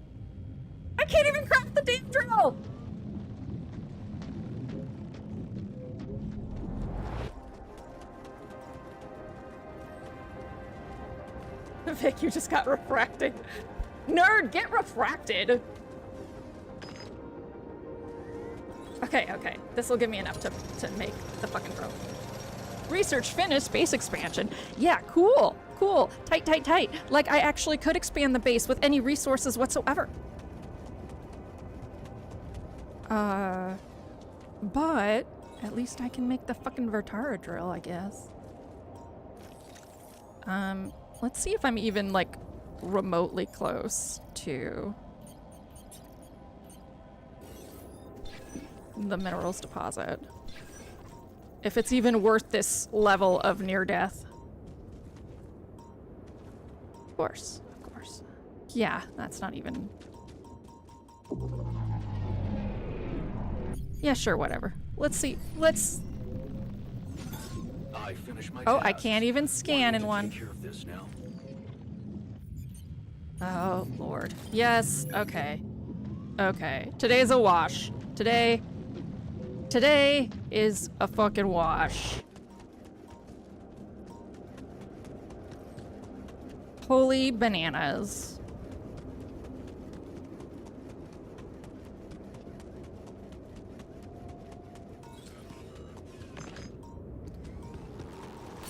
I can't even craft the damn drill! Vic, you just got refracted. Nerd, get refracted! Okay, okay. This will give me enough to make the fucking rope. Research finished, space expansion. Yeah, cool. cool. Tight, tight, tight. Like I actually could expand the base with any resources whatsoever. But at least I can make the fucking Vertara drill, I guess. Let's see if I'm even like remotely close to the minerals deposit. If it's even worth this level of near death. Of course, of course. Yeah, that's not even... Yeah, sure, whatever. Let's see. Let's... I finished my Oh, I tasks. can't even scan in Want one. me to take care of this now? Oh, Lord. Yes, okay. Okay. Today's a wash. Today is a fucking wash. Holy bananas.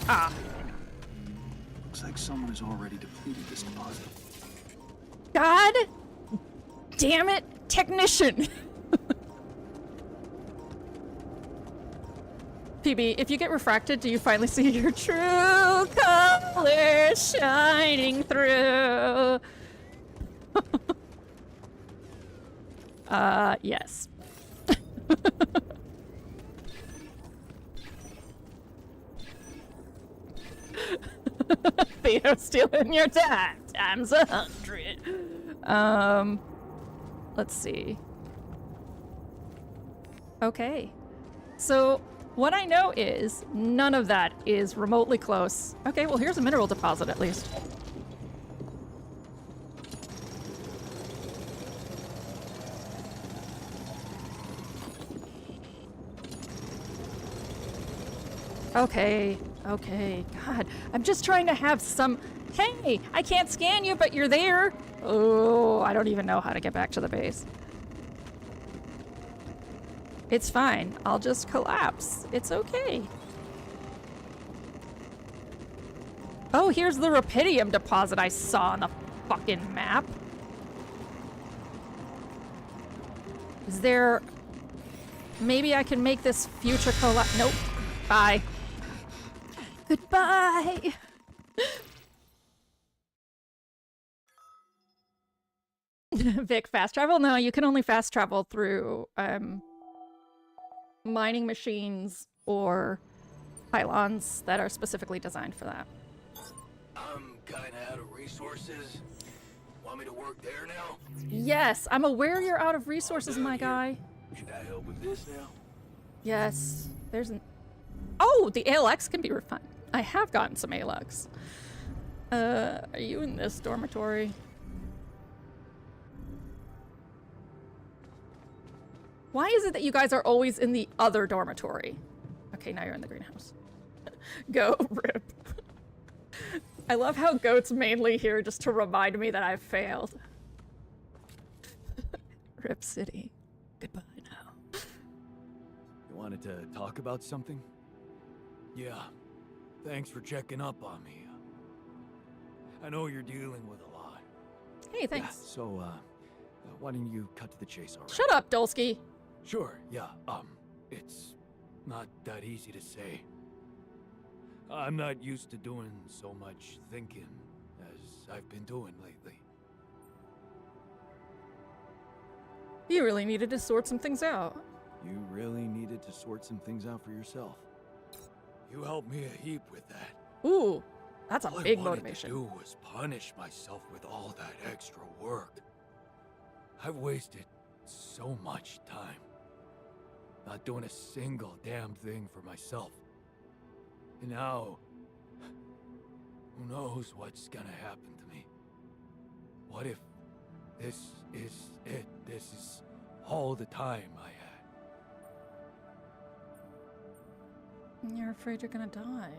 Ah. Looks like someone has already depleted this deposit. God damn it, technician. PB, if you get refracted, do you finally see your true colors shining through? Yes. Theo stealing your time. Times 100. Let's see. Okay. So, what I know is none of that is remotely close. Okay, well here's a mineral deposit at least. Okay, okay, God, I'm just trying to have some... Hey, I can't scan you, but you're there. Oh, I don't even know how to get back to the base. It's fine. I'll just collapse. It's okay. Oh, here's the rupidium deposit I saw on the fucking map. Is there... Maybe I can make this future collapse... Nope. Bye. Goodbye. Vic, fast travel? No, you can only fast travel through, mining machines or pylons that are specifically designed for that. I'm kinda out of resources. Want me to work there now? Yes, I'm aware you're out of resources, my guy. Should I help with this now? Yes, there's an... Oh, the ALX can be refined. I have gotten some ALX. Are you in this dormitory? Why is it that you guys are always in the other dormitory? Okay, now you're in the greenhouse. Go, Rip. I love how Goat's mainly here just to remind me that I've failed. Rip City. Goodbye now. You wanted to talk about something? Yeah. Thanks for checking up on me. I know you're dealing with a lot. Hey, thanks. Yeah, so, why don't you cut to the chase already? Shut up, Dolsky. Sure, yeah, it's not that easy to say. I'm not used to doing so much thinking as I've been doing lately. You really needed to sort some things out. You really needed to sort some things out for yourself. You helped me a heap with that. Ooh, that's a All big I wanted motivation. to do was punish myself with all that extra work. I've wasted so much time. Not doing a single damn thing for myself. And now, who knows what's gonna happen to me? What if this is it? This is all the time I had. You're afraid you're gonna die.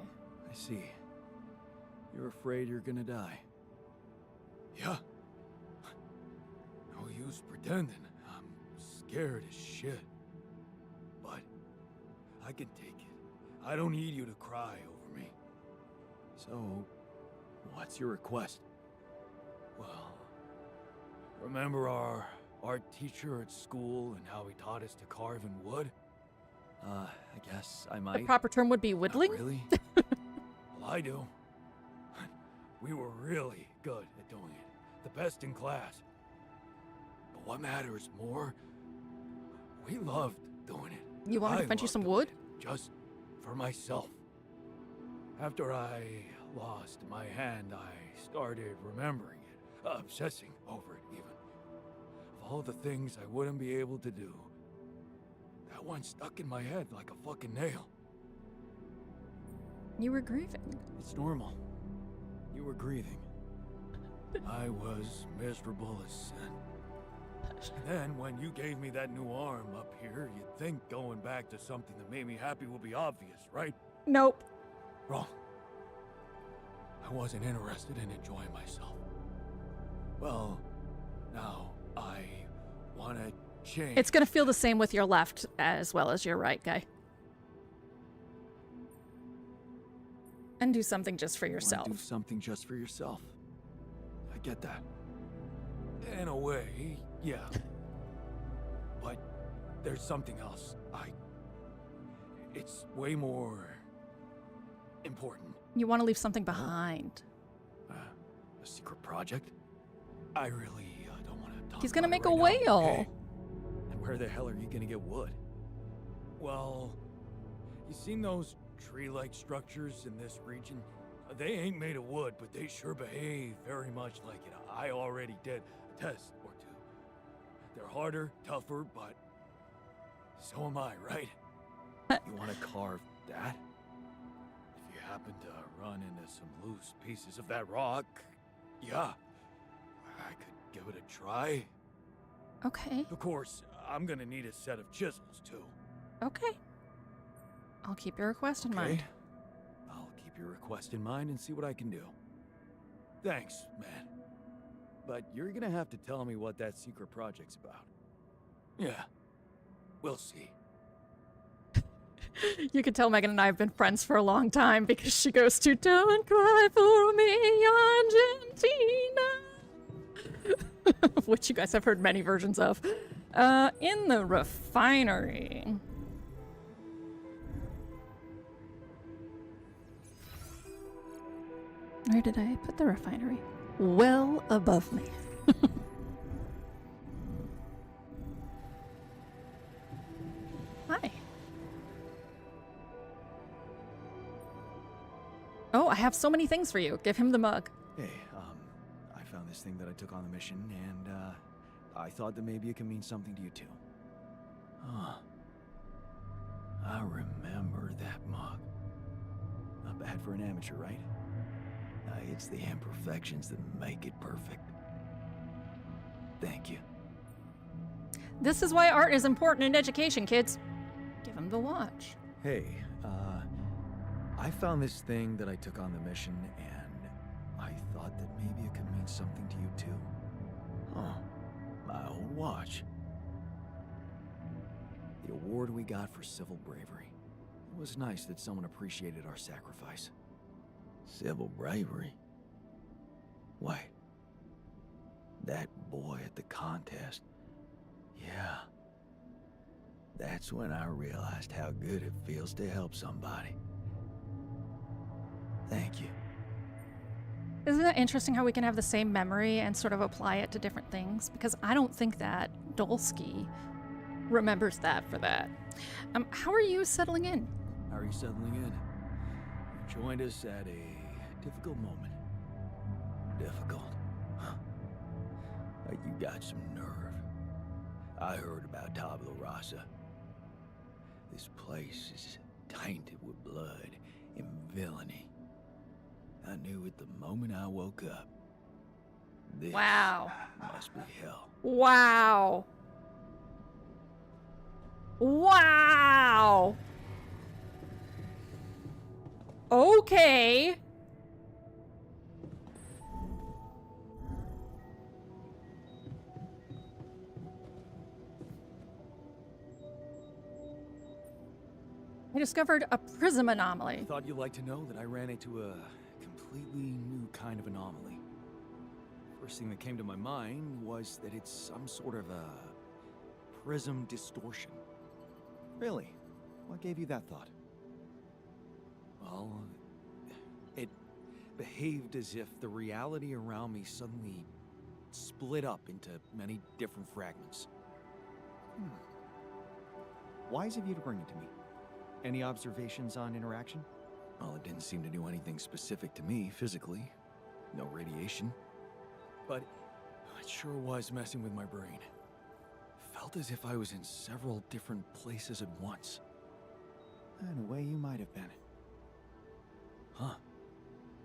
I see. You're afraid you're gonna die. Yeah. No use pretending. I'm scared as shit. But I can take it. I don't need you to cry over me. So, What's your request? Well, remember our art teacher at school and how he taught us to carve in wood? I guess I The might. proper term would be Not whittling? really? Well, I do. We were really good at doing it. The best in class. But what matters more, we loved doing it. You want me to I fetch you loved some doing wood? it, just for myself. After I lost my hand, I started remembering it, obsessing over it even. Of all the things I wouldn't be able to do, that one stuck in my head like a fucking nail. You were grieving. It's normal. You were grieving. I was miserable as sin. And then when you gave me that new arm up here, you'd think going back to something that made me happy would be obvious, right? Nope. Wrong. I wasn't interested in enjoying myself. Well, now I want to change. It's gonna feel the same with your left as well as your right, guy. And do something just for You wanna yourself. do something just for yourself. I get that. In a way, yeah. But there's something else. It's way more important. You want to leave something behind. A secret project? I really don't want to talk He's gonna about make it a right now, whale. okay? And where the hell are you gonna get wood? Well, you seen those tree-like structures in this region? They ain't made of wood, but they sure behave very much like it. I already did a test or two. They're harder, tougher, but so am I, right? You want to carve that? If you happen to run into some loose pieces of that rock, yeah, I could give it a try. Okay. Of course, I'm gonna need a set of chisels, too. Okay. I'll keep your request in Okay. mind. I'll keep your request in mind and see what I can do. Thanks, man. But you're gonna have to tell me what that secret project's about. Yeah, we'll see. You can tell Megan and I have been friends for a long time because she goes to "Don't Cry for Me, Argentina," which you guys have heard many versions of. In the refinery. Where did I put the refinery? Well above me. Hi. Oh, I have so many things for you. Give him the mug. Hey, I found this thing that I took on the mission, and, I thought that maybe it can mean something to you too. Huh. I remember that mug. Not bad for an amateur, right? It's the imperfections that make it perfect. Thank you. This is why art is important in education, kids. Give him the watch. Hey, I found this thing that I took on the mission, and I thought that maybe it could mean something to you too. Huh. My old watch. The award we got for civil bravery. It was nice that someone appreciated our sacrifice. Civil bravery? Wait. That boy at the contest. Yeah. That's when I realized how good it feels to help somebody. Thank you. Isn't it interesting how we can have the same memory and sort of apply it to different things? Because I don't think that D.I.C.E remembers that for that. How are you settling in? How are you settling in? You joined us at a difficult moment. Difficult? Huh. You got some nerve. I heard about Tabula Rasa. This place is tainted with blood and villainy. I knew it the moment I woke up. This Wow. must be hell. Wow. Wow. Okay. I discovered a prism anomaly. Thought you'd like to know that I ran into a completely new kind of anomaly. First thing that came to my mind was that it's some sort of a prism distortion. Really? What gave you that thought? Well, it behaved as if the reality around me suddenly split up into many different fragments. Wise of you to bring it to me. Any observations on interaction? Well, it didn't seem to do anything specific to me physically. No radiation. But it sure was messing with my brain. Felt as if I was in several different places at once. In a way, you might have been. Huh?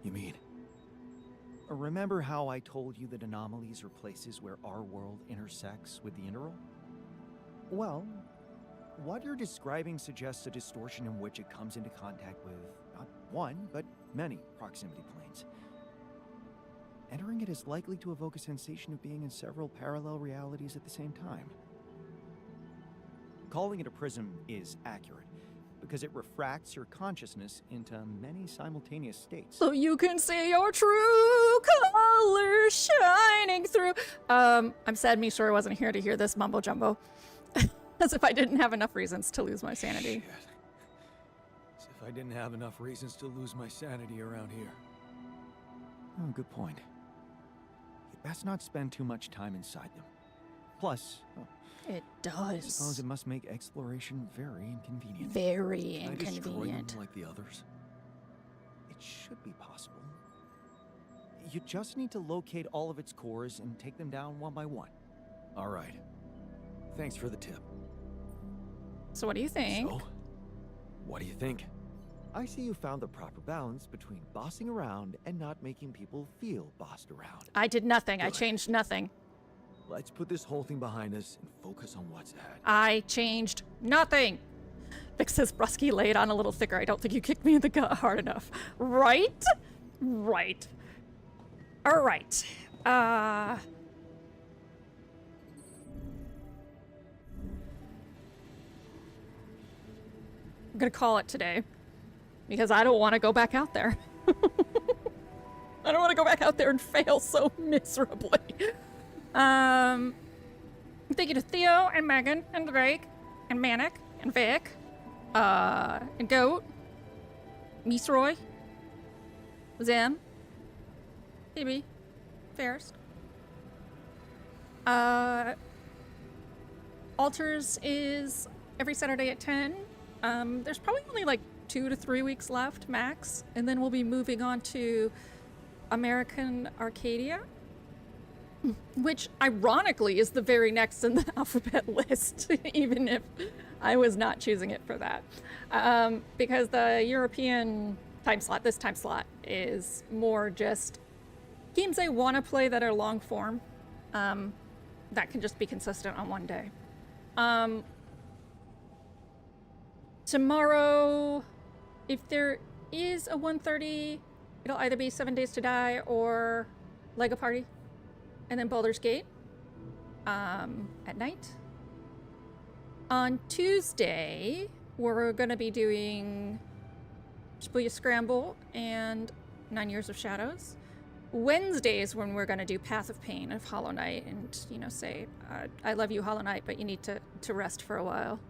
You mean? Remember how I told you that anomalies are places where our world intersects with the interworld? Well, what you're describing suggests a distortion in which it comes into contact with not one, but many proximity planes. Entering it is likely to evoke a sensation of being in several parallel realities at the same time. Calling it a prism is accurate, because it refracts your consciousness into many simultaneous states. So you can see your true colors shining through. I'm sad Mishore wasn't here to hear this mumbo jumbo. As if I didn't have enough reasons to lose my sanity. Shit. As if I didn't have enough reasons to lose my sanity around here. Oh, good point. You'd best not spend too much time inside them. Plus, It I suppose does. it must make exploration very inconvenient. Very Can I destroy them inconvenient. like the others? It should be possible. You just need to locate all of its cores and take them down one by one. All right. Thanks for the tip. So what do you think? So, what do you think? I see you found the proper balance between bossing around and not making people feel bossed around. I did nothing. I Good. changed nothing. Let's put this whole thing behind us and focus on what's ahead. I changed nothing. Vic says, Brusky, lay it on a little thicker. I don't think you kicked me in the gut hard enough. Right? Right. All right. I'm gonna call it today because I don't want to go back out there. I don't want to go back out there and fail so miserably. Thank you to Theo and Megan and Drake and Manic and Vic, and Goat, Misroy, Zem, Phoebe, Ferris. Alters is every Saturday at 10. There's probably only like 2 to 3 weeks left, max, and then we'll be moving on to American Arcadia, which ironically is the very next in the alphabet list, even if I was not choosing it for that. Because the European time slot, this time slot, is more just games I want to play that are long form, that can just be consistent on one day. Tomorrow, if there is a 1:30, it'll either be 7 Days to Die or Lego Party, and then Baldur's Gate at night. On Tuesday, we're going to be doing Shibuya Scramble and 9 Years of Shadows. Wednesday is when we're going to do Path of Pain of Hollow Knight and, you know, say, I love you, Hollow Knight, but you need to rest for a while.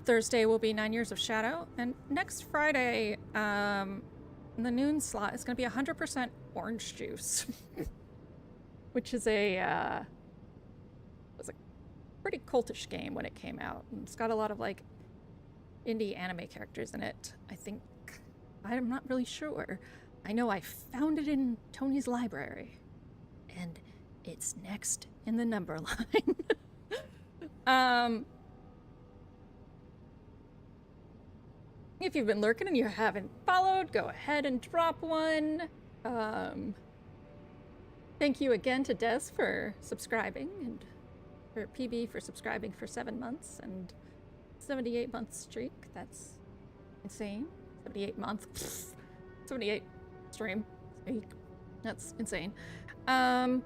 Thursday will be 9 Years of Shadow, and next Friday, the noon slot is going to be 100% orange juice, which is was a pretty cultish game when it came out. And it's got a lot of like indie anime characters in it. I think, I'm not really sure. I know I found it in Tony's library, and it's next in the number line. If you've been lurking and you haven't followed, go ahead and drop one. Thank you again to Des for subscribing, and for PB for subscribing for 7 months and 78-month streak. That's insane. 78-month. 78 stream. That's insane. All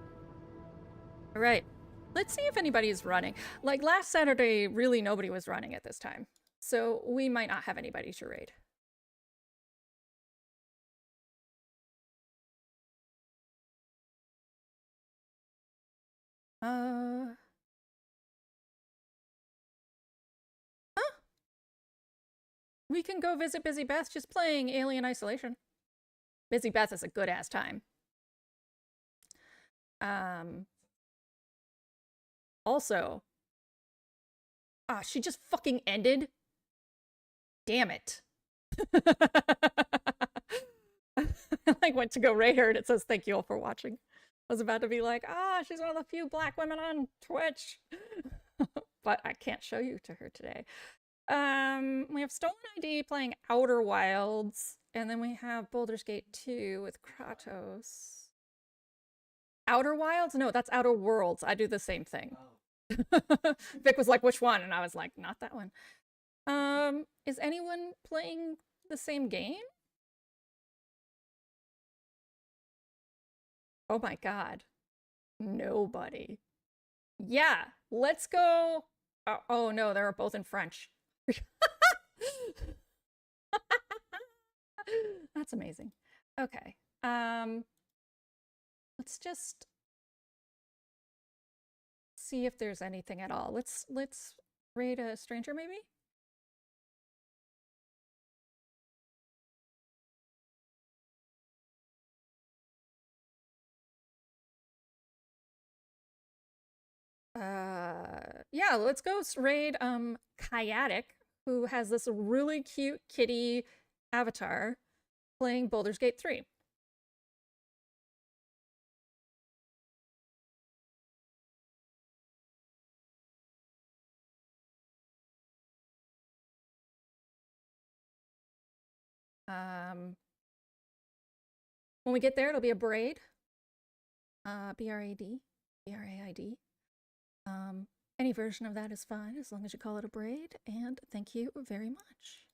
right. Let's see if anybody's running. Like last Saturday, really nobody was running at this time. So we might not have anybody to raid. Huh? We can go visit Busy Beth just playing Alien Isolation. Busy Beth is a good ass time. Also, she just fucking ended. Damn it. I like went to go rate her and it says thank you all for watching. I was about to be like, she's one of the few black women on Twitch. But I can't show you to her today. We have Stolen ID playing Outer Wilds, and then we have Baldur's Gate 2 with Kratos. Outer Wilds? No, that's Outer Worlds. I do the same thing. Vic was like, which one? And I was like, not that one. Is anyone playing the same game? Oh my god. Nobody. Yeah, let's go. Oh no, they're both in French. That's amazing. Okay. Let's just see if there's anything at all. Let's raid a stranger maybe? Yeah, let's go raid Kayatic, who has this really cute kitty avatar playing Baldur's Gate 3. When we get there, it'll be a braid. B-R-A-D, B-R-A-I-D. Any version of that is fine as long as you call it a braid, and thank you very much.